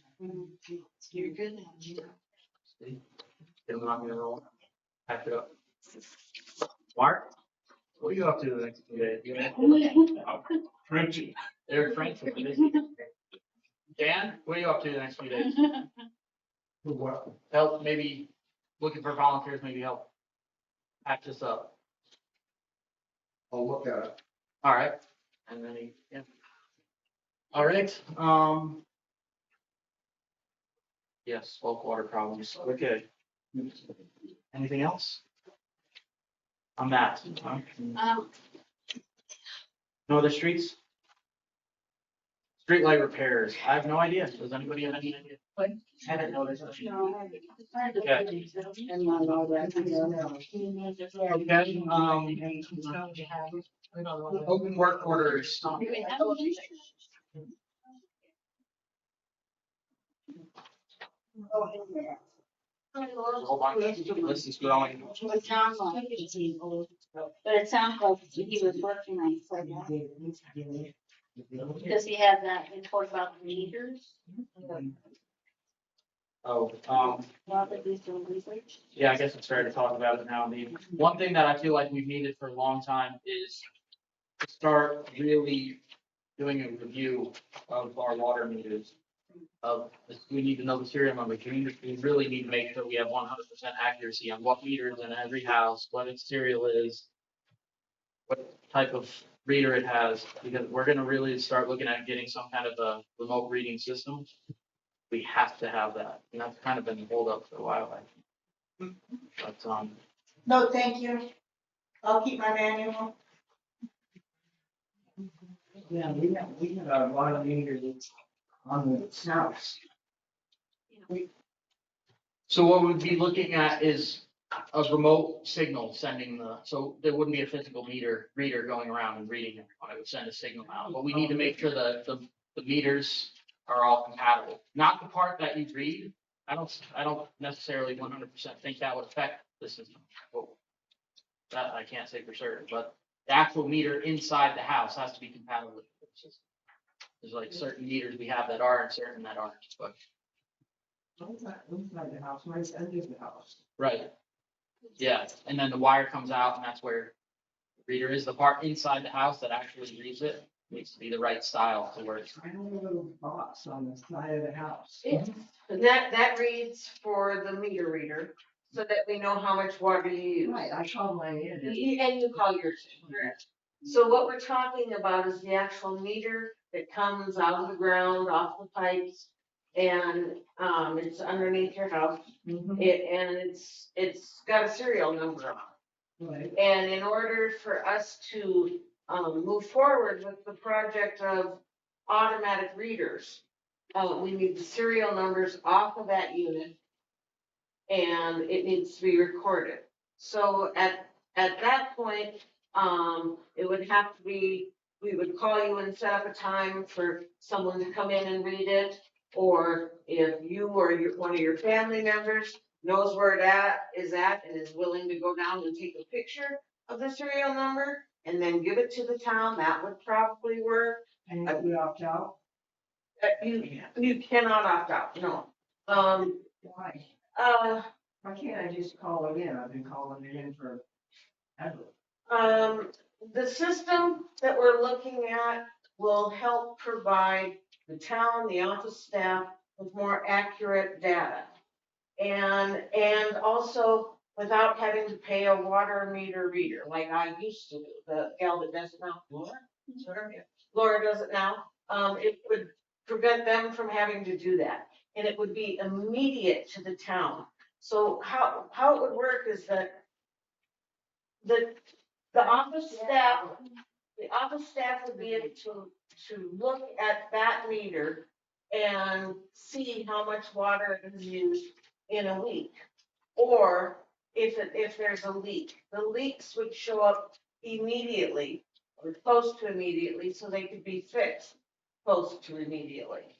S16: You're good.
S5: See? Get them rocking and rolling. Pack it up. Mark? What are you up to the next few days? Frenchy. They're French. Dan, what are you up to the next few days?
S1: What?
S5: Help, maybe looking for volunteers, maybe help pack this up.
S1: I'll look at it.
S5: All right. And then, yeah. All right, yes, bulk water problems, okay. Anything else? On that? No other streets? Streetlight repairs, I have no idea, does anybody have any idea? Haven't noticed.
S20: No, I haven't.
S5: Okay.
S20: And not all that, you know.
S5: Okay, open work orders. Hold on, this is going.
S20: It sounds like, but it sounds like he was working on it. Because he had that report about the meters.
S5: Oh,
S20: Not that he's doing research.
S5: yeah, I guess it's fair to talk about it now. The one thing that I feel like we've needed for a long time is to start really doing a review of our water meters. We need to know the serial number. We really need to make sure we have 100% accuracy on what meter is in every house, what its serial is, what type of reader it has, because we're gonna really start looking at getting some kind of a remote reading system. We have to have that, and that's kind of been the hold up for a while, I think. But,
S18: No, thank you. I'll keep my manual.
S17: Yeah, we have a lot of meters on the house.
S5: so what we'd be looking at is a remote signal so there wouldn't be a physical reader going around and reading it. I would send a signal out, but we need to make sure that the meters are all compatible. Not the part that you read. I don't necessarily 100% think that would affect the system. Well, that I can't say for certain, but the actual meter inside the house has to be compatible with the system. There's like certain meters we have that are and certain that aren't, but.
S17: Inside the house, mine's under the house.
S5: Right. Yeah, and then the wire comes out and that's where the reader is. The part inside the house that actually reads it needs to be the right style to work.
S17: I have a little box on the side of the house.
S16: Yes. And that reads for the meter reader, so that we know how much water you use.
S17: Right, I call mine in.
S16: And you call yours in, correct. So what we're talking about is the actual meter that comes out of the ground, off the pipes, and it's underneath your house.
S17: Mhm.
S16: It's got a serial number on it.
S17: Right.
S16: And in order for us to move forward with the project of automatic readers, we need the serial numbers off of that unit, and it needs to be recorded. So at that point, it would have to be, we would call you and set up a time for someone to come in and read it. Or if you or one of your family members knows where it is at and is willing to go down and take a picture of the serial number and then give it to the town, that would probably work.
S17: And if we opt out?
S16: You cannot opt out, no.
S17: Why?
S16: Why
S17: can't I just call it in? I've been calling it in for ever.
S16: The system that we're looking at will help provide the town, the office staff with more accurate data. And also without having to pay a water meter reader like I used to do, the gal that does it now. Laura does it now. It would prevent them from having to do that. And it would be immediate to the town. So how it would work is that the office staff would be able to look at that meter and see how much water is used in a week. Or if there's a leak, the leaks would show up immediately or close to immediately, so they could be fixed close to immediately.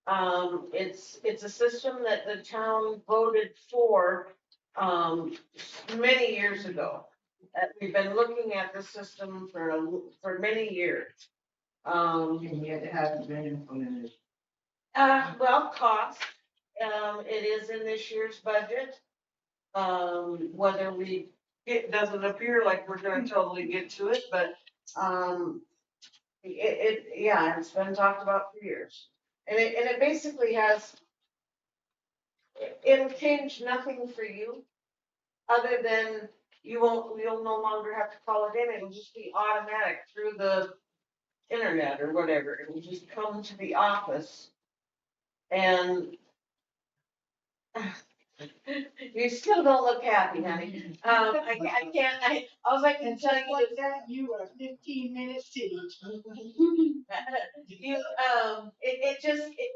S16: It's a system that the town voted for many years ago. We've been looking at the system for many years.
S17: And yet it hasn't been implemented.
S16: Well, cost. It is in this year's budget. Whether it doesn't appear like we're gonna totally get to it, but it's been talked about for years. And it basically it'll change nothing for you other than you'll no longer have to call it in. It'll just be automatic through the internet or whatever. It will just come to the office and You still don't look happy, honey. I can't, all I can tell you is
S14: that you are 15 minutes city.
S16: you,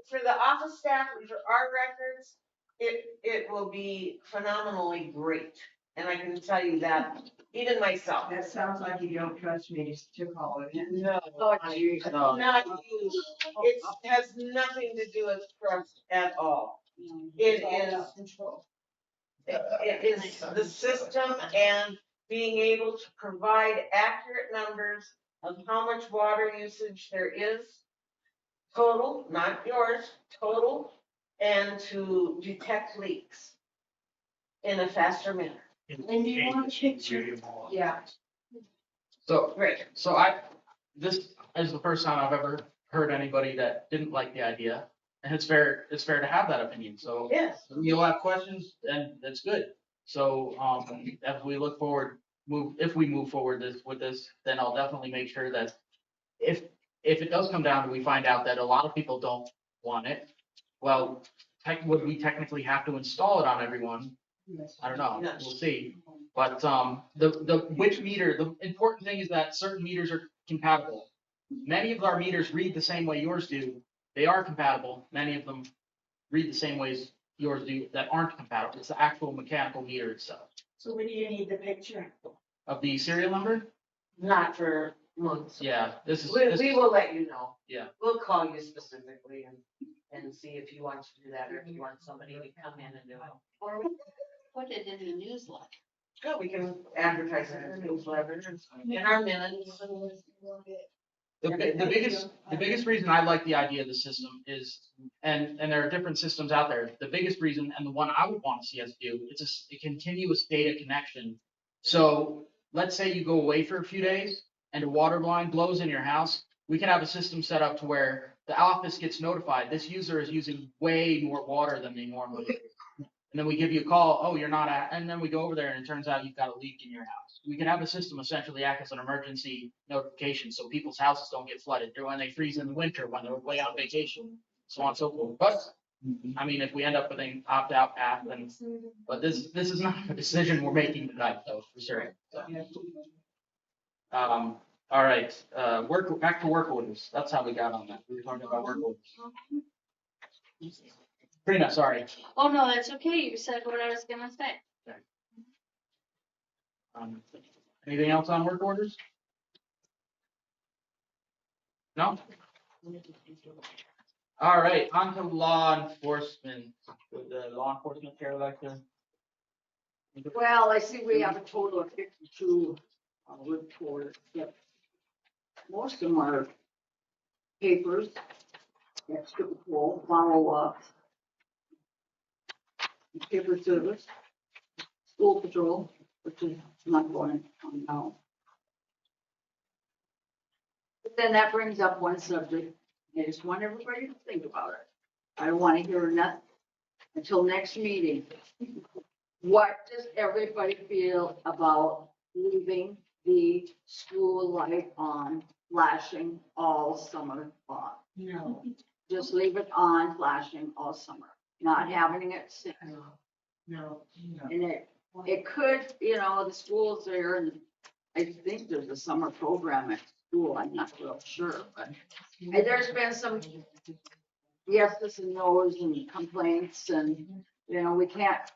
S16: for the office staff, and for our records, it will be phenomenally great. And I can tell you that, even myself.
S18: That sounds like you don't trust me to call it.
S16: No, honey, not you. It has nothing to do with trust at all. It is the system and being able to provide accurate numbers of how much water usage there is, total, not yours, total, and to detect leaks in a faster manner.
S18: And do you want a picture?
S16: Yeah.
S5: So,
S16: Great.
S5: so this is the first time I've ever heard anybody that didn't like the idea. And it's fair to have that opinion. So
S16: Yes.
S5: you'll have questions and that's good. So, as we look forward, if we move forward with this, then I'll definitely make sure that if it does come down to we find out that a lot of people don't want it, well, would we technically have to install it on everyone? I don't know.
S16: Yes.
S5: We'll see. But which meter, the important thing is that certain meters are compatible. Many of our meters read the same way yours do. They are compatible. Many of them read the same ways yours do that aren't compatible. It's the actual mechanical meter itself.
S18: So when do you need the picture?
S5: Of the serial number?
S16: Not for months.
S5: Yeah,
S16: We will let you know.
S5: Yeah.
S16: We'll call you specifically and see if you want to do that or if you want somebody to come in and do it.
S20: Or we put it in the newsletter.
S16: Yeah, we can advertise it in the newsletter, in our minutes.
S5: The biggest reason I like the idea of the system is, and there are different systems out there. The biggest reason, and the one I would want to see us do, it's a continuous data connection. So let's say you go away for a few days and a water line blows in your house. We can have a system set up to where the office gets notified. This user is using way more water than they normally do. And then we give you a call, oh, you're not at, and then we go over there and it turns out you've got a leak in your house. We can have a system essentially act as an emergency notification so people's houses don't get flooded or when they freeze in the winter, when they're away on vacation, so on and so forth. But I mean, if we end up with an opt-out path, then, but this is not a decision we're making tonight, though, for sure. So. All right, back to work orders. That's how we got on that. We were talking about work orders. Trina, sorry.
S20: Oh, no, that's okay. You said what I was gonna say.
S5: Okay. Anything else on work orders? No? All right, on to law enforcement. Would the law enforcement care like to?
S4: Well, I see we have a total of 52 reports. But most of them are papers, extra patrol, follow-up, paper service, school patrol, which is not going on now. But then that brings up one subject. I just want everybody to think about it. I don't want to hear nothing until next meeting. What does everybody feel about leaving the school light on, flashing all summer long?
S18: No.
S4: Just leave it on, flashing all summer, not having it sing.
S18: No.
S4: And it could, the schools there, and I think there's a summer program at school, I'm not real sure, but there's been some yeses and nos and complaints and, we can't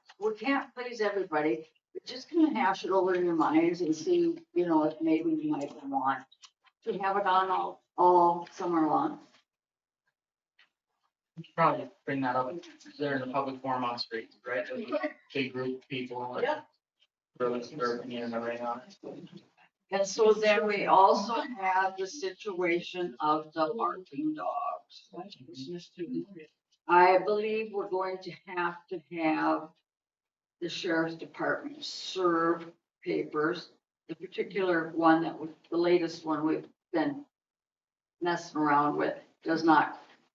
S4: please everybody. But just kind of hash it over in your minds and see, if maybe you might want to have it on all summer long.
S5: Probably bring that up there in the public forum on streets, right? Big group of people. And really their opinion and everything on it.
S4: And so then we also have the situation of the barking dogs. I believe we're going to have the sheriff's department serve papers. The particular one the latest one we've been messing around with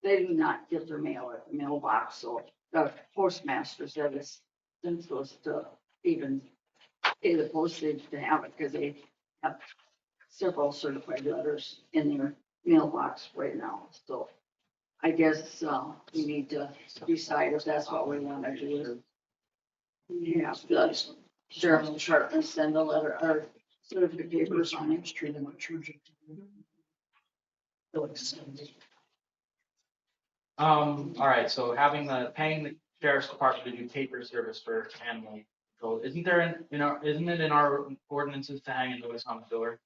S4: they do not get their mail at the mailbox. So the postmaster said it's senseless to even pay the postage to have it because they have several certified letters in their mailbox right now. So I guess we need to decide if that's what we want to do. Yeah, that's Sheriff's Department send a letter or certificate papers on it.
S5: All right, so paying the sheriff's department to do paper service for animal control, isn't it in our ordinances to hang a notice on the door?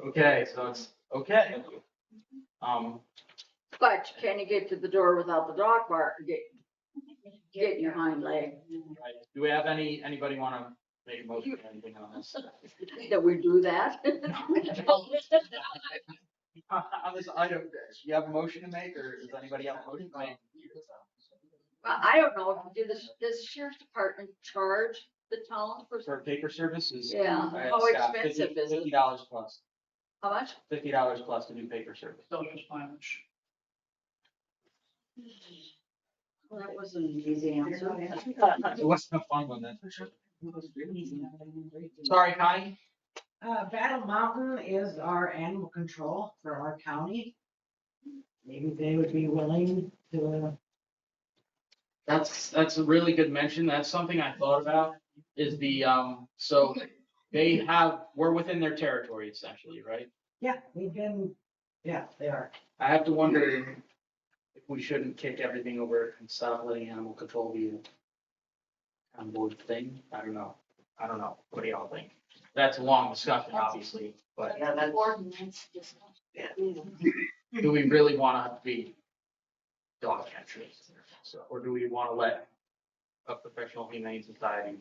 S5: Okay, so it's, okay.
S4: But can you get to the door without the dog bark, get your hind leg?
S5: Right. Do we have anybody want to make a motion or anything on this?
S4: That we do that?
S5: On this item, do you have a motion to make, or does anybody have a motion to make?
S4: Well, I don't know, does the Sheriff's Department charge the town
S5: For paper services?
S4: Yeah, how expensive is it?
S5: $50 plus.
S4: How much?
S5: $50 plus to do paper service.
S4: Well, that wasn't an easy answer.
S5: It wasn't a fun one, that's for sure. Sorry, Connie?
S18: Battle Mountain is our animal control for our county. Maybe they would be willing to.
S5: That's a really good mention. That's something I thought about, is so we're within their territory essentially, right?
S18: Yeah, they are.
S5: I have to wonder if we shouldn't kick everything over and stop letting animal control be a on board thing. I don't know. What do y'all think? That's a long discussion, obviously, but
S16: Yeah, that's.
S20: Ordinance, just.
S5: do we really want to be dog catchers? So, or do we want to let a professional humane society?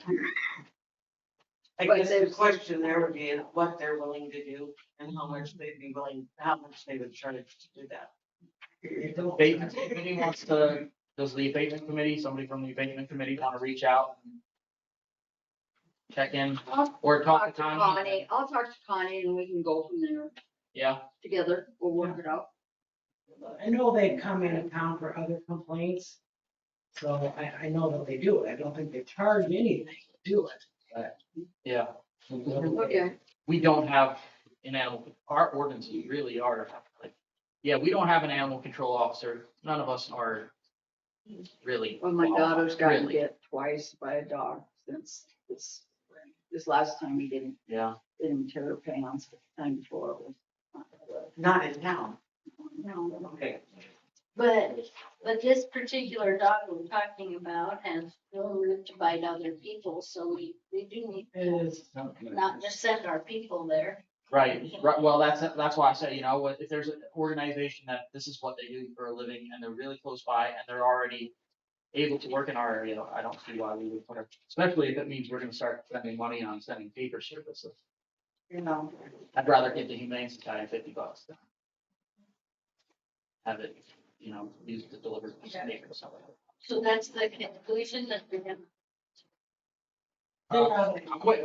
S16: I guess the question there would be what they're willing to do and how much they would charge to do that.
S5: Abatement committee does the abatement committee, somebody from the abatement committee want to reach out and check in or talk to Connie?
S4: I'll talk to Connie and we can go from there
S5: Yeah,
S4: together. We'll work it out.
S18: I know they come in town for other complaints, so I know that they do it. I don't think they charge anything to do it, but.
S5: yeah.
S4: Okay.
S5: We don't have our ordinances really are like, yeah, we don't have an animal control officer. None of us are really.
S4: Well, my daughter's gotten
S5: really.
S4: bit twice by a dog since this last time he didn't tear her pants. The time before was
S16: Not in town.
S4: no.
S5: Okay.
S20: But this particular dog we're talking about has no room to bite other people, so we do need to not just send our people there.
S5: Right. Well, that's why I said, if there's an organization that this is what they do for a living and they're really close by and they're already able to work in our area, I don't see why we would put it, especially if it means we're going to start spending money on sending paper services. I'd rather give the Humane Society $50 than have it, used to deliver paper or something.
S20: So that's the conclusion that we're gonna.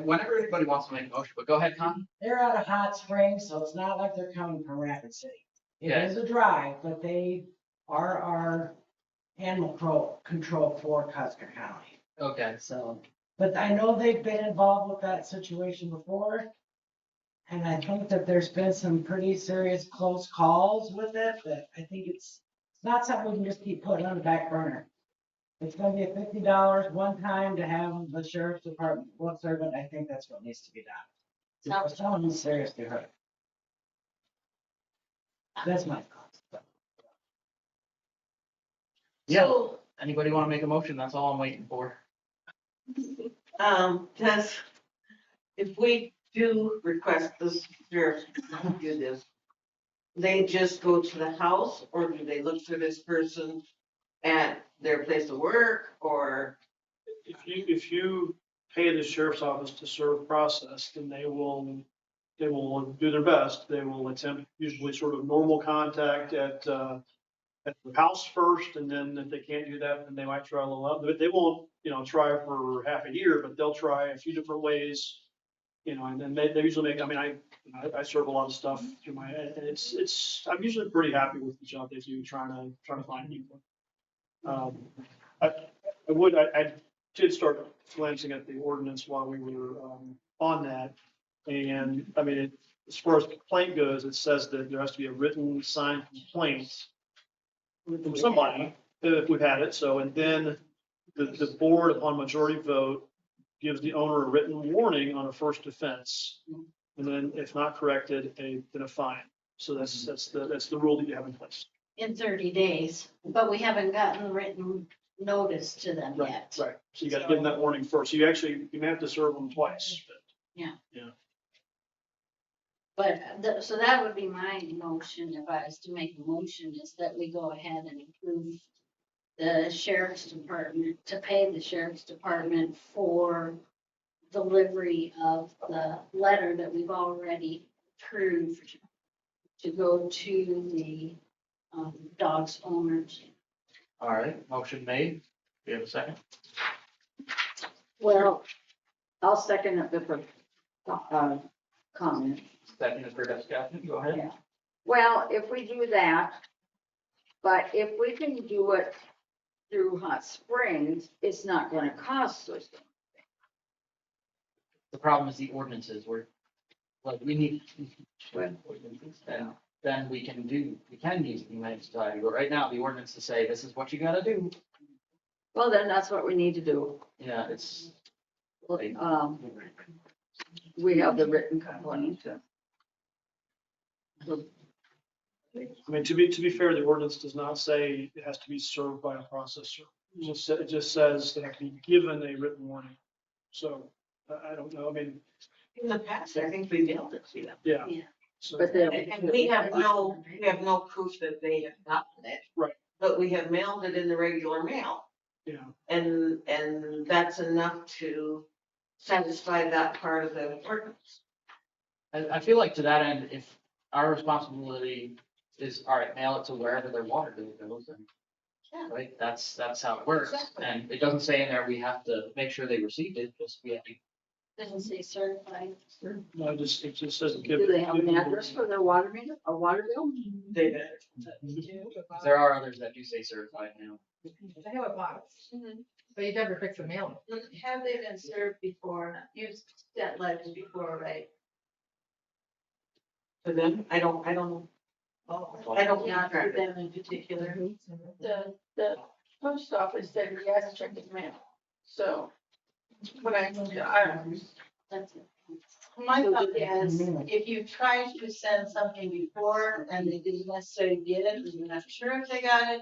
S5: Whenever anybody wants to make a motion, but go ahead, Con.
S18: They're out of Hot Springs, so it's not like they're coming from Rapid City. It
S5: Okay.
S18: is a drive, but they are our animal control for Custer County.
S5: Okay.
S18: So, but I know they've been involved with that situation before. And I think that there's been some pretty serious close calls with it, but I think it's not something we can just keep putting on the back burner. It's gonna be $50 one time to have the sheriff's department one servant. I think that's what needs to be done. If someone's seriously hurt. That's my thoughts.
S5: Yeah. So, anybody want to make a motion? That's all I'm waiting for.
S16: If we do request this, sheriff to do this, they just go to the house, or do they look for this person at their place of work, or?
S8: If you pay the sheriff's office to serve process, then they will do their best. They will attempt usually sort of normal contact at the house first, and then if they can't do that, then they might try a little up. But they won't, try for half a year, but they'll try a few different ways. And then they usually make. I mean, I serve a lot of stuff through my head, and I'm usually pretty happy with the job they do trying to find people. I did start glancing at the ordinance while we were on that, and I mean, as far as complaint goes, it says that there has to be a written signed complaint from somebody, if we've had it, so, and then the board upon majority vote gives the owner a written warning on a first offense. And then if not corrected, then a fine. So that's the rule that you have in place.
S20: In 30 days, but we haven't gotten the written notice to them
S8: Right,
S20: yet.
S8: right. So you got to give them that warning first. So you may have to serve them twice.
S20: Yeah.
S8: Yeah.
S20: But, so that would be my motion, if I was to make a motion, is that we go ahead and approve the sheriff's department, to pay the sheriff's department for delivery of the letter that we've already approved to go to the dog's owners.
S5: All right, motion made. Do you have a second?
S4: Well, I'll second it with a comment.
S5: Second is for discussion. Go ahead.
S4: Yeah. Well, if we do that, but if we can do it through Hot Springs, it's not gonna cost us.
S5: The problem is the ordinances. Like, we need ordinances, and then we can use the Humane Society, but right now the ordinances say this is what you gotta do.
S4: Well, then that's what we need to do.
S5: Yeah, it's.
S4: We have the written complaint.
S8: I mean, to be fair, the ordinance does not say it has to be served by a processor. It just says they have to be given a written warning. So I don't know. I mean,
S16: In the past, I think we mailed it to them.
S8: yeah.
S20: Yeah.
S8: So,
S4: But then.
S16: And we have no proof that they have gotten it.
S8: Right.
S16: But we have mailed it in the regular mail.
S8: yeah.
S16: And that's enough to satisfy that part of the ordinance.
S5: I feel like to that end, if our responsibility is, all right, mail it to wherever their water bill goes, and right, that's how it works.
S16: Exactly.
S5: And it doesn't say in there we have to make sure they received it, just we have to.
S20: Doesn't say certified.
S8: No, it just says.
S4: Do they have an address for their water meter or water bill?
S16: They
S5: There are others that do say certified now.
S7: I have a box, but you never fix the mailing.
S19: Have they been served before? You've sent letters before, right?
S16: To them, I don't know.
S19: Oh,
S16: I don't
S19: not
S16: track
S19: for
S16: it.
S19: them in particular.
S15: The post office said yes, check his mail. So, when
S20: That's it.
S19: My thought is, if you try to send something before and they didn't necessarily get it, and you're not sure if they got it,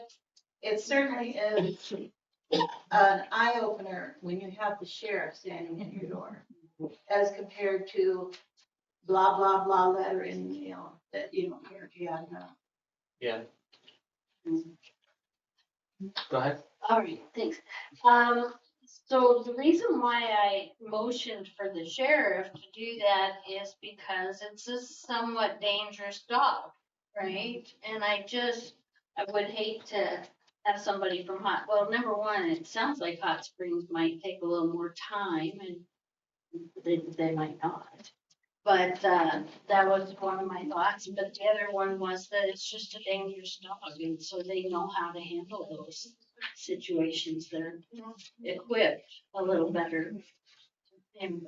S19: it certainly is an eye opener when you have the sheriff standing at your door, as compared to blah, blah, blah letter in the mail that you don't hear if you have no.
S5: Yeah. Go ahead.
S20: All right, thanks. So the reason why I motioned for the sheriff to do that is because it's a somewhat dangerous dog, right? And I would hate to have somebody from well, number one, it sounds like Hot Springs might take a little more time and they might not. But that was one of my thoughts. But the other one was that it's just a dangerous dog, and so they know how to handle those situations. They're equipped a little better. And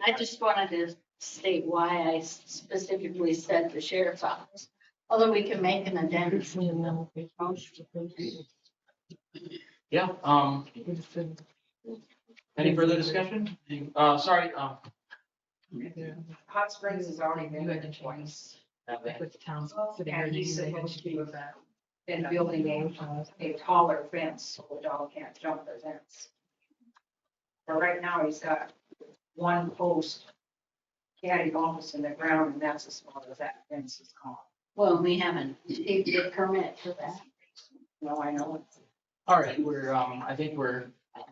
S20: I just wanted to state why I specifically said the sheriff's office. Although we can make an addendum.
S5: Yeah, any further discussion? Sorry,
S17: Hot Springs has already been there twice.
S7: With the town's city
S17: And he
S7: attorney.
S17: said to do that. And building a taller fence so the dog can't jump the fence. But right now he's got one post catty almost in the ground, and that's as far as that fence is gone.
S20: Well, we haven't received a permit for that.
S17: No, I know.
S5: all right, I think we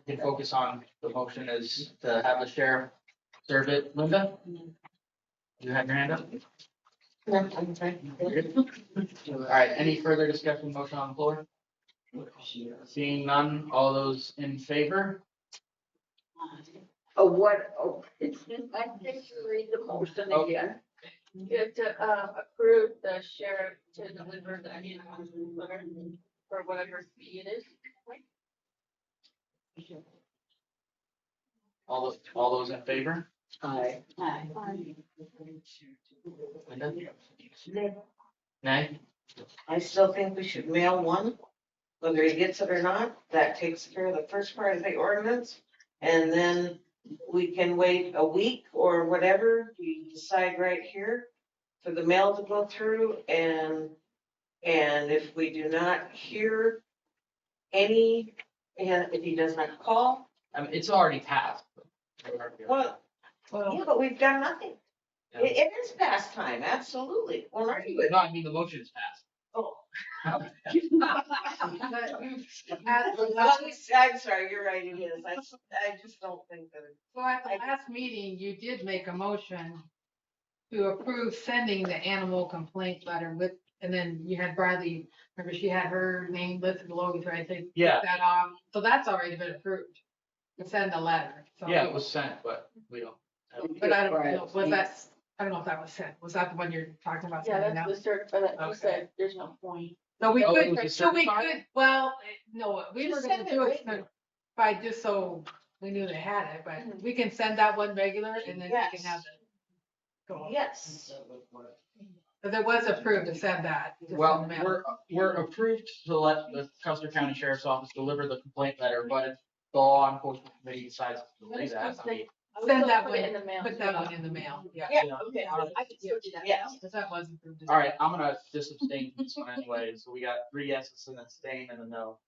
S5: can focus on the motion is to have the sheriff serve it. Linda? You have your hand up? All right, any further discussion, motion on the floor? Seeing none, all those in favor?
S4: Oh, what, I think you read the motion again.
S15: you have to approve the sheriff to deliver the letter for whatever fee it is.
S5: All those in favor?
S16: Aye.
S2: Nay?
S16: I still think we should mail one, whether he gets it or not. That takes care of the first part of the ordinance. And then we can wait a week or whatever, we decide right here for the mail to go through. And if we do not hear any, and if he does not call,
S2: I mean, it's already passed.
S16: well, yeah, but we've done nothing. It is past time, absolutely. Well, are you?
S2: No, I mean, the motion is passed.
S16: Oh.
S7: At
S16: I'm sorry, you're right, it is. I just don't think that.
S7: So at the last meeting, you did make a motion to approve sending the animal complaint letter with, and then you had Bradley, remember she had her name listed below, so I said,
S2: Yeah.
S7: take that off. So that's already been approved, to send the letter. So-
S2: Yeah, it was sent, but we don't.
S7: But I don't know, was that, I don't know if that was sent. Was that the one you're talking about?
S15: Yeah,
S7: sending
S15: that's
S7: out?
S15: the certificate. You
S7: Okay.
S15: said there's no point.
S7: No, we
S2: Oh, it was
S7: could,
S2: a
S7: so we
S2: certified?
S7: could, well, no, we were
S16: Just
S7: gonna
S16: send
S7: do
S16: it
S7: it certified just so we knew they had it, but we can send that one regular and then we can have it. Go.
S16: Yes.
S7: But it was approved to send that. to
S2: Well,
S7: send the mail.
S2: we're approved to let the Custer County Sheriff's Office deliver the complaint letter, but if the law enforcement committee decides to delay that, I mean.
S7: Send that
S15: Put it
S7: one,
S15: in the mail.
S7: put that one in the mail, yeah.
S16: Yeah,
S15: Okay, I can still do that.
S16: yes.
S7: Because that was approved.
S2: All right, I'm gonna just abstain from this one anyway, so we got 3 yeses and a abstain and a no.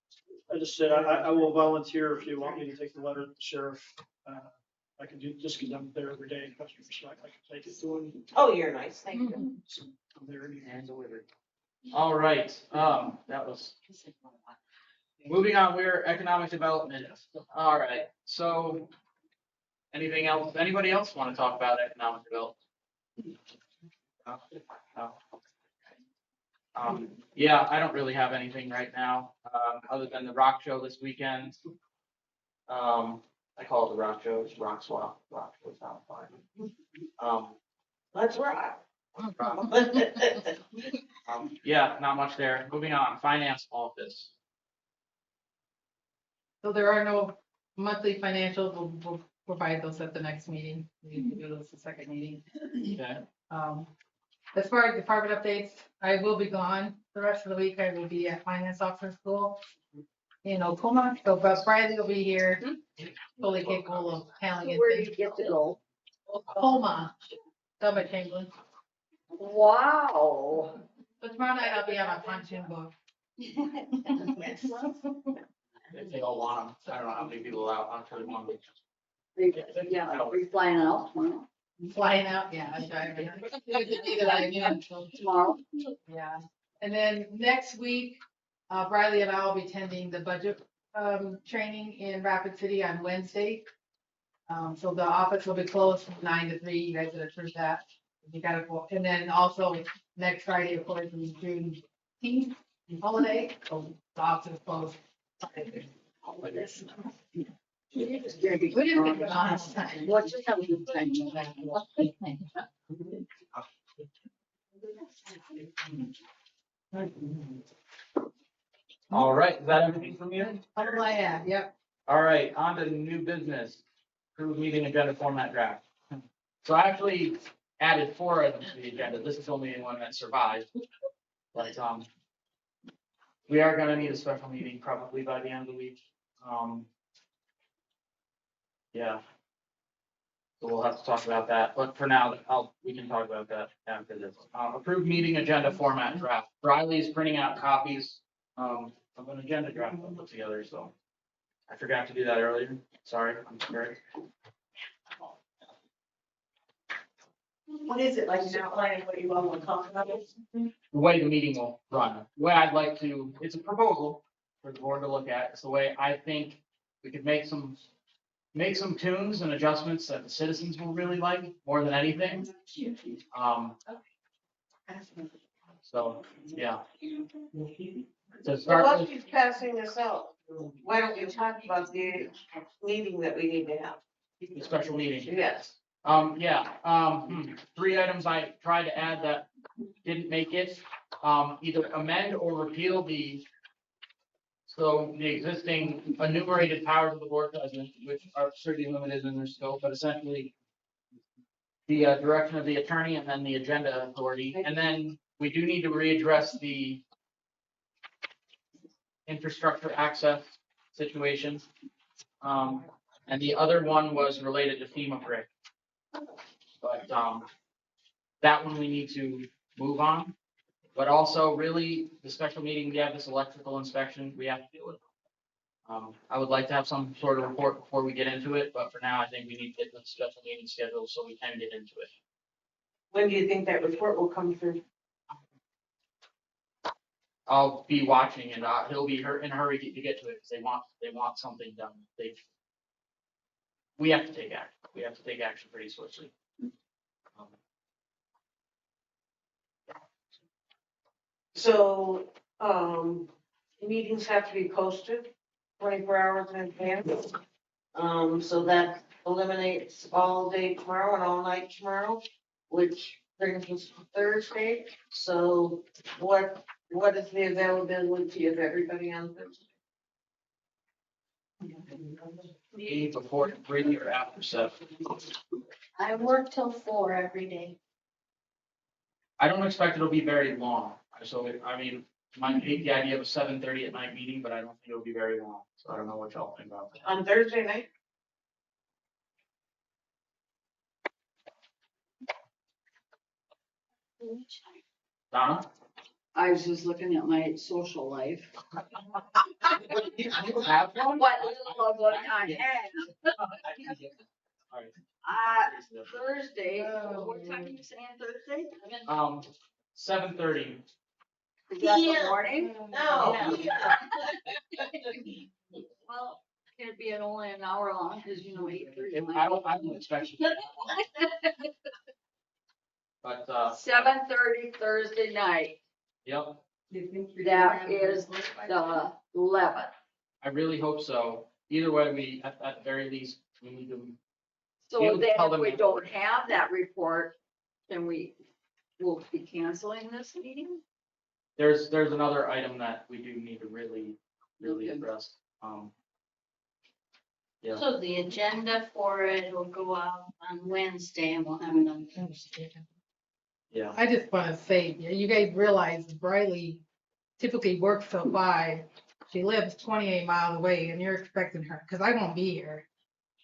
S8: I just said, I will volunteer if you want me to take the letter to the sheriff. I can do, just because I'm there every day in customer select, I can take it to him.
S16: Oh, you're nice, thank you.
S8: So I'm there every day.
S2: And delivered. All right, that was. Moving on, we're economic development. All right, so anything else, anybody else want to talk about economic development? No? No? Yeah, I don't really have anything right now, other than the rock show this weekend. I call it the rock show, it's rock swap, rock show's not fun.
S16: Let's rock.
S2: Yeah, not much there. Moving on, finance office.
S7: So there are no monthly financials, we'll provide those at the next meeting. We can do those the second meeting.
S2: Okay.
S7: As far as department updates, I will be gone the rest of the week. I will be at finance officer school in Oklahoma. So but Friday will be here, fully capable of handling it.
S4: Where do you get to go?
S7: Oklahoma, Summit Chamberlain.
S4: Wow.
S7: But tomorrow night I'll be on a pontoon boat.
S2: If they all want them, I don't know how many people out, I'm sure they want them.
S4: Yeah, are you flying out tomorrow?
S7: Flying out, yeah, I'm driving. Either I am
S4: Tomorrow?
S7: Yeah, and then next week, Briley and I will be attending the budget training in Rapid City on Wednesday. So the office will be closed from 9 to 3. You guys gotta approve that. You gotta go, and then also next Friday, of course, is Juneteenth holiday, so the office is closed.
S4: We didn't get it last time. What just have a good time?
S2: All right, is that everything from you?
S7: All I have, yep.
S2: All right, on to new business, approved meeting agenda format draft. So I actually added 4 items to the agenda. This is only one that survived. But, we are gonna need a special meeting probably by the end of the week. Yeah. So we'll have to talk about that, but for now, we can talk about that after this. Approved meeting agenda format draft. Riley's printing out copies, of an agenda draft I'll put together, so. I forgot to do that earlier. Sorry, I'm sorry.
S19: What is it, like an outline of what you all want to talk about?
S2: The way the meeting will run, the way I'd like to, it's a proposal for the board to look at. It's the way I think we could make some tunes and adjustments that the citizens will really like more than anything. So, yeah. To
S16: So
S2: start
S16: while
S2: with,
S16: she's passing this out, why don't you talk about the meeting that we need to have?
S2: the special meeting.
S16: Yes.
S2: 3 items I tried to add that didn't make it. Either amend or repeal the existing enumerated powers of the board president, which are pretty limited in their scope, but essentially
S5: the direction of the attorney and then the agenda authority. And then we do need to readdress the infrastructure access situation. And the other one was related to FEMA break. But that one we need to move on. But also really the special meeting, we have this electrical inspection we have to deal with. I would like to have some sort of report before we get into it, but for now, I think we need to get the special meeting scheduled so we can get into it.
S16: When do you think that report will come through?
S5: I'll be watching and he'll be in a hurry to get to it because they want something done. We have to take action. We have to take action pretty swiftly.
S16: So, meetings have to be posted 24 hours in advance. So that eliminates all day tomorrow and all night tomorrow, which brings us to Thursday. So what is the availability of everybody on Thursday?
S5: Me before 3 or after 7.
S20: I work till 4 every day.
S5: I don't expect it'll be very long. So I mean, might hate the idea of a 7:30 at night meeting, but I don't think it'll be very long. So I don't know what y'all think about that.
S16: On Thursday night?
S5: Donna?
S4: I was just looking at my social life.
S5: You have one?
S4: What little of what I have.
S5: All right.
S4: Thursday, what time are you saying Thursday?
S5: 7:30.
S4: Is that the morning?
S16: No.
S5: Yeah.
S4: Well, it'd be only an hour long, because you know, 8:30.
S5: I don't expect it. But
S4: 7:30 Thursday night.
S5: Yep.
S4: That is the 11th.
S5: I really hope so. Either way, we at the very least we need to.
S4: So
S5: be able to
S4: then
S5: tell
S4: if
S5: them
S4: we
S5: that-
S4: don't have that report, then will be canceling this meeting?
S5: There's another item that we do need to really
S4: Okay.
S5: address. Yeah.
S20: So the agenda for it will go out on Wednesday and we'll have it on Thursday.
S5: Yeah.
S7: I just want to say, you guys realize Briley typically works till 5. She lives 28 miles away and you're expecting her, because I won't be here.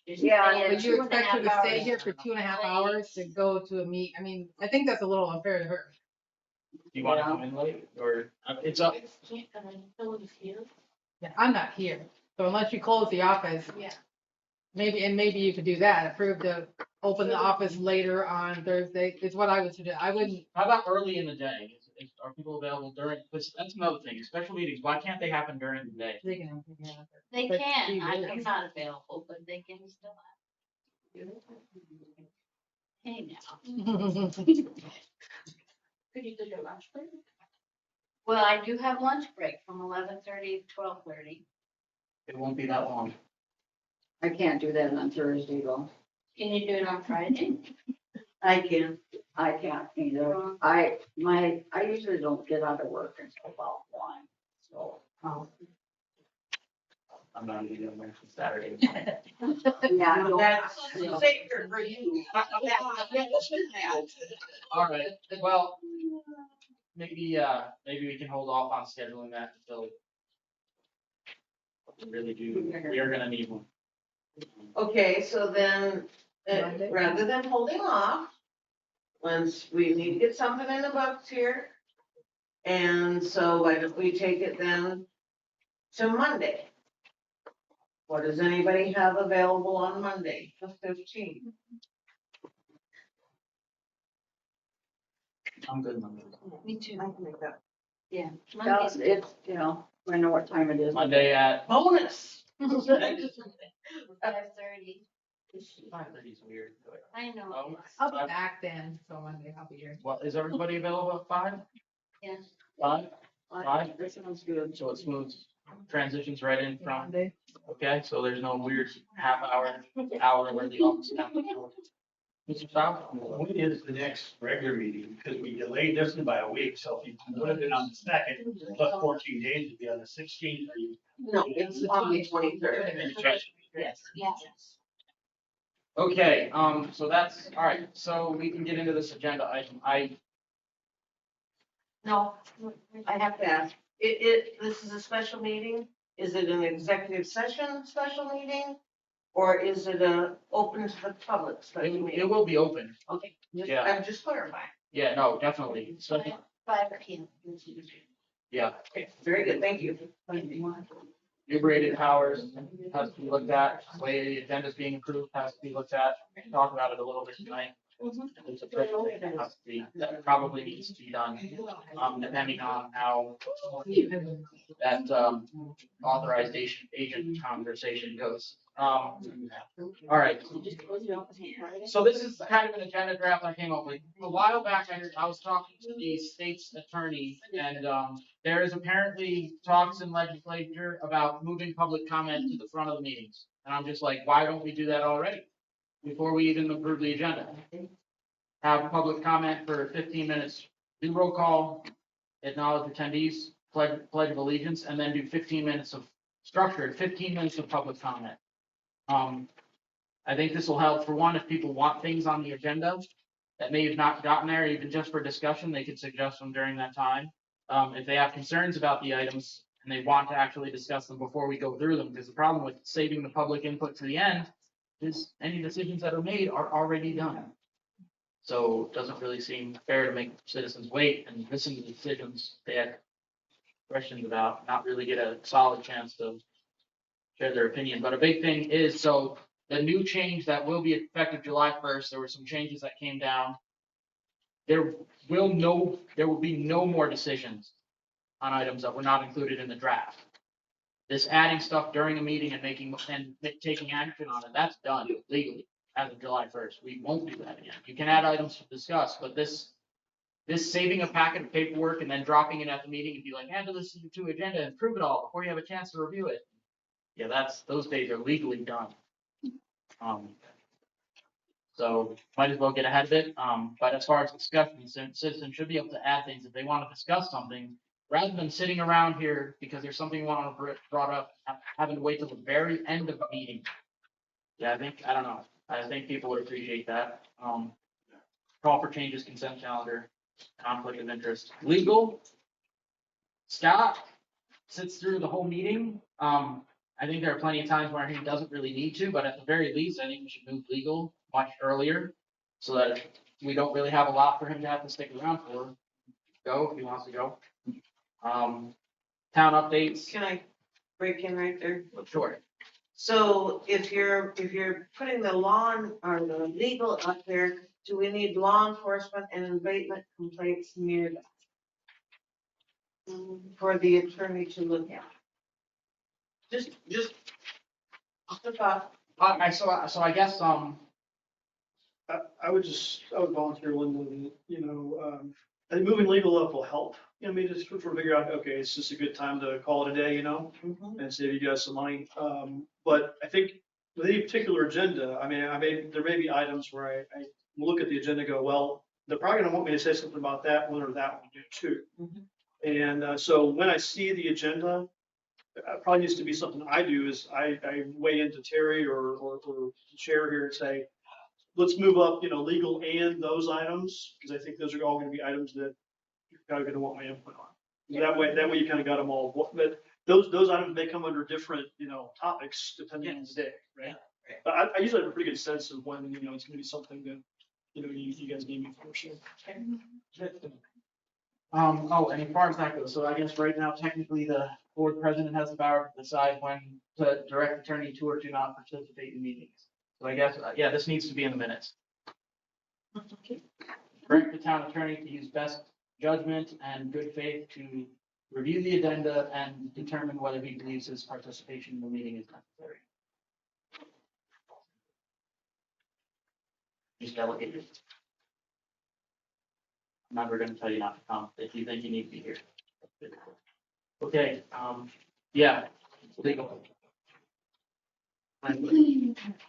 S4: Yeah,
S7: But you expect her to stay here for 2.5 hours to go to a meet. I mean, I think that's a little unfair to her.
S5: Do you want to come in late or it's up?
S7: Yeah, I'm not here. So unless you close the office.
S20: Yeah.
S7: Maybe you could do that. Approve to open the office later on Thursday. Is what I would suggest. I wouldn't.
S5: How about early in the day? Are people available during? That's another thing. Special meetings. Why can't they happen during the day?
S7: They can.
S20: They
S7: But
S20: can.
S7: she
S20: I'm
S7: is.
S20: not available, but they can still. Hey now.
S15: Could you do your lunch break?
S20: Well, I do have lunch break from 11:30 to 12:30.
S5: It won't be that long.
S4: I can't do that on Thursday though.
S20: Can you do it on Friday?
S4: I can. I can't either. I usually don't get out of work until about 1. So.
S5: I'm not even gonna mention Saturday.
S4: Yeah, no,
S16: That's
S4: yeah.
S16: safer for you.
S5: All right. Well, maybe we can hold off on scheduling that until we really do. We are gonna need one.
S16: Okay, so then, rather than holding off, once we need to get something in the books here. And so why don't we take it then to Monday? What does anybody have available on Monday, the 15th?
S5: I'm good Monday.
S20: Me too.
S16: I can make that.
S20: Yeah.
S4: It's, you know, I know what time it is.
S5: Monday at
S16: Bonus.
S20: 5:30.
S5: 5:30 is weird.
S20: I know.
S5: Oh,
S7: I'll be back then. So Monday I'll be here.
S5: Well, is everybody available at 5?
S20: Yeah.
S5: 5?
S4: That sounds good.
S5: So it smooths transitions right in from.
S7: Monday.
S5: Okay, so there's no weird hour where the office staff. Mr. Stock?
S10: When is the next regular meeting? Because we delayed this one by a week, so if you would have been on the 2nd, plus 14 days would be on the 16th.
S16: No, it's on the 23rd.
S10: Yes.
S20: Yes.
S5: Okay, so that's, all right, so we can get into this agenda item.
S16: No, I have to ask, this is a special meeting? Is it an executive session special meeting? Or is it a open to the public special
S5: It
S16: meeting?
S5: will be open.
S16: Okay,
S5: Yeah.
S16: I'm just clarifying.
S5: Yeah, no, definitely. So,
S6: 5 p.m.
S5: yeah,
S16: Okay, very good, thank you.
S5: enumerated powers has to be looked at, the way the agenda's being approved has to be looked at. We can talk about it a little bit tonight. It's a special thing that has to be, that probably needs to be done, depending on how that, authorized agent conversation goes. All right. So this is kind of an agenda draft I came up with. A while back, I was talking to the state's attorney, and there is apparently talks in legislature about moving public comment to the front of the meetings. And I'm just like, why don't we do that already? Before we even approve the agenda. Have public comment for 15 minutes, do roll call, acknowledge attendees, pledge of allegiance, and then do 15 minutes of structured, 15 minutes of public comment. I think this will help, for one, if people want things on the agenda that may have not gotten there, even just for discussion, they could suggest them during that time. If they have concerns about the items and they want to actually discuss them before we go through them, because the problem with saving the public input to the end is any decisions that are made are already done. So it doesn't really seem fair to make citizens wait and listen to decisions they have questions about, not really get a solid chance to share their opinion. But a big thing is, so the new change that will be effective July 1st, there were some changes that came down. There will be no more decisions on items that were not included in the draft. This adding stuff during a meeting and taking action on it, that's done legally as of July 1st. We won't do that again. You can add items to discuss, but this saving a packet of paperwork and then dropping it at the meeting and be like, add this to agenda and prove it all before you have a chance to review it. Yeah, those days are legally done. So might as well get ahead of it. But as far as discussion, citizens should be able to add things if they want to discuss something, rather than sitting around here because there's something you want to brought up, having to wait till the very end of the meeting. Yeah, I don't know. I think people would appreciate that. Call for changes, consent calendar, conflict of interest, legal. Scott sits through the whole meeting. I think there are plenty of times where he doesn't really need to, but at the very least, I think we should move legal much earlier so that we don't really have a lot for him to have to stick around for. Go if he wants to go. Town updates.
S16: Can I break in right there?
S5: Sure.
S16: So if you're putting the lawn or the legal up there, do we need law enforcement and abatement complaints near that? For the attorney to look at? Just a thought.
S5: So I guess
S8: I would volunteer, Linda, I think moving legal up will help. I mean, just sort of figure out, okay, it's just a good time to call it a day, and save you guys some money. But I think with any particular agenda, there may be items where I look at the agenda and go, well, they're probably gonna want me to say something about that one or that one too. And so when I see the agenda, probably needs to be something I do is I weigh into Terry or the chair here and say, let's move up, legal and those items, because I think those are all going to be items that you're kind of going to want my input on. That way you kind of got them all. But those items may come under different, topics depending on the day, right? But I usually have a pretty good sense of when, it's going to be something that, you guys need me for, sure.
S5: And as far as that goes, so I guess right now, technically, the board president has the power to decide when to direct attorney to or to not participate in meetings. So I guess, this needs to be in the minutes. Direct the town attorney to use best judgment and good faith to review the agenda and determine whether he believes his participation in the meeting is necessary. Just delegate it. I'm never going to tell you not to come if you think you need to be here. Okay, legal.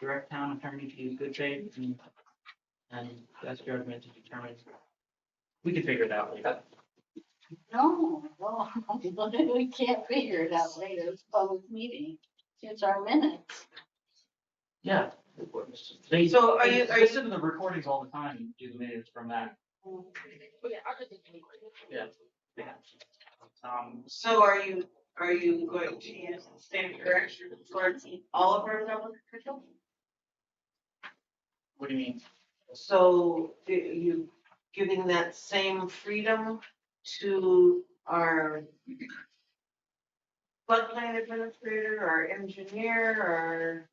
S5: Direct town attorney to use good faith and best judgment to determine. We can figure it out later.
S20: No, well, we can't figure it out later. It's a public meeting. It's our minutes.
S5: Yeah, They,
S16: So are you-
S5: they listen to the recordings all the time and do the minutes from that. Yeah.
S16: So are you going to use the same direction towards all of our government officials?
S5: What do you mean?
S16: So you giving that same freedom to our floodplain administrator, our engineer, our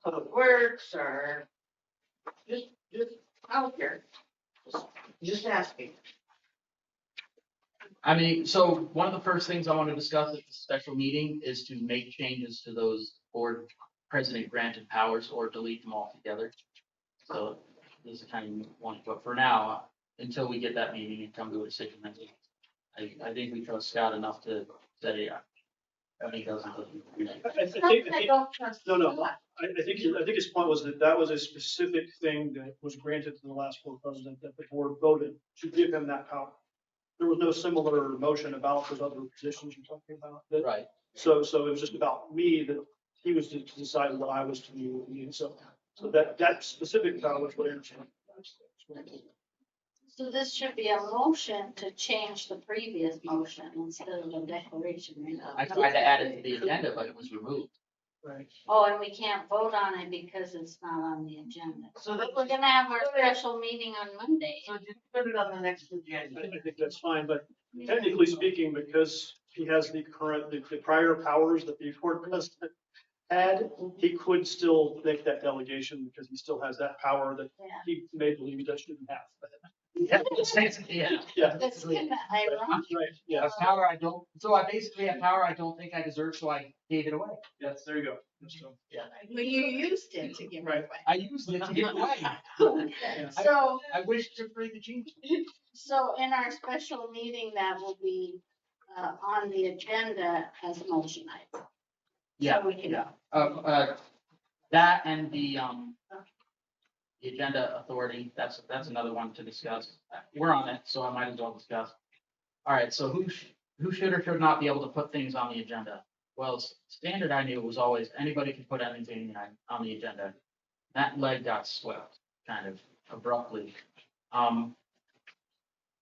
S16: public works, or just out there? Just asking.
S5: I mean, so one of the first things I want to discuss at the special meeting is to make changes to those board president granted powers or delete them altogether. So this is kind of one, but for now, until we get that meeting and come to a decision, I think we trust Scott enough to say, he doesn't.
S8: No, I think his point was that was a specific thing that was granted to the last board president that the board voted to give him that power. There was no similar motion about those other positions you're talking about.
S5: Right.
S8: So it was just about me that he was to decide what I was to do. And so that specific power was what I understand.
S20: So this should be a motion to change the previous motion instead of a declaration, right?
S5: I tried to add it to the agenda, but it was removed.
S8: Right.
S20: Oh, and we can't vote on it because it's not on the agenda.
S16: So that
S20: We're gonna have our special meeting on Monday.
S16: So just put it on the next agenda.
S8: I think that's fine, but technically speaking, because he has the prior powers that the board president had, he could still make that delegation because he still has that power that he may believe that shouldn't have.
S5: Yeah.
S8: Yeah.
S20: That's kind of ironic.
S8: Right, yeah.
S5: A power I don't, so I basically have power I don't think I deserve, so I gave it away.
S8: Yes, there you go. So,
S5: Yeah.
S20: Well, you used it to give it
S8: Right.
S20: away.
S5: I used it to give it away.
S8: Yeah.
S20: So,
S5: I wish to bring the change.
S20: so in our special meeting, that will be on the agenda as a motion item.
S5: Yeah,
S20: So we can-
S5: yeah. That and the agenda authority, that's another one to discuss. We're on it, so I might as well discuss. All right, so who should or should not be able to put things on the agenda? Well, standard I knew was always anybody can put anything on the agenda. That leg got swept kind of abruptly. I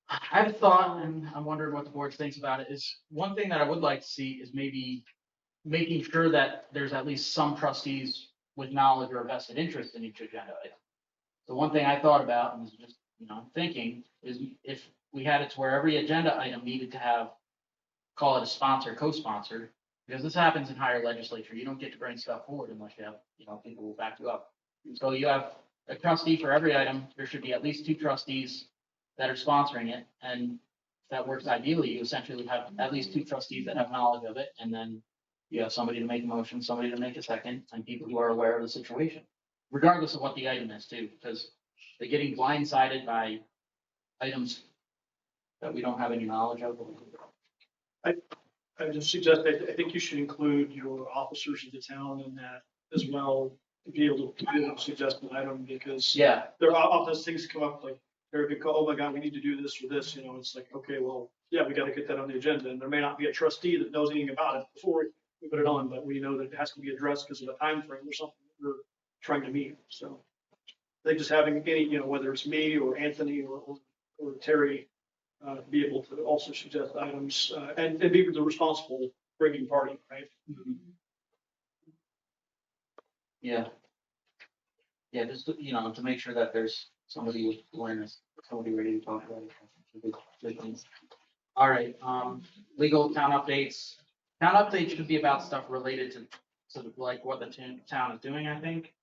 S5: have a thought, and I'm wondering what the board thinks about it, is one thing that I would like to see is maybe making sure that there's at least some trustees with knowledge or a vested interest in each agenda item. The one thing I thought about and was just, thinking is if we had it to where every agenda item needed to have, call it a sponsor, co-sponsor, because this happens in higher legislature. You don't get to bring stuff forward unless you have, people who back you up. So you have a trustee for every item. There should be at least 2 trustees that are sponsoring it. And if that works ideally, you essentially have at least 2 trustees that have knowledge of it. And then you have somebody to make a motion, somebody to make a second, and people who are aware of the situation, regardless of what the item is too, because they're getting blindsided by items that we don't have any knowledge of.
S8: I would just suggest, I think you should include your officers of the town in that as well, to be able to suggest an item, because
S5: Yeah,
S8: there are often things come up like, there could go, oh my God, we need to do this or this, it's like, okay, well, yeah, we got to get that on the agenda. And there may not be a trustee that knows anything about it before we put it on, but we know that it has to be addressed because of a time frame or something that we're trying to meet. So I think just having any, whether it's me or Anthony or Terry, be able to also suggest items and be the responsible bringing party, right?
S5: yeah. Yeah, just, to make sure that there's somebody with awareness, somebody ready to talk about it. Good things. All right, legal town updates. Town updates should be about stuff related to sort of like what the town is doing, I think,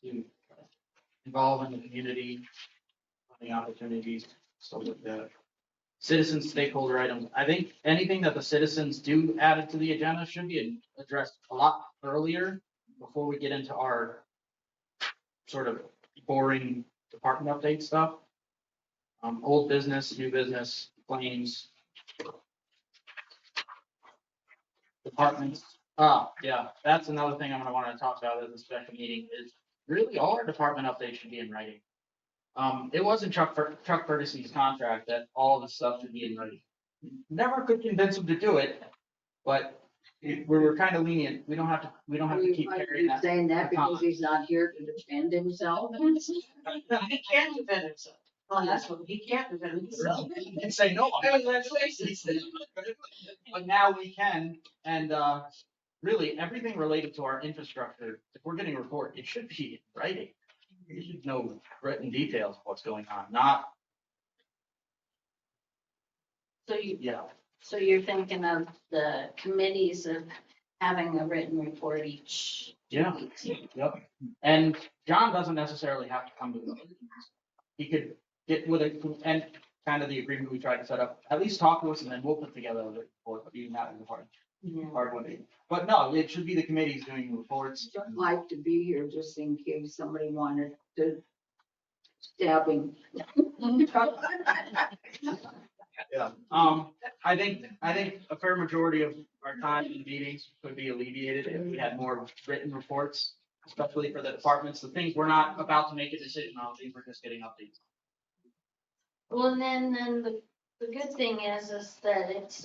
S5: to involve in the community, finding opportunities, stuff like that. Citizen stakeholder items. I think anything that the citizens do added to the agenda should be addressed a lot earlier before we get into our sort of boring department update stuff. Old business, new business, claims, departments. Yeah, that's another thing I'm gonna want to talk about at the special meeting is really all our department updates should be in writing. It wasn't Chuck Ferguson's contract that all the stuff should be in writing. Never could convince him to do it, but we're kind of lenient. We don't have to keep carrying that.
S4: Saying that because
S5: baton.
S4: he's not here to defend himself.
S16: He can't defend himself. Well, that's what, he can't defend himself.
S5: You can say no. But now we can, and really, everything related to our infrastructure, if we're getting a report, it should be in writing. You should know written details of what's going on, not, yeah.
S20: So you're thinking of the committees of having a written report each 2
S5: Yeah.
S20: weeks.
S5: Yep. And John doesn't necessarily have to come to the meetings. He could get with it, and kind of the agreement we tried to set up, at least talk to us, and then we'll put together a report, but even that is a hard one. But no, it should be the committees doing the reports.
S4: I'd like to be here just in case somebody wanted to stab him.
S5: Yeah. I think a fair majority of our time in meetings could be alleviated if we had more written reports, especially for the departments, the things we're not about to make a decision on, things we're just getting updates.
S20: Well, and then the good thing is that it's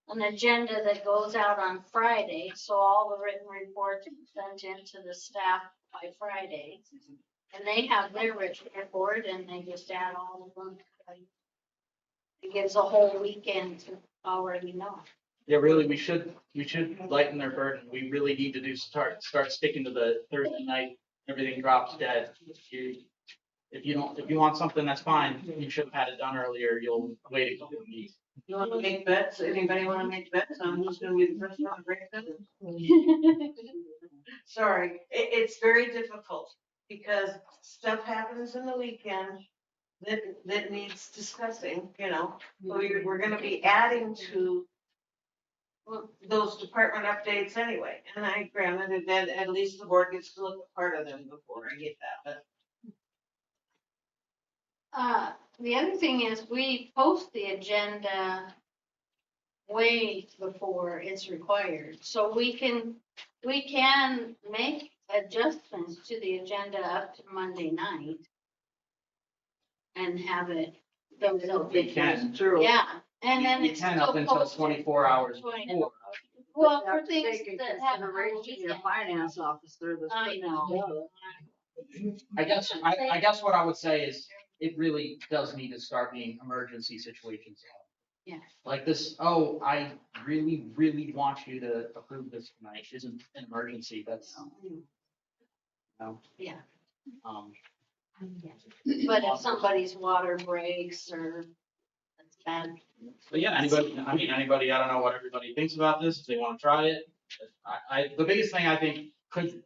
S20: an agenda that goes out on Friday, so all the written reports are sent into the staff by Friday. And they have their written report and they just add all of them. It gives a whole weekend to already know.
S5: Yeah, really, we should lighten their burden. We really need to start sticking to the Thursday night, everything drops dead. If you want something, that's fine. You should have had it done earlier. You'll wait a couple of weeks.
S16: You want to make bets? Anybody want to make bets on who's going to be the first one to break them? Sorry, it's very difficult because stuff happens in the weekend that needs discussing, you know. We're going to be adding to those department updates anyway. And I granted that at least the board gets to look at part of them before I get that, but.
S20: The other thing is we post the agenda way before it's required. So we can make adjustments to the agenda up to Monday night and have it.
S5: We can.
S20: Yeah, and then
S5: We
S20: it's
S5: can
S20: still
S5: up until
S20: posted.
S5: 24 hours before.
S20: Well,
S4: You have
S20: for
S4: to
S20: things
S4: take in
S20: that have.
S4: consideration your finance officer that's
S20: I
S4: putting
S20: know.
S4: together.
S5: I guess what I would say is it really does need to start being emergency situations.
S20: Yeah.
S5: Like this, oh, I really, really want you to approve this tonight, isn't an emergency, that's, no.
S20: Yeah.
S5: Um,
S20: But if somebody's water breaks or that's bad.
S5: But yeah, anybody, I don't know what everybody thinks about this, if they want to try it. The biggest thing I think could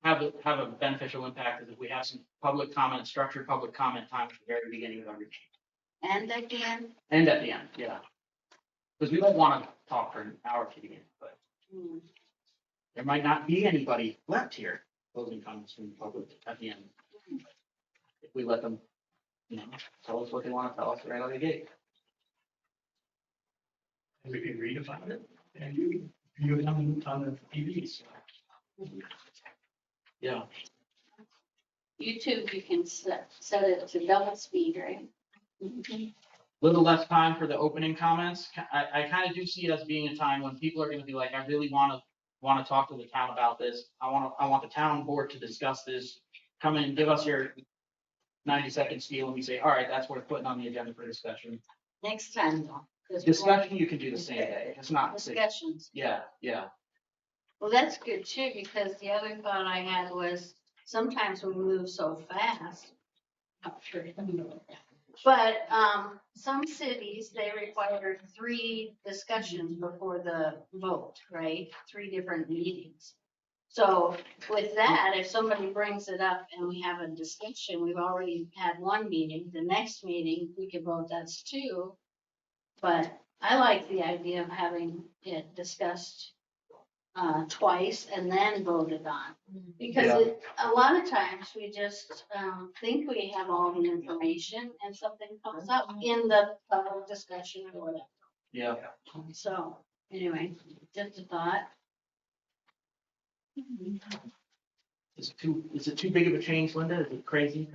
S5: have a beneficial impact is if we have some public comment, structured public comment time at the very beginning of every meeting.
S20: And at the end.
S5: And at the end, yeah. Because we don't want to talk for an hour to the end, but there might not be anybody left here closing comments from the public at the end. If we let them, tell us what they want to tell us right out of the gate.
S10: We can read about it and you view it on the TVs.
S5: Yeah.
S20: YouTube, you can set it to double speed, right?
S5: Little less time for the opening comments. I kind of do see it as being a time when people are going to be like, I really want to talk to the town about this. I want the town board to discuss this. Come in, give us your 90-second spiel, and we say, all right, that's worth putting on the agenda for discussion.
S20: Next time though.
S5: Discussion you can do the same day. It's not
S20: Discussions.
S5: Yeah.
S20: Well, that's good too, because the other thought I had was sometimes we move so fast. Not sure. But some cities, they require 3 discussions before the vote, right? 3 different meetings. So with that, if somebody brings it up and we have a discussion, we've already had 1 meeting, the next meeting, we can vote that's 2. But I like the idea of having it discussed twice and then voted on. Because a lot of times we just think we have all the information and something comes up in the public discussion or whatever.
S5: Yeah.
S20: So anyway, just a thought.
S5: Is it too big of a change, Linda? Is it crazy?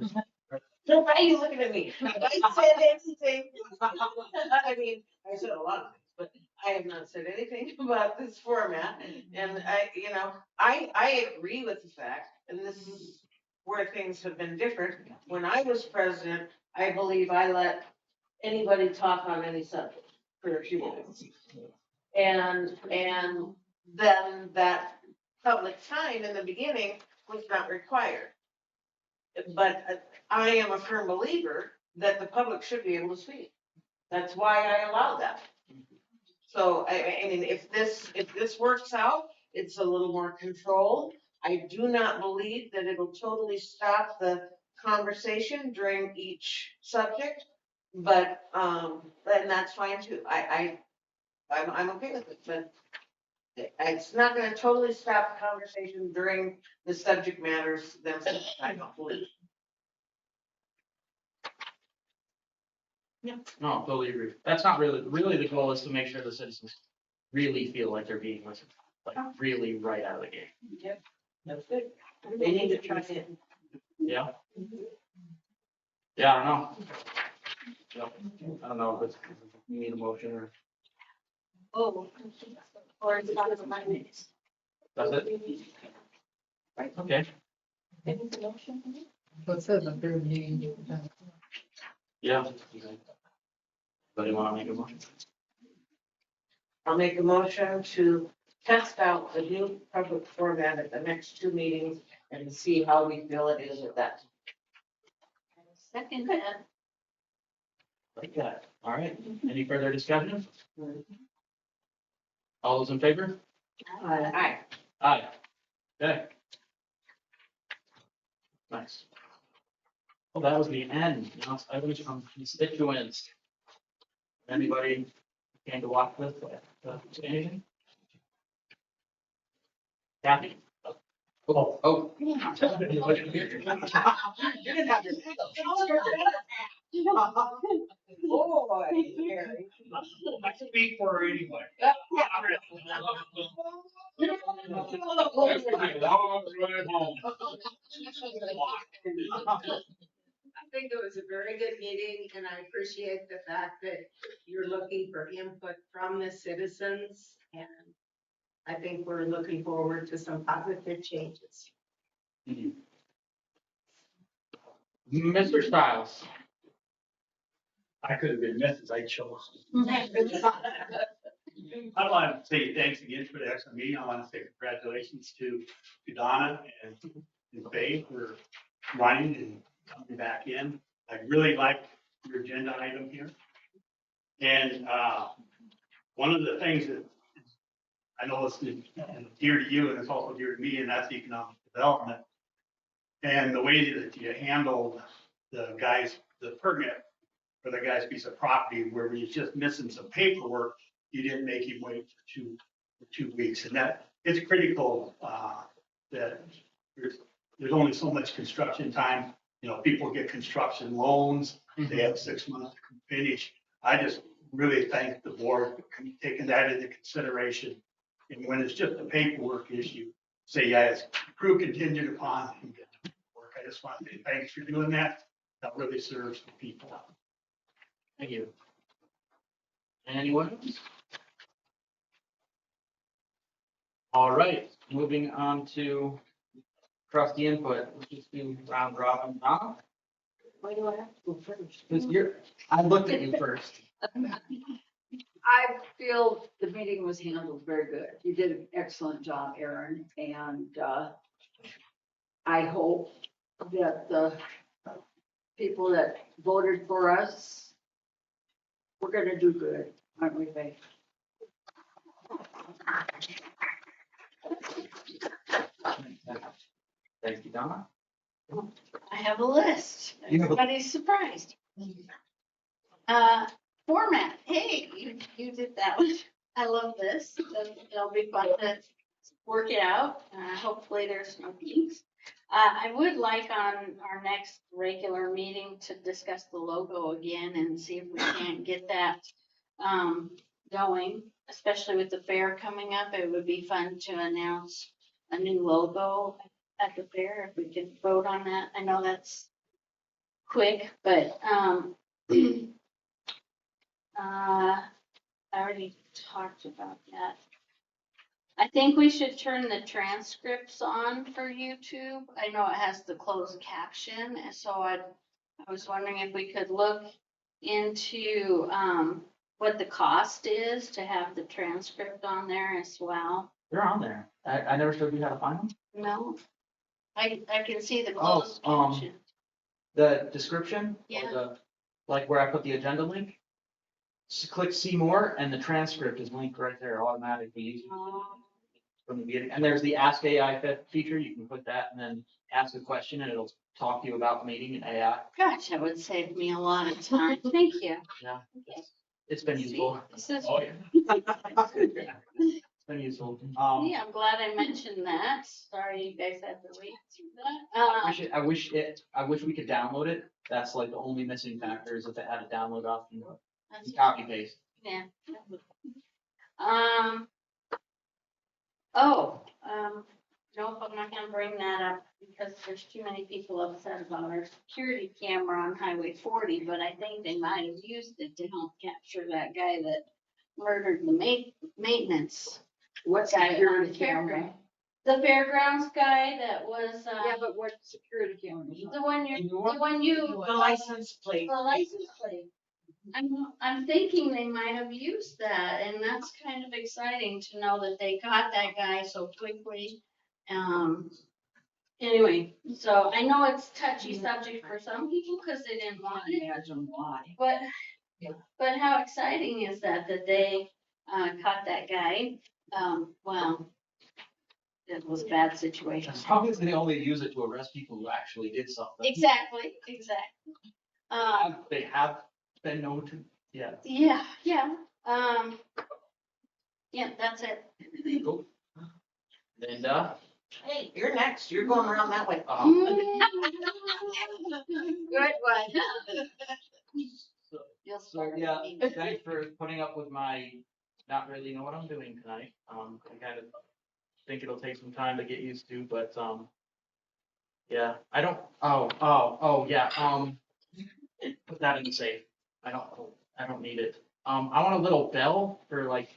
S16: So why are you looking at me? Have I said anything? I mean, I said a lot of things, but I have not said anything about this format, and I agree with the fact, and this is where things have been different. When I was president, I believe I let anybody talk on any subject for a few minutes. And then that public time in the beginning was not required. But I am a firm believer that the public should be able to speak. That's why I allow that. So I mean, if this works out, it's a little more controlled. I do not believe that it'll totally stop the conversation during each subject, but and that's fine too. I'm okay with it, but it's not going to totally stop the conversation during the subject matters themselves. I don't believe.
S5: Yeah. No, totally agree. That's not really the goal is to make sure the citizens really feel like they're being listened, to, like really right out of the gate.
S16: Yep, that's good. They need to try it.
S5: Yeah. Yeah, I don't know. Yeah. I don't know if it's, you need a motion or.
S20: Oh, or it's not as my minutes.
S5: That's it.
S20: Right.
S5: Okay.
S7: So it says a third meeting.
S5: Yeah. But you want to make a motion?
S16: I'll make a motion to test out the new public format at the next two meetings and see how we feel it is at that.
S20: Second that.
S5: Like that. All right. Any further discussion? All those in favor?
S16: Aye.
S5: Aye. Okay. Nice. Well, that was the end. Now it's items from constituents. Anybody came to watch this? Say anything? Kathy? Oh. You didn't have your
S16: Boy,
S10: I speak for her anyway.
S18: I think it was a very good meeting, and I appreciate the fact that you're looking for input from the citizens, and I think we're looking forward to some positive changes.
S5: Mr. Stiles.
S10: I could have been Mrs. I chose. I want to say thanks again for the excellent meeting. I want to say congratulations to Donna and Faye for running and coming back in. I really like your agenda item here. And one of the things that I know is dear to you and it's also dear to me, and that's economic development. And the way that you handled the permit for the guy's piece of property where he's just missing some paperwork, you didn't make him wait for 2 weeks. And that it's critical that there's only so much construction time. You know, people get construction loans, they have 6 months to finish. I just really thank the board for taking that into consideration. And when it's just a paperwork issue, say, yeah, it's approved contingent upon him getting the work. I just want to say thanks for doing that. That really serves the people.
S5: Thank you. Anyone else? All right, moving on to trustee input. Let's just do round robin now.
S4: Why do I have to go first?
S5: Because I looked at you first.
S4: I feel the meeting was handled very good. You did an excellent job, Aaron, and I hope that the people that voted for us, we're gonna do good, aren't we, Faye?
S5: Thank you, Donna.
S20: I have a list.
S5: You have a-
S20: Everybody's surprised. Format. Hey, you did that one. I love this. It'll be fun to work it out. Hopefully there's no kinks. I would like on our next regular meeting to discuss the logo again and see if we can't get that going, especially with the fair coming up. It would be fun to announce a new logo at the fair if we could vote on that. I know that's quick, but I already talked about that. I think we should turn the transcripts on for YouTube. I know it has the closed caption, and so I was wondering if we could look into, what the cost is to have the transcript on there as well.
S5: They're on there. I never showed you how to find them.
S20: No, I can see the
S5: Oh,
S20: closed caption.
S5: The description, or
S20: Yeah.
S5: like where I put the agenda link. Click see more, and the transcript is linked right there automatically from the beginning. And there's the Ask AI feature. You can put that and then ask a question, and it'll talk to you about the meeting in AI.
S20: Gosh, that would save me a lot of time. Thank you.
S5: Yeah, it's been useful.
S20: This is.
S5: Oh, yeah. It's been useful.
S20: Yeah, I'm glad I mentioned that. Sorry you guys had to wait through that.
S5: I wish we could download it. That's like the only missing factor is if it had a download option.
S20: That's
S5: Copy paste.
S20: Yeah. Nope, I'm not gonna bring that up because there's too many people upset about our security camera on Highway 40, but I think they might have used it to help capture that guy that murdered the maintenance.
S4: What
S20: guy on
S4: security
S20: the
S4: camera?
S20: fairground. The fairgrounds guy that was,
S4: Yeah, but what security camera?
S20: the one you.
S16: The license plate.
S20: The license plate. I'm thinking they might have used that, and that's kind of exciting to know that they caught that guy so quickly. Anyway, so I know it's touchy subject for some people because they didn't want it.
S4: Imagine why.
S20: But how exciting is that they caught that guy? Well, it was a bad situation.
S5: As long as they only use it to arrest people who actually did something.
S20: Exactly.
S5: They have been known to, yeah.
S20: Yeah. Yeah, that's it.
S5: Cool. Linda.
S16: Hey, you're next. You're going around that way.
S20: Good one.
S5: So yeah, thanks for putting up with my not really know what I'm doing tonight. I kind of think it'll take some time to get used to, but yeah, I don't. Oh yeah. Put that in the safe. I don't need it. I want a little bell for like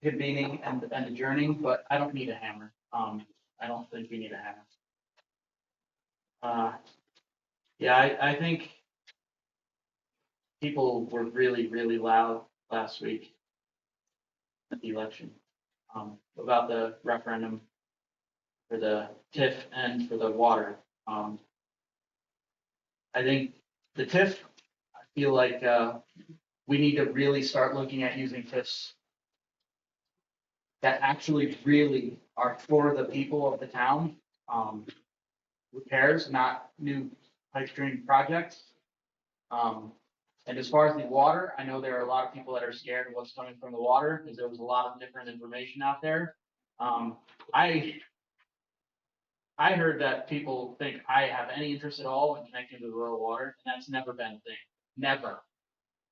S5: convening and adjourning, but I don't need a hammer. I don't think we need a hammer. Yeah, I think people were really, really loud last week at the election, about the referendum for the TIF and for the water. I think the TIF, I feel like, we need to really start looking at using TIFs that actually really are for the people of the town. Repairs, not new pipe stream projects. And as far as the water, I know there are a lot of people that are scared of what's coming from the water because there was a lot of different information out there. I heard that people think I have any interest at all in connecting to the rural water, and that's never been a thing. Never,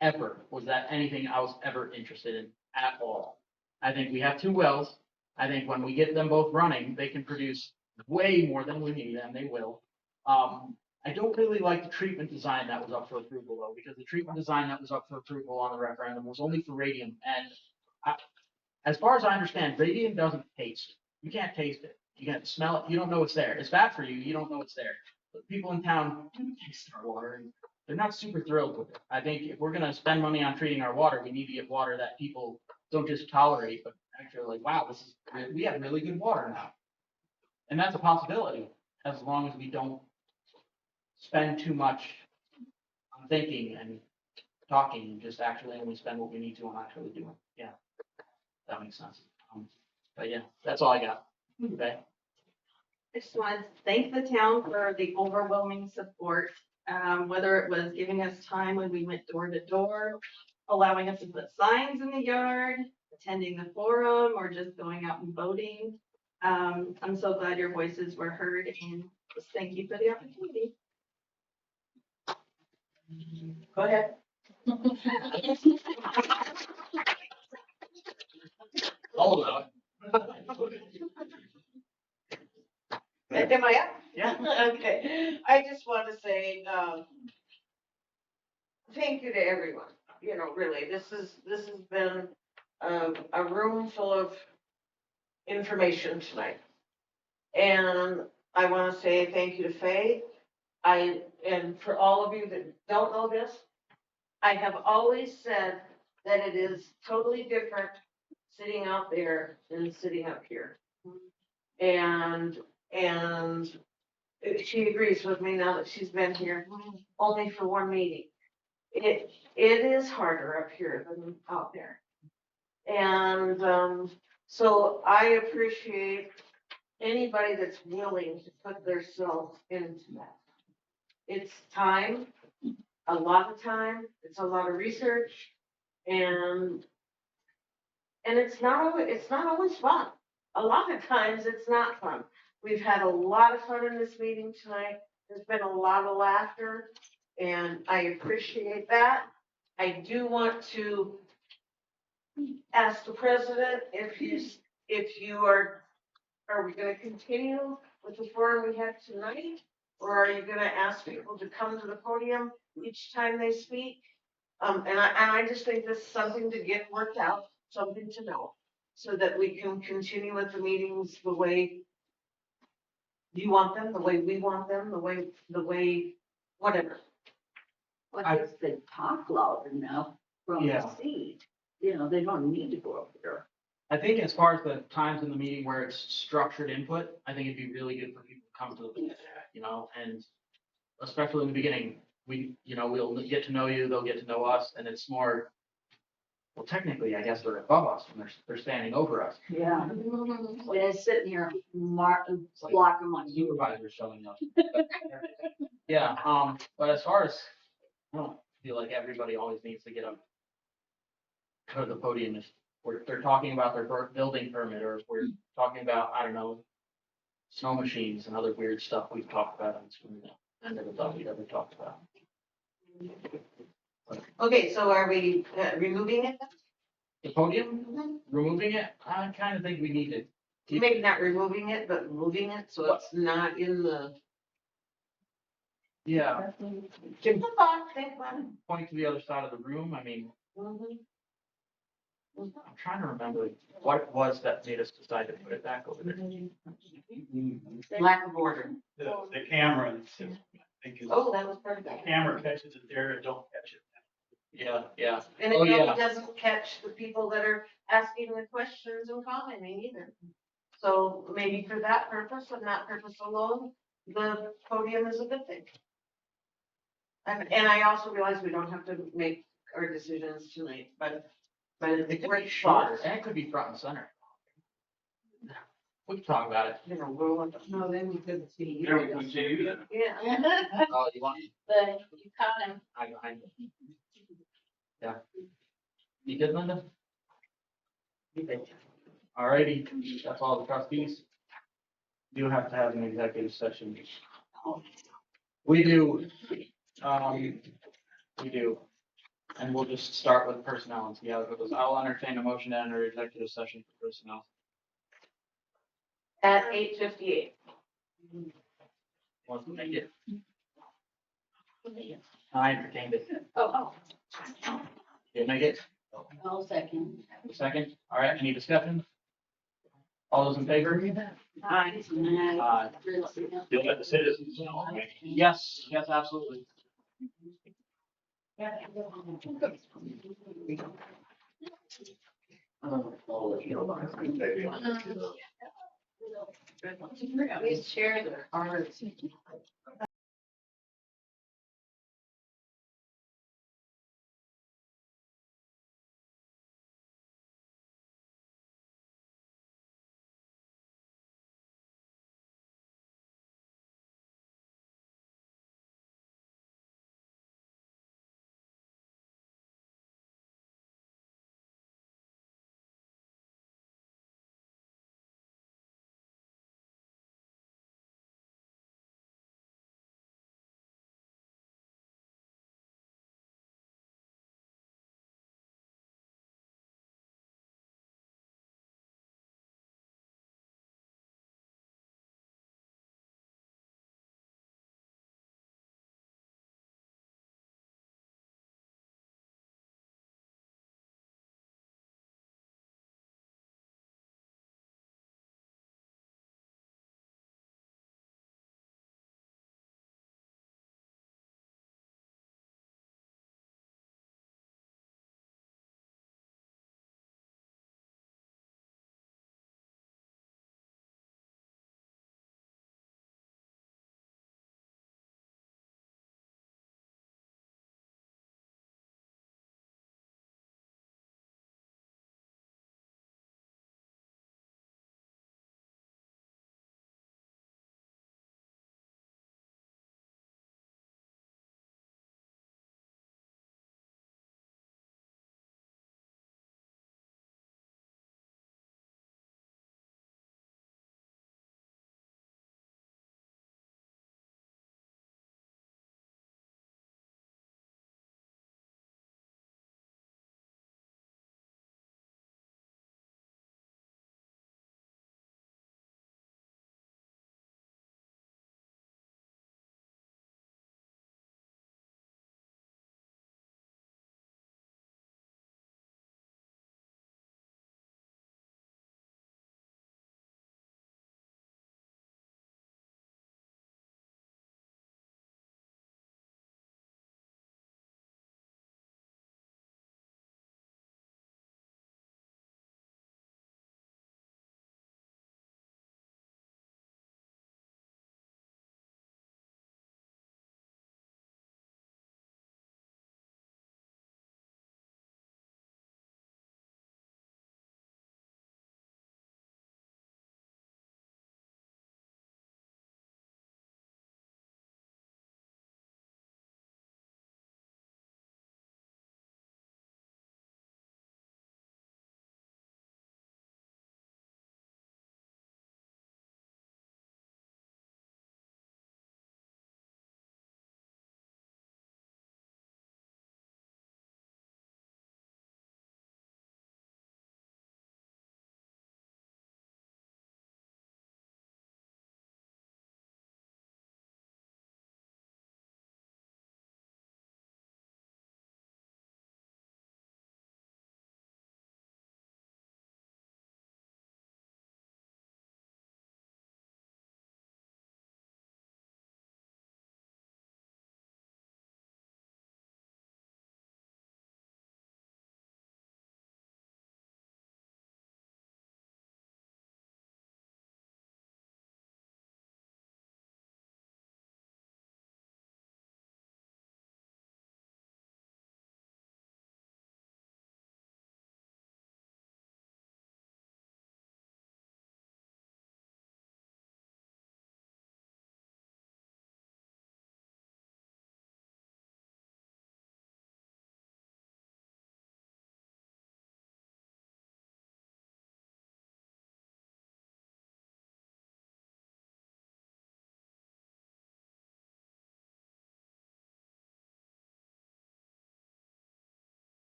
S5: ever was that anything I was ever interested in at all. I think we have 2 wells. I think when we get them both running, they can produce way more than we need, and they will. I don't really like the treatment design that was up for approval though, because the treatment design that was up for approval on the referendum was only for radium. And as far as I understand, radium doesn't taste. You can't taste it. You can't smell it. You don't know it's there. It's bad for you. You don't know it's there. But people in town do taste our water, and they're not super thrilled with it. I think if we're going to spend money on treating our water, we need to get water that people don't just tolerate, but actually like, wow, we have really good water now. And that's a possibility as long as we don't spend too much on thinking and talking and just actually only spend what we need to on actually doing. Yeah, that makes sense. But yeah, that's all I got. Okay.
S9: I just wanted to thank the town for the overwhelming support, whether it was giving us time when we went door to door, allowing us to put signs in the yard, attending the forum, or just going out and voting. I'm so glad your voices were heard, and just thank you for the opportunity.
S5: Go ahead. I'll allow it.
S16: Am I up?
S5: Yeah.
S16: Okay. I just want to say, thank you to everyone. You know, really, this has been a room full of information tonight. And I want to say thank you to Faye. And for all of you that don't know this, I have always said that it is totally different sitting out there than sitting up here. And she agrees with me now that she's been here only for one meeting. It is harder up here than out there. And so I appreciate anybody that's willing to put themselves into that. It's time, a lot of time, it's a lot of research, and it's not always fun. A lot of times it's not fun. We've had a lot of fun in this meeting tonight. There's been a lot of laughter, and I appreciate that. I do want to ask the president if are we gonna continue with the forum we have tonight? Or are you gonna ask people to come to the podium each time they speak? And I just think this is something to get worked out, something to know, so that we can continue with the meetings the way you want them, the way we want them, the way, whatever.
S4: Well, if they talk loud enough from the seat, they don't need to go up there.
S5: I think as far as the times in the meeting where it's structured input, I think it'd be really good for people to come to the, and especially in the beginning, we'll get to know you, they'll get to know us, and it's more, well, technically, I guess they're above us when they're standing over us.
S4: Yeah. They're sitting here, blocking my view.
S5: Supervisors showing up. Yeah, but as far as, I don't feel like everybody always needs to get up to the podium if they're talking about their building permit, or if we're talking about, I don't know, snow machines and other weird stuff we've talked about on screen that I never thought we'd ever talked about.
S16: Okay, so are we removing it?
S5: The podium, removing it, I kind of think we need to keep.
S16: Maybe not removing it, but moving it so it's not in the.
S5: Yeah.
S16: Think about it.
S5: Point to the other side of the room, I mean,
S16: Mhm.
S5: I'm trying to remember what it was that made us decide to put it back over there.
S16: Lack of order.
S10: The camera, I think is.
S16: Oh, that was part of
S10: The
S16: that.
S10: camera catches it there, it don't catch it.
S5: Yeah.
S16: And it probably doesn't catch the people that are asking the questions and commenting either. So maybe for that purpose and that purpose alone, the podium is a good thing. And I also realize we don't have to make our decisions tonight, but
S5: It
S16: it's
S5: could
S16: great
S5: be shorter,
S16: thoughts.
S5: and it could be front and center. We can talk about it.
S16: You know, roll it.
S4: No, then we couldn't see.
S10: There we continue then.
S16: Yeah.
S5: Oh, you want?
S20: You caught him.
S5: I behind you. Yeah. You good, Linda? Alrighty, that's all the trustees. Do have to have an executive session. We do. We do. And we'll just start with personnel and see how it goes. I'll entertain a motion to enter executive session for personnel.
S16: At 8:58.
S5: Want to make it? I entertained it.
S20: Oh.
S5: You make it?
S4: I'll second.
S5: A second? All right, any discussion? All those in favor?
S4: Aye.
S10: You'll let the citizens know, right?
S5: Yes, absolutely.
S16: Please share the cards.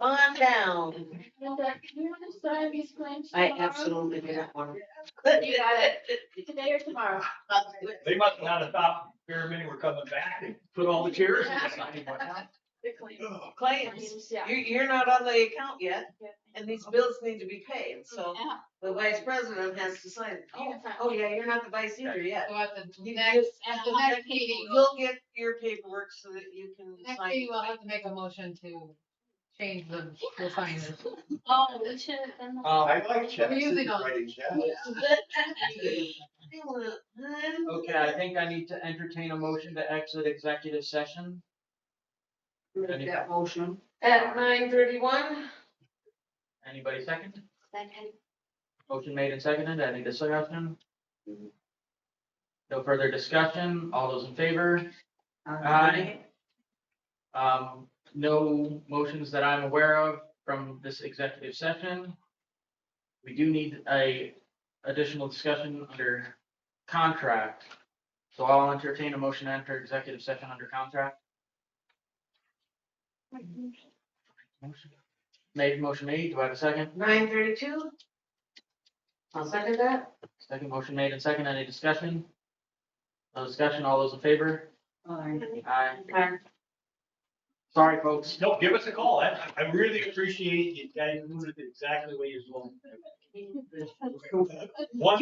S16: on down.
S15: Linda, can you want to sign these claims
S16: I
S15: tomorrow?
S16: absolutely do not want to.
S15: You got it, today or tomorrow?
S10: They must not have thought very many were coming back and put all the chairs in the signing one.
S15: The claims.
S16: Claims,
S15: Yeah.
S16: you're not on the account yet, and these bills need to be paid, so
S15: Yeah.
S16: the vice president has to sign. it.
S15: You can sign.
S16: Oh, yeah, you're not the vice either yet.
S15: So at the
S16: You-
S15: next, at the next meeting,
S16: You'll get your paperwork so that you can
S15: next
S16: sign.
S15: meeting, we'll have to make a motion to change the signers.
S20: Oh, we should have done that.
S12: I like checks
S15: We're using
S12: and
S15: them.
S12: writing checks.
S5: Okay, I think I need to entertain a motion to exit executive session.
S4: Make that motion.
S16: At 9:31.
S5: Anybody second?
S20: Second.
S5: Motion made and seconded. Any discussion? No further discussion. All those in favor? Aye. No motions that I'm aware of from this executive session. We do need a additional discussion under contract. So I'll entertain a motion to enter executive session under contract. Motion made. Do I have a second?
S16: 9:32. I'll second that.
S5: Second motion made and second. Any discussion? No discussion. All those in favor? Aye. Sorry, folks.
S10: No, give us a call. I really appreciate you guys doing it exactly the way you're supposed to. One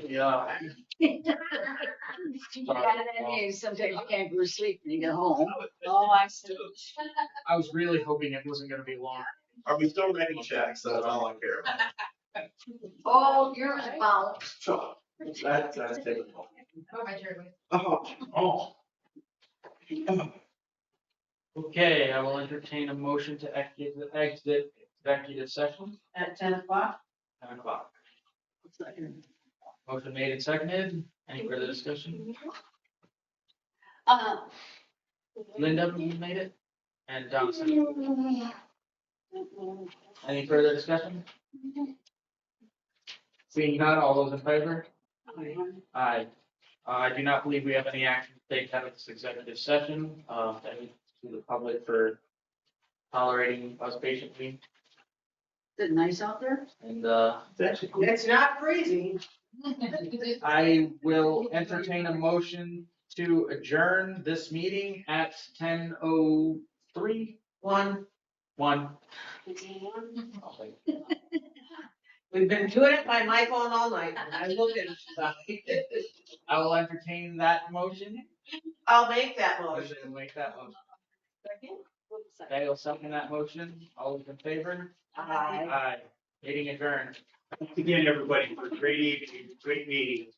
S5: Yeah.
S4: Sometimes you can't go to sleep when you get home.
S20: Oh, I see.
S5: I was really hoping it wasn't gonna be long.
S12: Are we still writing checks? That's all I care about.
S4: Oh, you're about.
S12: That's typical.
S5: Oh. Okay, I will entertain a motion to exit executive session
S4: At 10 o'clock?
S5: 10 o'clock. Motion made and seconded. Any further discussion? Linda, you made it? And Donna. Any further discussion? Seeing none, all those in favor? Aye. I do not believe we have any action to take out of this executive session. Thank you to the public for tolerating us patiently.
S4: Is it nice out there?
S5: And
S16: It's not freezing.
S5: I will entertain a motion to adjourn this meeting at 10:03. One.
S16: We've been doing it by my phone all night. And I will finish it.
S5: I will entertain that motion.
S16: I'll make that motion.
S5: Make that motion. Okay, I'll second that motion. All those in favor?
S16: Aye.
S5: Aye. Meeting adjourned.
S10: Thanks again, everybody, for a great evening, great meeting.